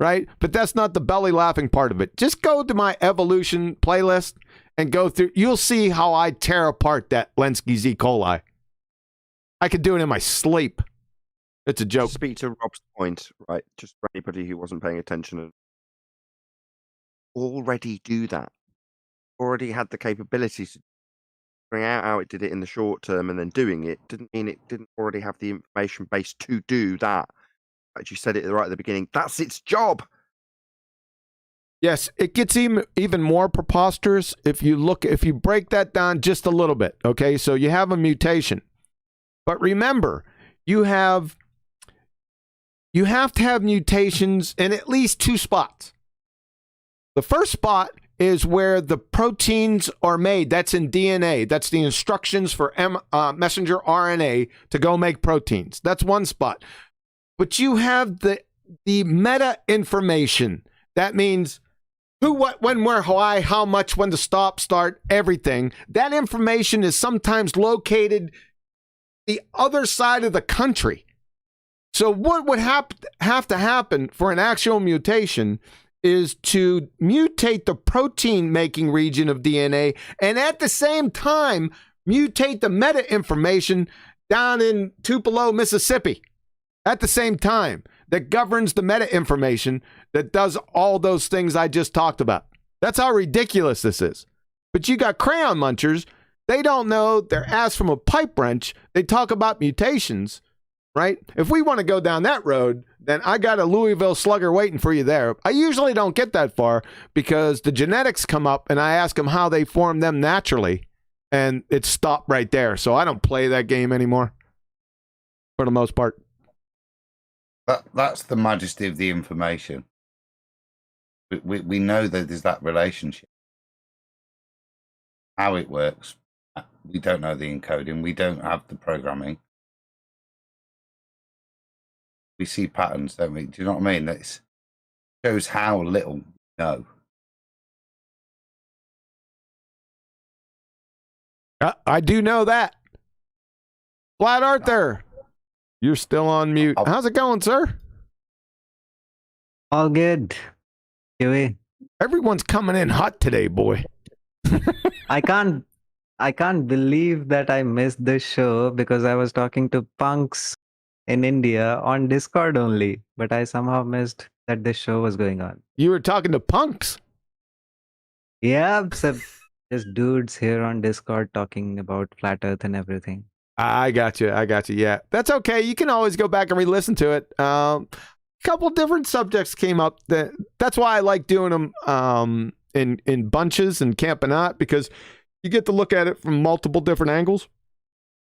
right? But that's not the belly laughing part of it. Just go to my evolution playlist and go through. You'll see how I tear apart that Lentz's E. coli. I could do it in my sleep. It's a joke. Speak to Rob's point, right? Just for anybody who wasn't paying attention, and already do that. Already had the capabilities to bring out how it did it in the short term, and then doing it didn't mean it didn't already have the information base to do that. As you said it right at the beginning, that's its job. Yes, it gets even more preposterous if you break that down just a little bit. Okay, so you have a mutation, but remember, you have to have mutations in at least two spots. The first spot is where the proteins are made. That's in DNA. That's the instructions for messenger RNA to go make proteins. That's one spot. But you have the meta information. That means who, what, when, where, why, how much, when to stop, start, everything. That information is sometimes located the other side of the country. So what would have to happen for an actual mutation is to mutate the protein making region of DNA, and at the same time mutate the meta information down in Tupelo, Mississippi, at the same time, that governs the meta information that does all those things I just talked about. That's how ridiculous this is. But you got crayon munchers, they don't know their ass from a pipe wrench. They talk about mutations, right? If we want to go down that road, then I got a Louisville slugger waiting for you there. I usually don't get that far because the genetics come up and I ask them how they form them naturally, and it's stopped right there. So I don't play that game anymore for the most part. That's the majesty of the information. We know that there's that relationship. How it works, We don't know the encoding. We don't have the programming. We see patterns, don't we? Do you know what I mean? That shows how little we know. I do know that. Flat Arthur, you're still on mute. How's it going, sir? All good. Huey. Everyone's coming in hot today, boy. I can't believe that I missed this show because I was talking to punks in India on Discord only, but I somehow missed that this show was going on. You were talking to punks? Yeah, so just dudes here on Discord talking about flat earth and everything. I got you. Yeah, that's okay. You can always go back and re-listen to it. Couple different subjects came up. That's why I like doing them in bunches and camping out, because you get to look at it from multiple different angles.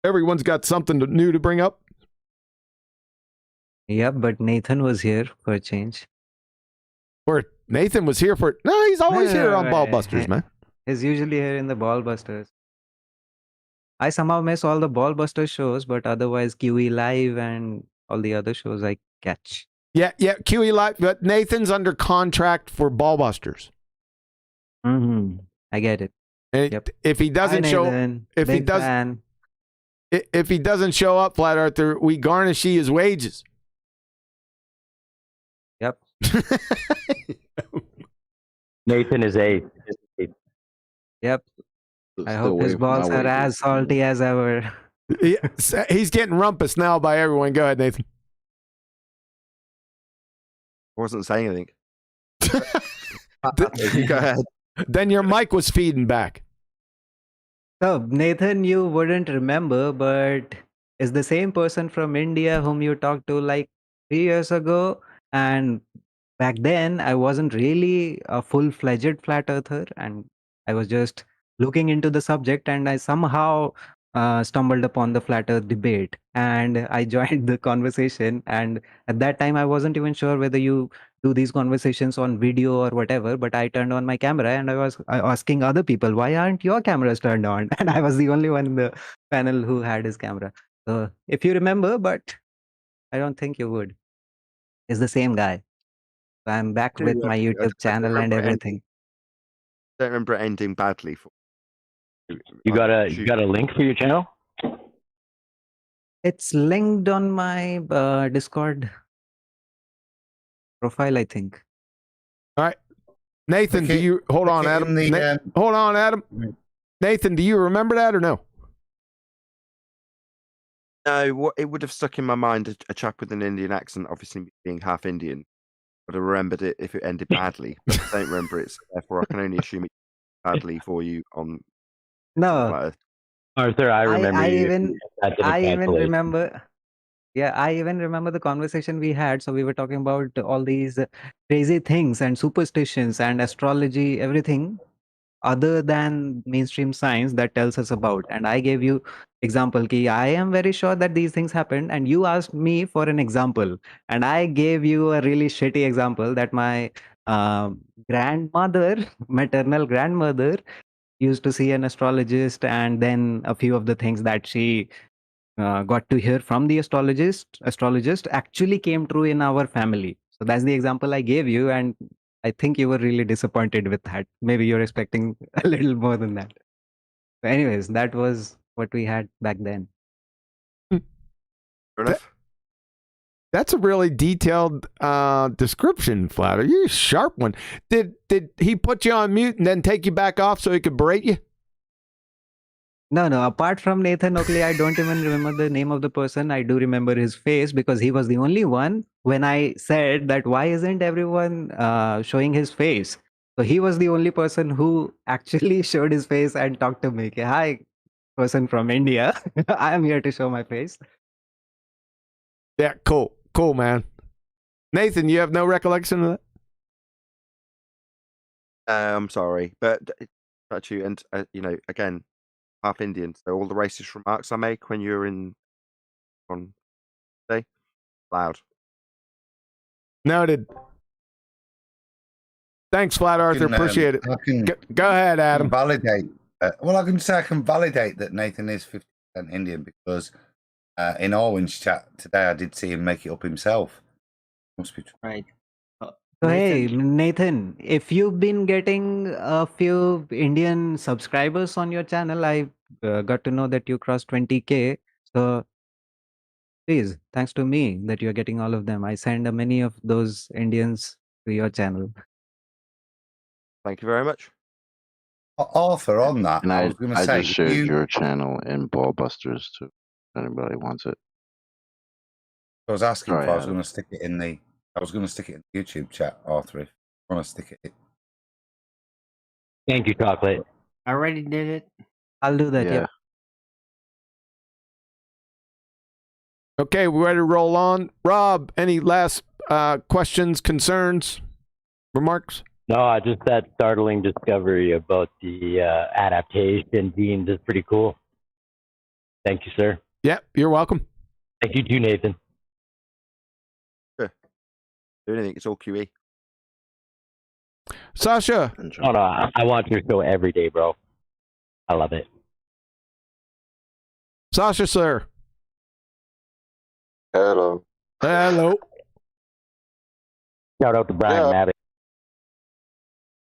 Everyone's got something new to bring up. Yep, but Nathan was here for a change. Or Nathan was here for... No, he's always here on BALLBUSTERS, man. He's usually here in the BALLBUSTERS. I somehow miss all the BALLBUSTERS shows, but otherwise QE Live and all the other shows I catch. Yeah, QE Live, but Nathan's under contract for BALLBUSTERS. Mm-hmm. I get it. Yep. If he doesn't if he doesn't show up, Flat Earther, we garnish his wages. Yep. Nathan is a. Yep. I hope his balls are as salty as ever. He's getting rumpus now by everyone. Go ahead, Nathan. I wasn't saying anything. Go ahead. Then your mic was feeding back. So, Nathan, you wouldn't remember, but is the same person from India whom you talked to like 3 years ago. And back then, I wasn't really a full-fledged flat earther, and I was just looking into the subject, and I somehow stumbled upon the flat earth debate, and I joined the conversation. And at that time, I wasn't even sure whether you do these conversations on video or whatever, but I turned on my camera and I was asking other people, why aren't your cameras turned on? And I was the only one in the panel who had his camera. So if you remember, but I don't think you would. It's the same guy. So I'm back with my YouTube channel and everything. I don't remember it ending badly. You got a link for your channel? It's linked on my Discord profile, I think. All right. Nathan, do you... Hold on, Adam. Hold on, Adam. Nathan, do you remember that or no? No, it would have stuck in my mind, a chap with an Indian accent, obviously being half Indian. But I remembered it if it ended badly. But I don't remember it, so therefore I can only assume it badly for you on... No. Arthur, I remember I even remember... Yeah, I even remember the conversation we had. So we were talking about all these crazy things and superstitions and astrology, everything other than mainstream science that tells us about. And I gave you example ki I am very sure that these things happened, and you asked me for an example, and I gave you a really shitty example that my grandmother, maternal grandmother, used to see an astrologist, and then a few of the things that she got to hear from the astrologist actually came true in our family. So that's the example I gave you, and I think you were really disappointed with that. Maybe you're expecting a little more than that. So anyways, that was what we had back then. That's a really detailed description, Flatter. You're a sharp one. Did he put you on mute and then take you back off so he could berate you? No. Apart from Nathan Oakley, I don't even remember the name of the person. I do remember his face because he was the only one when I said that why isn't everyone showing his face? So he was the only person who actually showed his face and talked to me. Hi, person from India. I am here to show my face. Yeah, cool, man. Nathan, you have no recollection of that? I'm sorry, but actually, and again, half Indian, so all the racist remarks I make when you're on day, loud. Noted. Thanks, Flat Arthur. Appreciate it. Go ahead, Adam. Validate Well, I can say I can validate that Nathan is 50% Indian because in Orwin's chat today, I did see him make it up himself. Must be true. Right. So hey, Nathan, if you've been getting a few Indian subscribers on your channel, I got to know that you crossed 20K. So please, thanks to me that you're getting all of them. I send many of those Indians to your channel. Thank you very much. Arthur, on that, And I was going to I say, just shared your channel in Ballbusters too. If anybody wants it. I was asking Sorry, if I was Adam. going to stick it in the. I was going to stick it in the YouTube chat, Arthur. If you want to stick it. Thank you, Chocolate. I already did it. I'll do that. Yeah. Yep. Okay, we're ready to roll on. Rob, any last questions, concerns, remarks? No, just that startling discovery about the adaptation genes is pretty cool. Thank you, sir. Yeah, you're welcome. Thank you too, Nathan. Sure. Do anything, it's all QE. Sasha. Oh, no, I watch your show every day, bro. I love it. Sasha, sir. Hello. Hello. Shout out to Brian Maddox.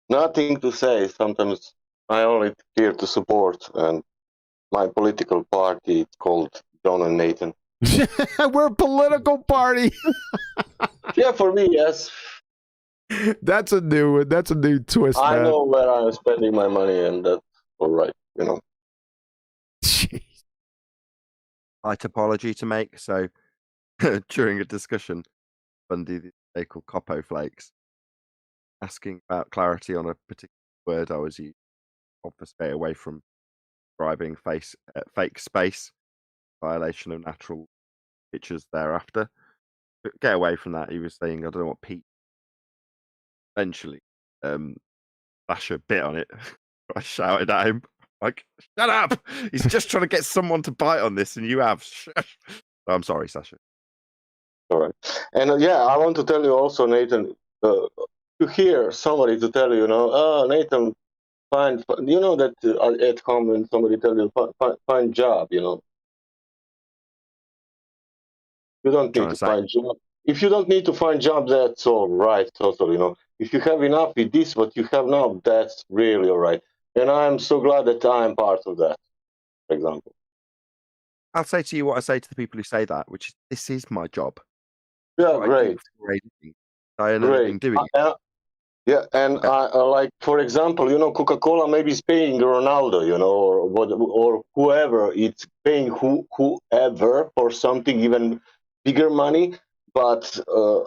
Nothing to say. Sometimes I only here to support, and my political party is called John and Nathan. We're a political party. Yeah, for me, yes. That's a new twist. I man. know where I'm spending my money, and that's all right, you know. Slight apology to make. So during a discussion, Bundy, they called Coppo Flakes, asking about clarity on a particular word I was using, obfuscate away from describing fake space, violation of natural pictures thereafter. But get away from that. He was saying, I don't know what Pete. Eventually, Sasha bit on it. I shouted at him, like, shut up! He's just trying to get someone to bite on this, and you have. I'm sorry, Sasha. All right. And yeah, I want to tell you also, Nathan, to hear somebody to tell you, you know, oh, Nathan, find you know that at home when somebody tell you, find job, you know. You don't need to find job. If you don't need to find job, that's all right, totally, you know. If you have enough with this, what you have now, that's really all right. And I'm so glad that I'm part of that, for example. I'll say to you what I say to the people who say that, which is, this is my job. Yeah, great. I earn a living doing it. Yeah, and I like, for example, you know, Coca-Cola maybe is paying Ronaldo, you know, or whoever. It's paying whoever for something even bigger money. But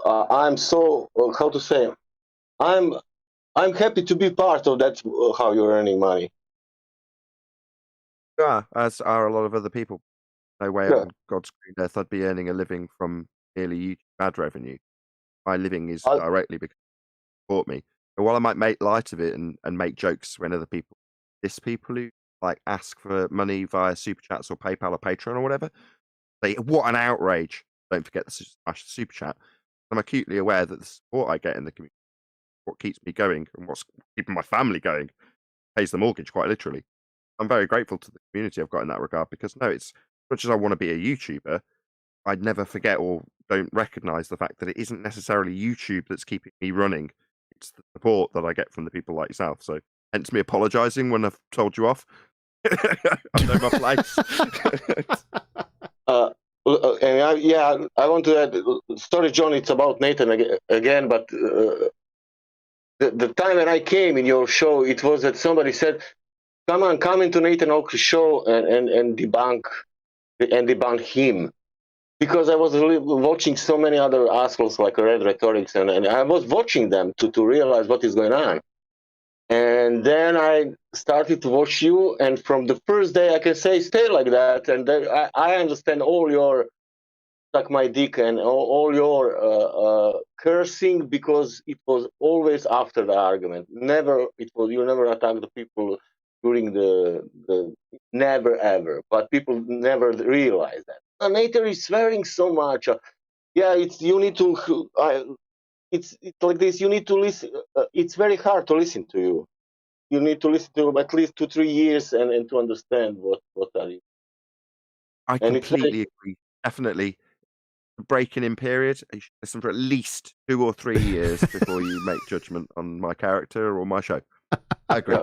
I'm so how to say, I'm happy to be part of that. How you're earning money. Yeah, as are a lot of other people. No way on God's green earth I'd be earning a living from merely YouTube ad revenue. My living is directly because they support me. And while I might make light of it and make jokes when other people diss people who like ask for money via Super Chats or PayPal or Patreon or whatever, say, what an outrage. Don't forget to smash the Super Chat. I'm acutely aware that the support I get in the community, what keeps me going and what's keeping my family going, pays the mortgage quite literally. I'm very grateful to the community I've got in that regard because no, it's as much as I want to be a YouTuber, I'd never forget or don't recognize the fact that it isn't necessarily YouTube that's keeping me running. It's the support that I get from the people like yourself. So hence me apologizing when I've told you off. I know my place. And I want to add, sorry, John, it's about Nathan again, but the time when I came in your show, it was that somebody said, come into Nathan Oak's show and debunk him. Because I was watching so many other assholes like Red Rhetorics, and I was watching them to realize what is going on. And then I started to watch you, and from the first day I can say, stay like that. And then I understand all your suck my dick and all your cursing, because it was always after the argument. You never attacked the people during the never ever, but people never realize that. Nathan is swearing so much. It's like this. You need to listen. It's very hard to listen to you. you need to listen to at least 2-3 years and to understand what are you. I And it's completely agree. Definitely. The breaking in period, you should listen for at least 2 or 3 years before you make judgment on my character or my show. I agree.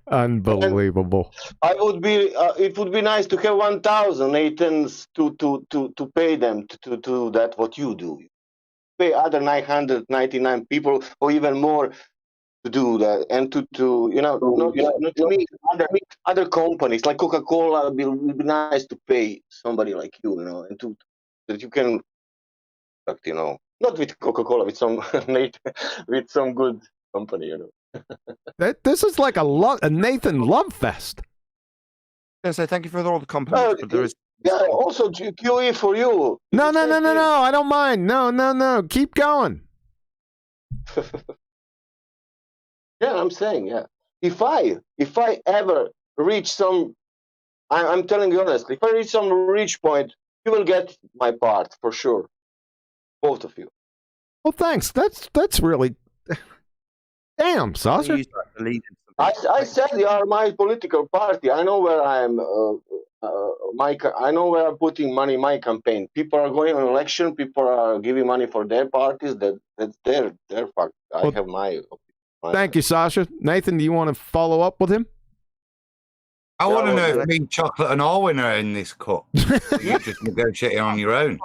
Unbelievable. I would be. It would be nice to have 1,000 Nathans to pay them to do that what you do. Pay other 999 people or even more to do that, and to not to me other companies like Coca-Cola would be nice to pay somebody like you, and to that you can, not with Coca-Cola, with some with some good company, This is like a Nathan love fest. I say thank you for all the compliments, but there is also QE for you. No. I don't mind. No. Keep going. Yeah, I'm saying, yeah. If I ever reach some, I'm telling you honestly, if I reach some reach point, you will get my part for sure, both of you. Well, thanks. That's really damn, Saucer. I said you are my political party. I know where I'm. I know where I'm putting money in my campaign. People are going on election. People are giving money for their parties. That's their fact. I have my. Thank you, Sasha. Nathan, do you want to follow up with him? I want to know if me, Chocolate, and Arwin are in this cut. You're just negotiating on your own.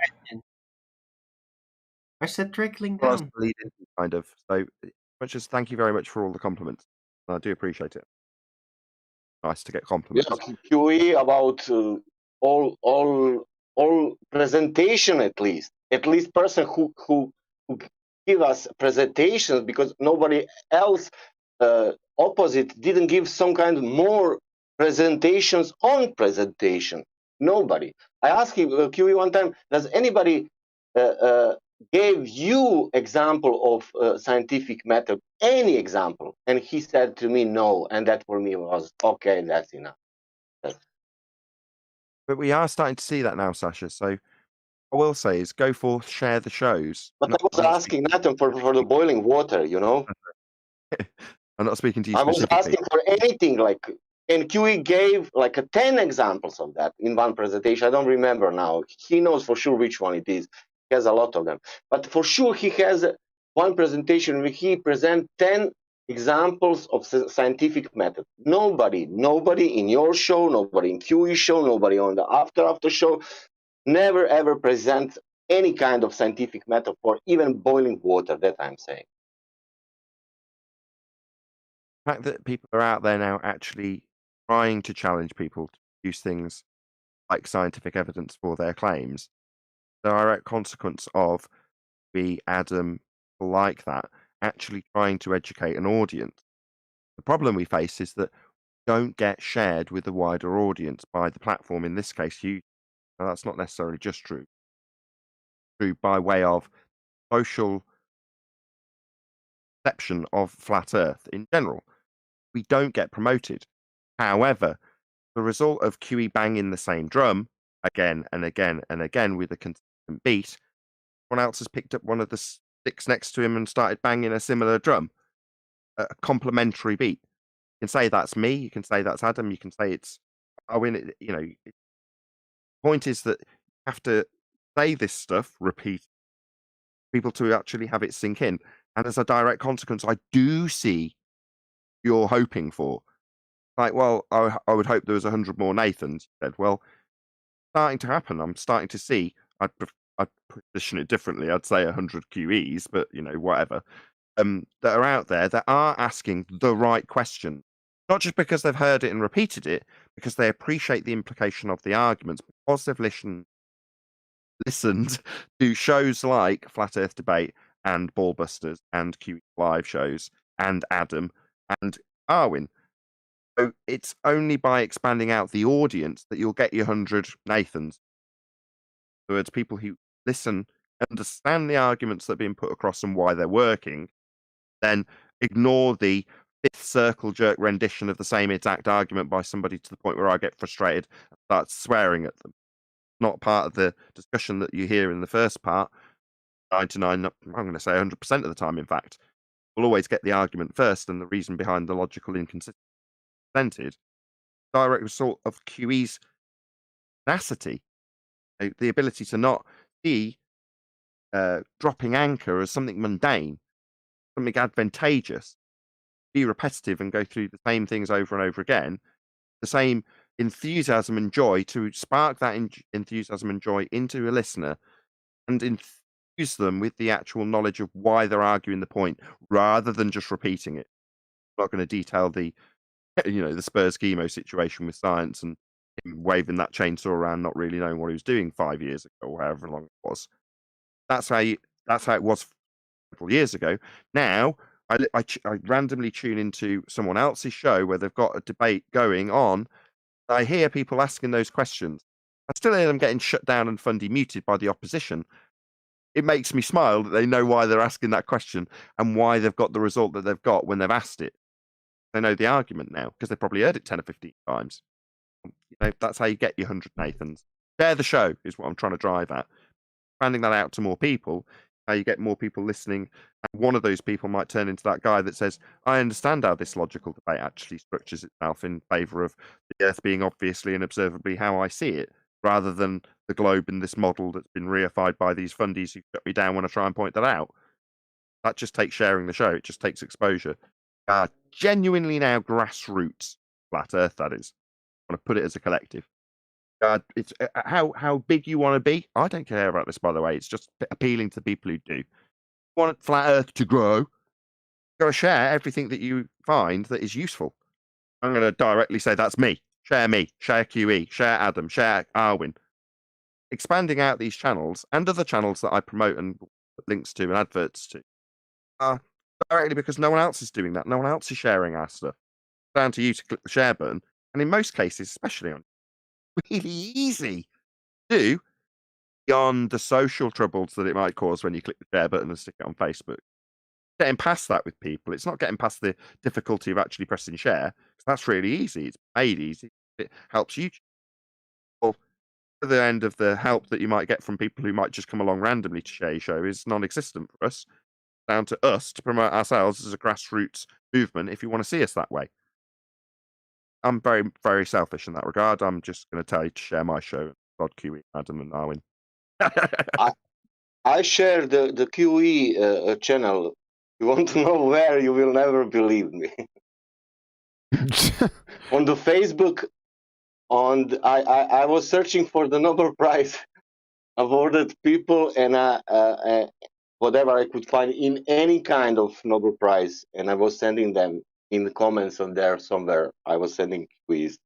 I said trickling Well, down. kind of. So, much as thank you very much for all the compliments. I do appreciate it. Nice to get compliments. Yeah, QE about all presentation at least person who give us presentations, because nobody else opposite didn't give some kind of more presentations on presentation. Nobody. I asked him QE one time, does anybody gave you example of scientific method, any example? And he said to me no, and that for me was okay, that's enough. But we are starting to see that now, Sasha. So I will say is go forth, share the shows. But I was asking Nathan for the boiling water, I'm not speaking to you I was specifically. asking for anything and QE gave 10 examples of that in one presentation. I don't remember now. He knows for sure which one it is. He has a lot of them. But for sure he has one presentation where he presents 10 examples of scientific method. Nobody in your show, nobody in QE show, nobody on the after show, never ever presents any kind of scientific method for even boiling water, that I'm saying. The fact that people are out there now actually trying to challenge people to use things like scientific evidence for their claims, the direct consequence of Adam like that actually trying to educate an audience. The problem we face is that don't get shared with a wider audience by the platform, in this case you. Now, that's not necessarily just true by way of social perception of flat earth in general. We don't get promoted. However, the result of QE banging the same drum again and again and again with a consistent beat, someone else has picked up one of the sticks next to him and started banging a similar drum, a complementary beat. You can say that's me, you can say that's Adam, you can say it's Owen. The point is that you have to say this stuff, repeat, people to actually have it sink in. And as a direct consequence, I do see you're hoping for. Like, well, I would hope there was 100 more Nathans. He said, well, starting to happen. I'm starting to see. I'd position it differently. I'd say 100 QEs, but whatever. That are out there that are asking the right question, not just because they've heard it and repeated it, because they appreciate the implication of the arguments, because they've listened to shows like Flat Earth Debate and Ballbusters and QE live shows and Adam and Arwin. So it's only by expanding out the audience that you'll get your 100 Nathans. In other words, people who listen, understand the arguments that are being put across and why they're working, then ignore the fifth circle jerk rendition of the same exact argument by somebody to the point where I get frustrated and start swearing at them. Not part of the discussion that you hear in the first part. 99, I'm going to say 100% of the time, in fact. will always get the argument first and the reason behind the logical inconsistency presented. Direct result of QE's tenacity, the ability to not see dropping anchor as something mundane, something advantageous, be repetitive and go through the same things over and over again, the same enthusiasm and joy to spark that enthusiasm and joy into a listener and infuse them with the actual knowledge of why they're arguing the point rather than just repeating it. I'm not going to detail the the Spurs chemo situation with science and him waving that chainsaw around, not really knowing what he was doing 5 years ago or however long it was. That's how it was several years ago. Now I randomly tune into someone else's show where they've got a debate going on. I hear people asking those questions. I still hear them getting shut down and fundy muted by the opposition. It makes me smile that they know why they're asking that question and why they've got the result that they've got when they've asked it. They know the argument now because they've probably heard it 10 or 15 times. That's how you get your 100 Nathans. Share the show is what I'm trying to drive at. Expanding that out to more people, how you get more people listening. And one of those people might turn into that guy that says, I understand how this logical debate actually structures itself in favour of the Earth being obviously and observably how I see it, rather than the globe in this model that's been reified by these fundies who shut me down when I try and point that out. That just takes sharing the show. It just takes exposure. Genuinely now grassroots flat Earth, that is. I want to put it as a collective. It's how big you want to be. I don't care about this, by the way. It's just appealing to people who do. You want flat Earth to grow, you've got to share everything that you find that is useful. I'm going to directly say that's me. Share QE, share Adam, share Arwin. Expanding out these channels and other channels that I promote and put links to and adverts to directly because no one else is doing that. No one else is sharing our stuff. It's down to you to click the share button. And in most cases, especially on really easy to do beyond the social troubles that it might cause when you click the share button and stick it on Facebook. Getting past that with people, it's not getting past the difficulty of actually pressing share. That's really easy. It's made easy. It helps you. Well, the end of the help that you might get from people who might just come along randomly to share your show is non-existent for us. Down to us to promote ourselves as a grassroots movement if you want to see us that way. I'm very, very selfish in that regard. I'm just going to tell you to share my show, God QE, Adam and Arwin. I share the QE channel. You want to know where? You will never believe me. On the Facebook, I was searching for the Nobel Prize awarded people and whatever I could find in any kind of Nobel Prize, and I was sending them in the comments on there somewhere. I was sending quiz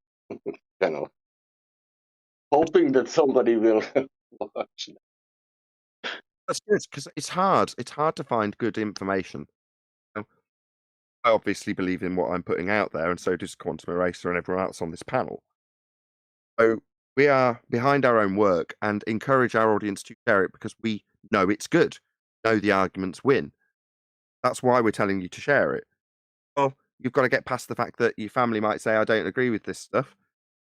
channel, hoping that somebody will watch. That's good because it's hard. It's hard to find good information. I obviously believe in what I'm putting out there, and so does Quantum Eraser and everyone else on this panel. So we are behind our own work and encourage our audience to share it because we know it's good. Know the arguments win. That's why we're telling you to share it. Well, you've got to get past the fact that your family might say, I don't agree with this stuff.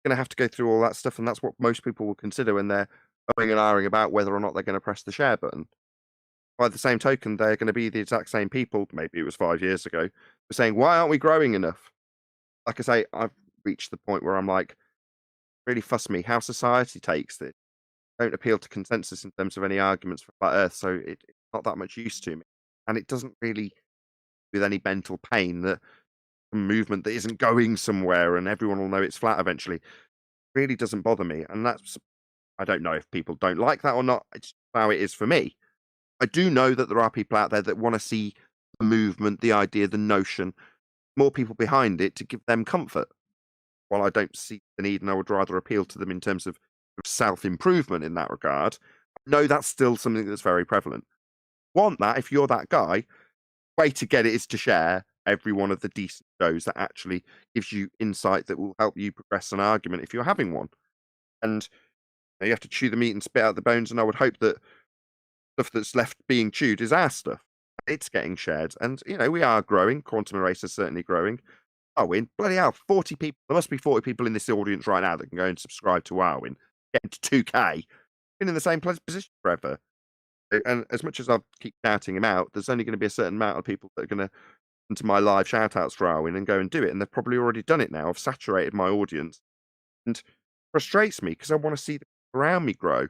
You're going to have to go through all that stuff, and that's what most people will consider when they're going and arguing about whether or not they're going to press the share button. By the same token, they're going to be the exact same people, maybe it was 5 years ago, saying, why aren't we growing enough? Like I say, I've reached the point where I'm like, really fuss me how society takes this. Don't appeal to consensus in terms of any arguments for flat Earth, so it's not that much use to me. And it doesn't really, with any mental pain, that a movement that isn't going somewhere and everyone will know it's flat eventually, really doesn't bother me. And that's, I don't know if people don't like that or not. It's how it is for me. I do know that there are people out there that want to see the movement, the idea, the notion, more people behind it to give them comfort. While I don't see the need, and I would rather appeal to them in terms of self-improvement in that regard, I know that's still something that's very prevalent. Want that, if you're that guy, way to get it is to share every one of the decent shows that actually gives you insight that will help you progress an argument if you're having one. And you have to chew the meat and spit out the bones, and I would hope that stuff that's left being chewed is our stuff. It's getting shared, and we are growing. Quantum Eraser is certainly growing. Arwin, bloody hell, 40 people. There must be 40 people in this audience right now that can go and subscribe to Arwin. Getting to 2K. Been in the same position forever. And as much as I keep shouting him out, there's only going to be a certain amount of people that are going to into my live shout outs for Arwen and go and do it. And they've probably already done it now. I've saturated my audience. And frustrates me because I want to see the people around me grow.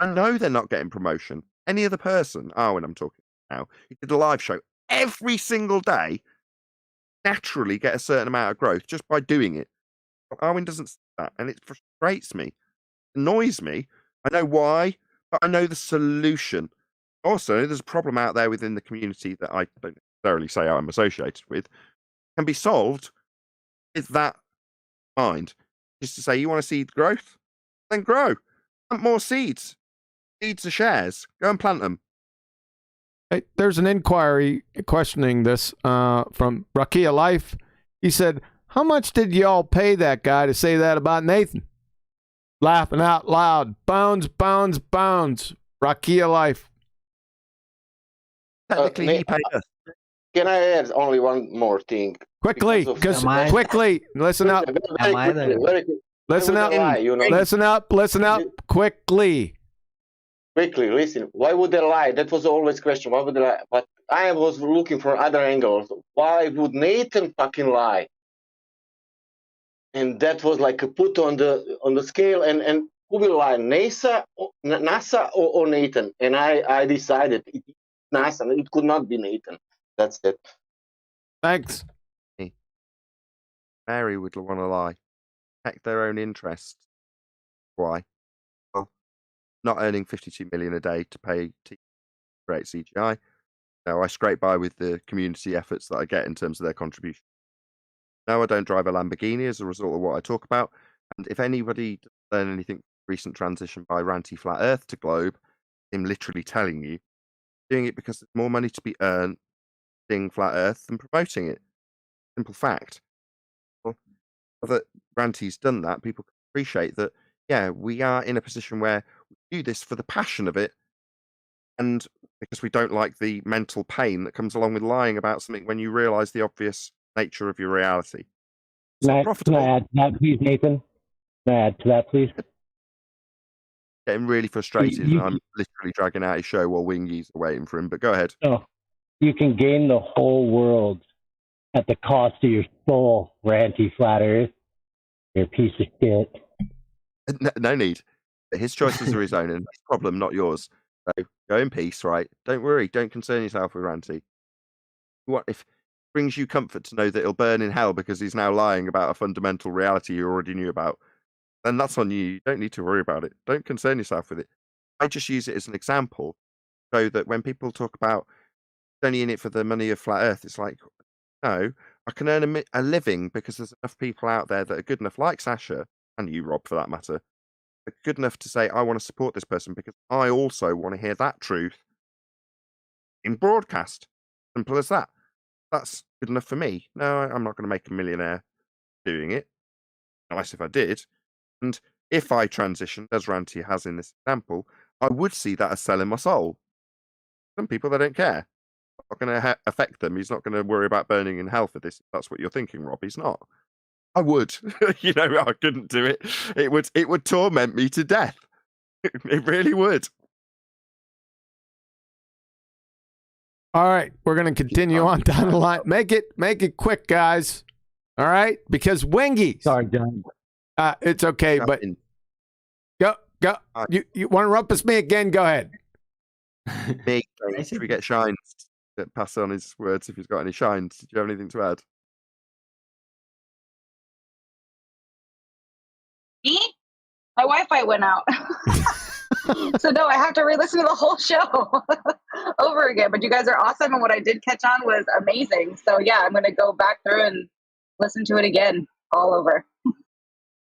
I know they're not getting promotion. Any other person, Arwen, I'm talking now, he did a live show every single day, naturally get a certain amount of growth just by doing it. But Arwen doesn't see that, and it frustrates me, annoys me. I know why, but I know the solution. Also, there's a problem out there within the community that I don't necessarily say I'm associated with, can be solved with that mind. Just to say, you want to see growth? Then grow. Plant more seeds. Seeds are shares. Go and plant them. Hey, there's an inquiry questioning this from Rakia Life. He said, how much did y'all pay that guy to say that about Nathan? Laughing out loud. Bones, bones, bones. Rakia Life. Technically, he paid us. Can I add only one more thing? Quickly, quickly, listen up. Listen up. Listen up. Listen up. Quickly. Quickly, listen. Why would they lie? That was always question. Why would they lie? But I was looking for other angles. Why would Nathan fucking lie? And that was like a put on the scale. And who will lie? NASA or Nathan? And I decided it's NASA. It could not be Nathan. That's it. Thanks. Mary would want to lie. Protect their own interests. Why? Well, not earning 52 million a day to pay to create CGI. No, I scrape by with the community efforts that I get in terms of their contribution. No, I don't drive a Lamborghini as a result of what I talk about. And if anybody doesn't learn anything from recent transition by Ranty Flat Earth to Globe, I'm literally telling you, doing it because there's more money to be earned being Flat Earth than promoting it. Simple fact. Well, that Ranty's done that, people can appreciate that, yeah, we are in a position where we do this for the passion of it and because we don't like the mental pain that comes along with lying about something when you realise the obvious nature of your reality. Can I add to that, please, Nathan? Can I add to that, please? Getting really frustrated and I'm literally dragging out his show while Wingies are waiting for him, but go ahead. No, you can gain the whole world at the cost of your soul, Ranty Flat Earth. You're a piece of shit. No need. His choices are his own and his problem, not yours. So go in peace, right? Don't worry. Don't concern yourself with Ranty. What if it brings you comfort to know that he'll burn in hell because he's now lying about a fundamental reality you already knew about? Then that's on you. You don't need to worry about it. Don't concern yourself with it. I just use it as an example so that when people talk about only in it for the money of Flat Earth, it's like, no, I can earn a living because there's enough people out there that are good enough, like Sasha, and you, Rob, for that matter, are good enough to say, I want to support this person because I also want to hear that truth in broadcast. Simple as that. That's good enough for me. No, I'm not going to make a millionaire doing it, unless if I did. And if I transitioned, as Ranty has in this example, I would see that as selling my soul. Some people, they don't care. Not going to affect them. He's not going to worry about burning in hell for this. If that's what you're thinking, Rob. He's not. I would. I couldn't do it. It would torment me to death. It really would. All right, we're going to continue on down the line. Make it quick, guys. All right, because Wingy. Sorry, John. It's okay, but go. You want to rumpus me again? Go ahead. Me. Should we get Shines? Pass on his words if he's got any shines. Did you have anything to add? Me? My Wi-Fi went out. So no, I have to re-listen to the whole show over again. But you guys are awesome, and what I did catch on was amazing. So yeah, I'm going to go back through and listen to it again, all over.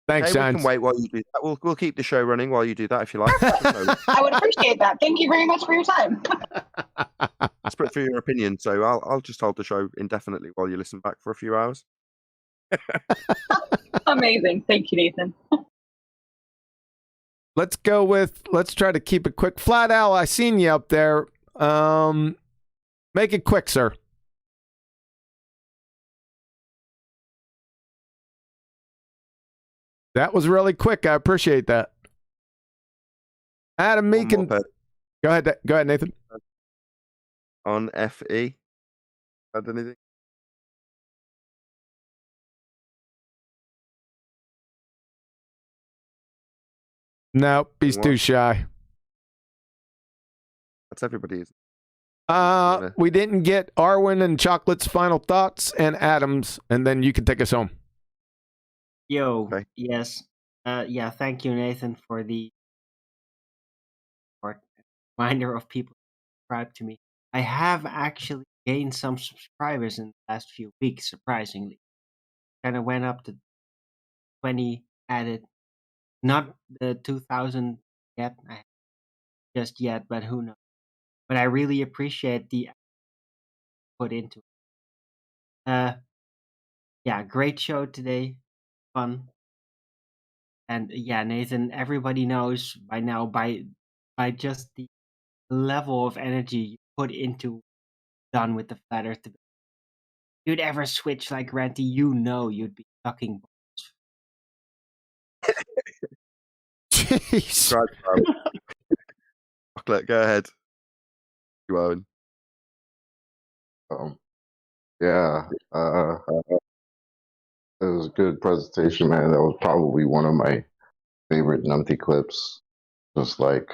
Thanks, Shines. We can wait while you do that. We'll keep the show running while you do that if you like. I would appreciate that. Thank you very much for your time. Let's put through your opinion. So I'll just hold the show indefinitely while you listen back for a few hours. Amazing. Thank you, Nathan. Let's try to keep it quick. Flat Al, I seen you up there. Make it quick, sir. That was really quick. I appreciate that. Adam Meekin. Go ahead, Nathan. On FE, had anything? Nope, he's too shy. That's everybody. We didn't get Arwen and Chocolate's final thoughts and Adams, and then you can take us home. Yo, yes. Yeah, thank you, Nathan, for the reminder of people to subscribe to me. I have actually gained some subscribers in the last few weeks, surprisingly. Kind of went up to 20 added. Not the 2,000 yet, just yet, but who knows. But I really appreciate the put into it. Yeah, great show today. Fun. And yeah, Nathan, everybody knows by now by just the level of energy you put into done with the flat earth debate. If you'd ever switch like Ranty, you know you'd be sucking Jeez. Chocolate, go ahead. You Owen. Yeah. It was a good presentation, man. That was probably one of my favorite numpty clips. Just like,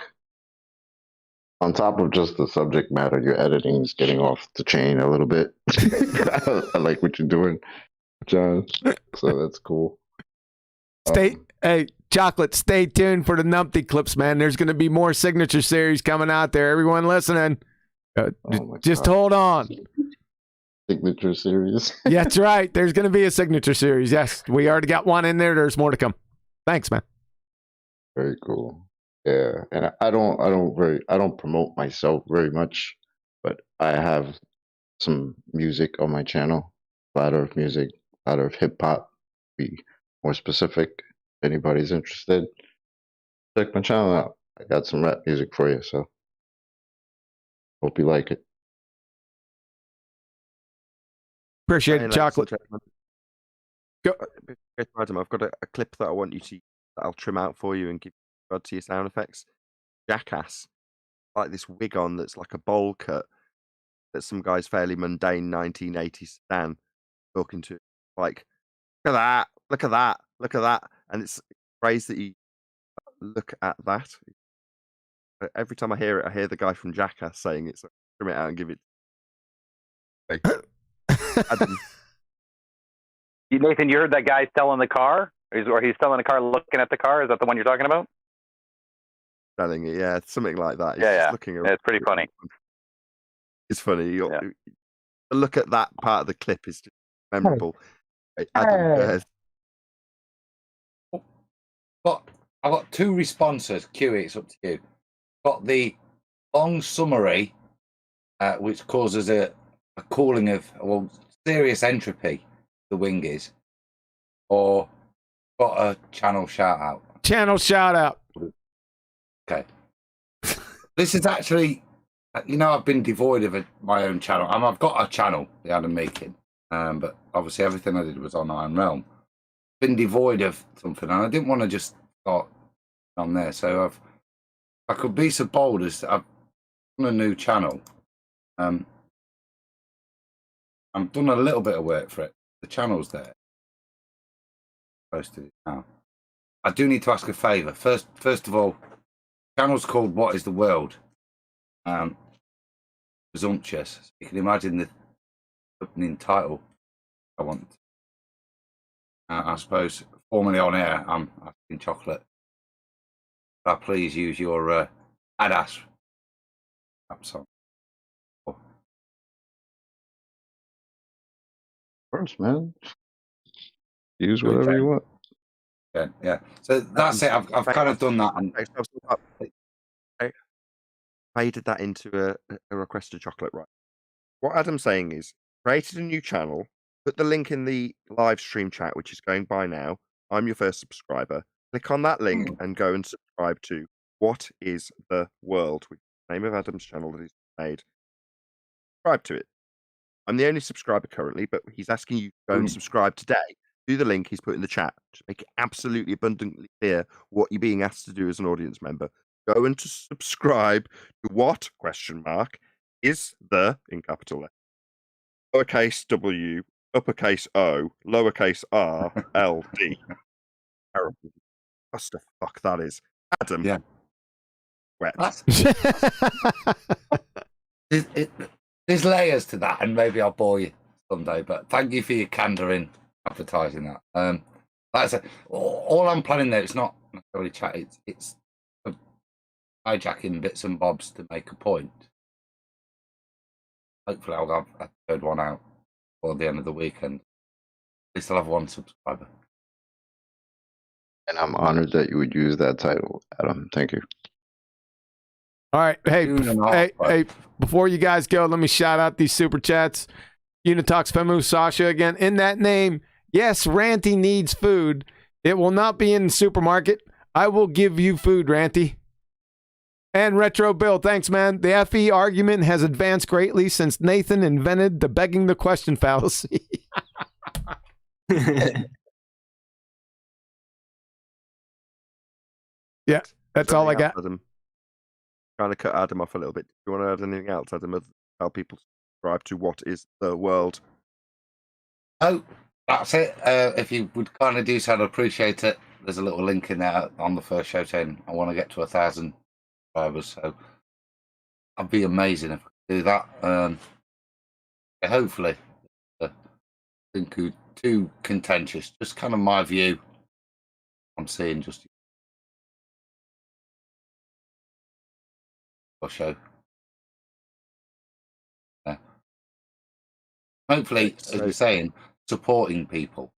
on top of just the subject matter, your editing is getting off the chain a little bit. I like what you're doing, John. So that's cool. Hey, Chocolate, stay tuned for the numpty clips, man. There's going to be more signature series coming out there. Everyone listening, just hold on. Signature series. Yeah, that's right. There's going to be a signature series. Yes, we already got one in there. There's more to come. Thanks, man. Very cool. Yeah, and I don't promote myself very much, but I have some music on my channel. Flat Earth music, Flat Earth hip hop. Be more specific. If anybody's interested, check my channel out. I got some rap music for you, so hope you like it. Appreciate it, Chocolate. Go. Adam, I've got a clip that I want you to. That I'll trim out for you and give to your sound effects. Jackass, like this wig on that's like a bowl cut. That some guy's fairly mundane 1980s sedan talking to, like, look at that, look at that, look at that, and it's a phrase that you look at that. Every time I hear it, I hear the guy from Jackass saying it. So trim it out and give it. Adam. Nathan, you heard that guy selling the car? Or he's selling the car looking at the car? Is that the one you're talking about? Selling it, yeah, something like that. He's Yeah. Looking around. Yeah, it's pretty funny. It's funny. Look at that part of the clip is just memorable. Hey, Adam, go ahead. I've got two responses. Q, it's up to you. Got the long summary, which causes a cooling of, serious entropy, the wing is, or got a channel shout out. Channel shout out. Okay. This is actually, I've been devoid of my own channel. I've got a channel, the Adam Making, but obviously everything I did was on Iron Realm. Been devoid of something, and I didn't want to just start on there. So I could be so bold as I've done a new channel. I've done a little bit of work for it. The channel's there. Posted it now. I do need to ask a favour. First of all, the channel's called What is the World? Presumptuous. So you can imagine the opening title I want. I suppose formally on air, I'm asking Chocolate. Could I please use your badass rap song? First, man. Use whatever you want. Yeah. So that's it. I've kind of done that. And Faded that into a request to Chocolate, right? What Adam's saying is, created a new channel, put the link in the live stream chat, which is going by now. I'm your first subscriber. Click on that link and go and subscribe to What is the World, which is the name of Adam's channel that he's made. Subscribe to it. I'm the only subscriber currently, but he's asking you to go and subscribe today to the link he's put in the chat. Just make it absolutely abundantly clear what you're being asked to do as an audience member. go and to subscribe to what, is the, in capital letters, lowercase w, uppercase O, lowercase r, L, D. Terrible. What the fuck that is. Adam. Yeah. Wet. There's layers to that, and maybe I'll bore you someday, but thank you for your candour in advertising that. Like I said, all I'm planning there, it's not necessarily chat, it's hijacking bits and bobs to make a point. Hopefully I'll have a third one out before the end of the weekend. At least I'll have one subscriber. And I'm honored that you would use that title, Adam. Thank you. All right. Hey, hey, before you guys go, let me shout out these super chats. Unitox Femu Sasha again. In that name, yes, Ranty needs food. It will not be in the supermarket. I will give you food, Ranty. And Retro Bill, thanks, man. The FE argument has advanced greatly since Nathan invented the begging the question fallacy. Yeah, that's all I got. Adam. Trying to cut Adam off a little bit. Do you want to add anything else, Adam? How people subscribe to what is the world? Oh, that's it. If you would kind of do so, I'd appreciate it. There's a little link in there on the first show saying I want to get to 1,000 subscribers. So I'd be amazing if I could do that. Yeah, hopefully, I think too contentious. Just kind of my view. I'm seeing just a show. Yeah. Hopefully, as you're saying, supporting people.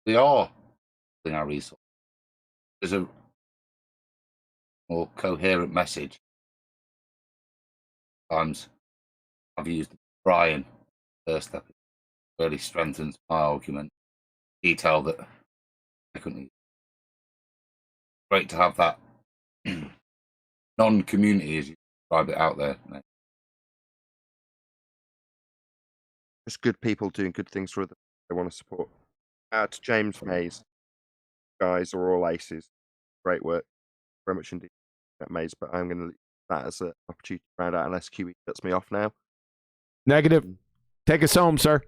We are in our resources. There's a more coherent message. Sometimes I've used Brian first step. Really strengthens my argument. Detail that I couldn't use. Great to have that non-community, as you describe it, out there. Just good people doing good things for others they want to support. To James Mays, guys are all aces. Great work, very much indeed, Mays. But I'm going to leave that as an opportunity to round out unless QE cuts me off now. Negative. Take us home, sir.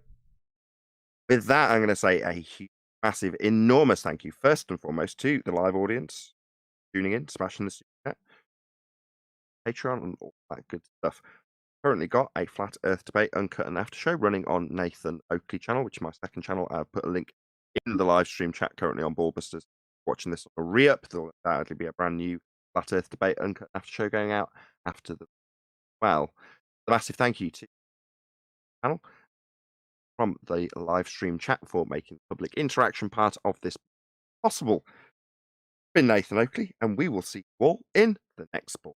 With that, I'm going to say a huge, massive, enormous thank you, first and foremost, to the live audience tuning in, smashing the super chat, Patreon, and all that good stuff. Currently got a Flat Earth Debate Uncut and After Show running on Nathan Oakley channel, which is my second channel. I've put a link in the live stream chat currently on BALLBUSTERS. Watching this on a re-up, there'll undoubtedly be a brand new Flat Earth Debate Uncut and After Show going out after the well. A massive thank you to the channel from the live stream chat for making the public interaction part of this possible. I've been Nathan Oakley, and we will see you all in the next sport.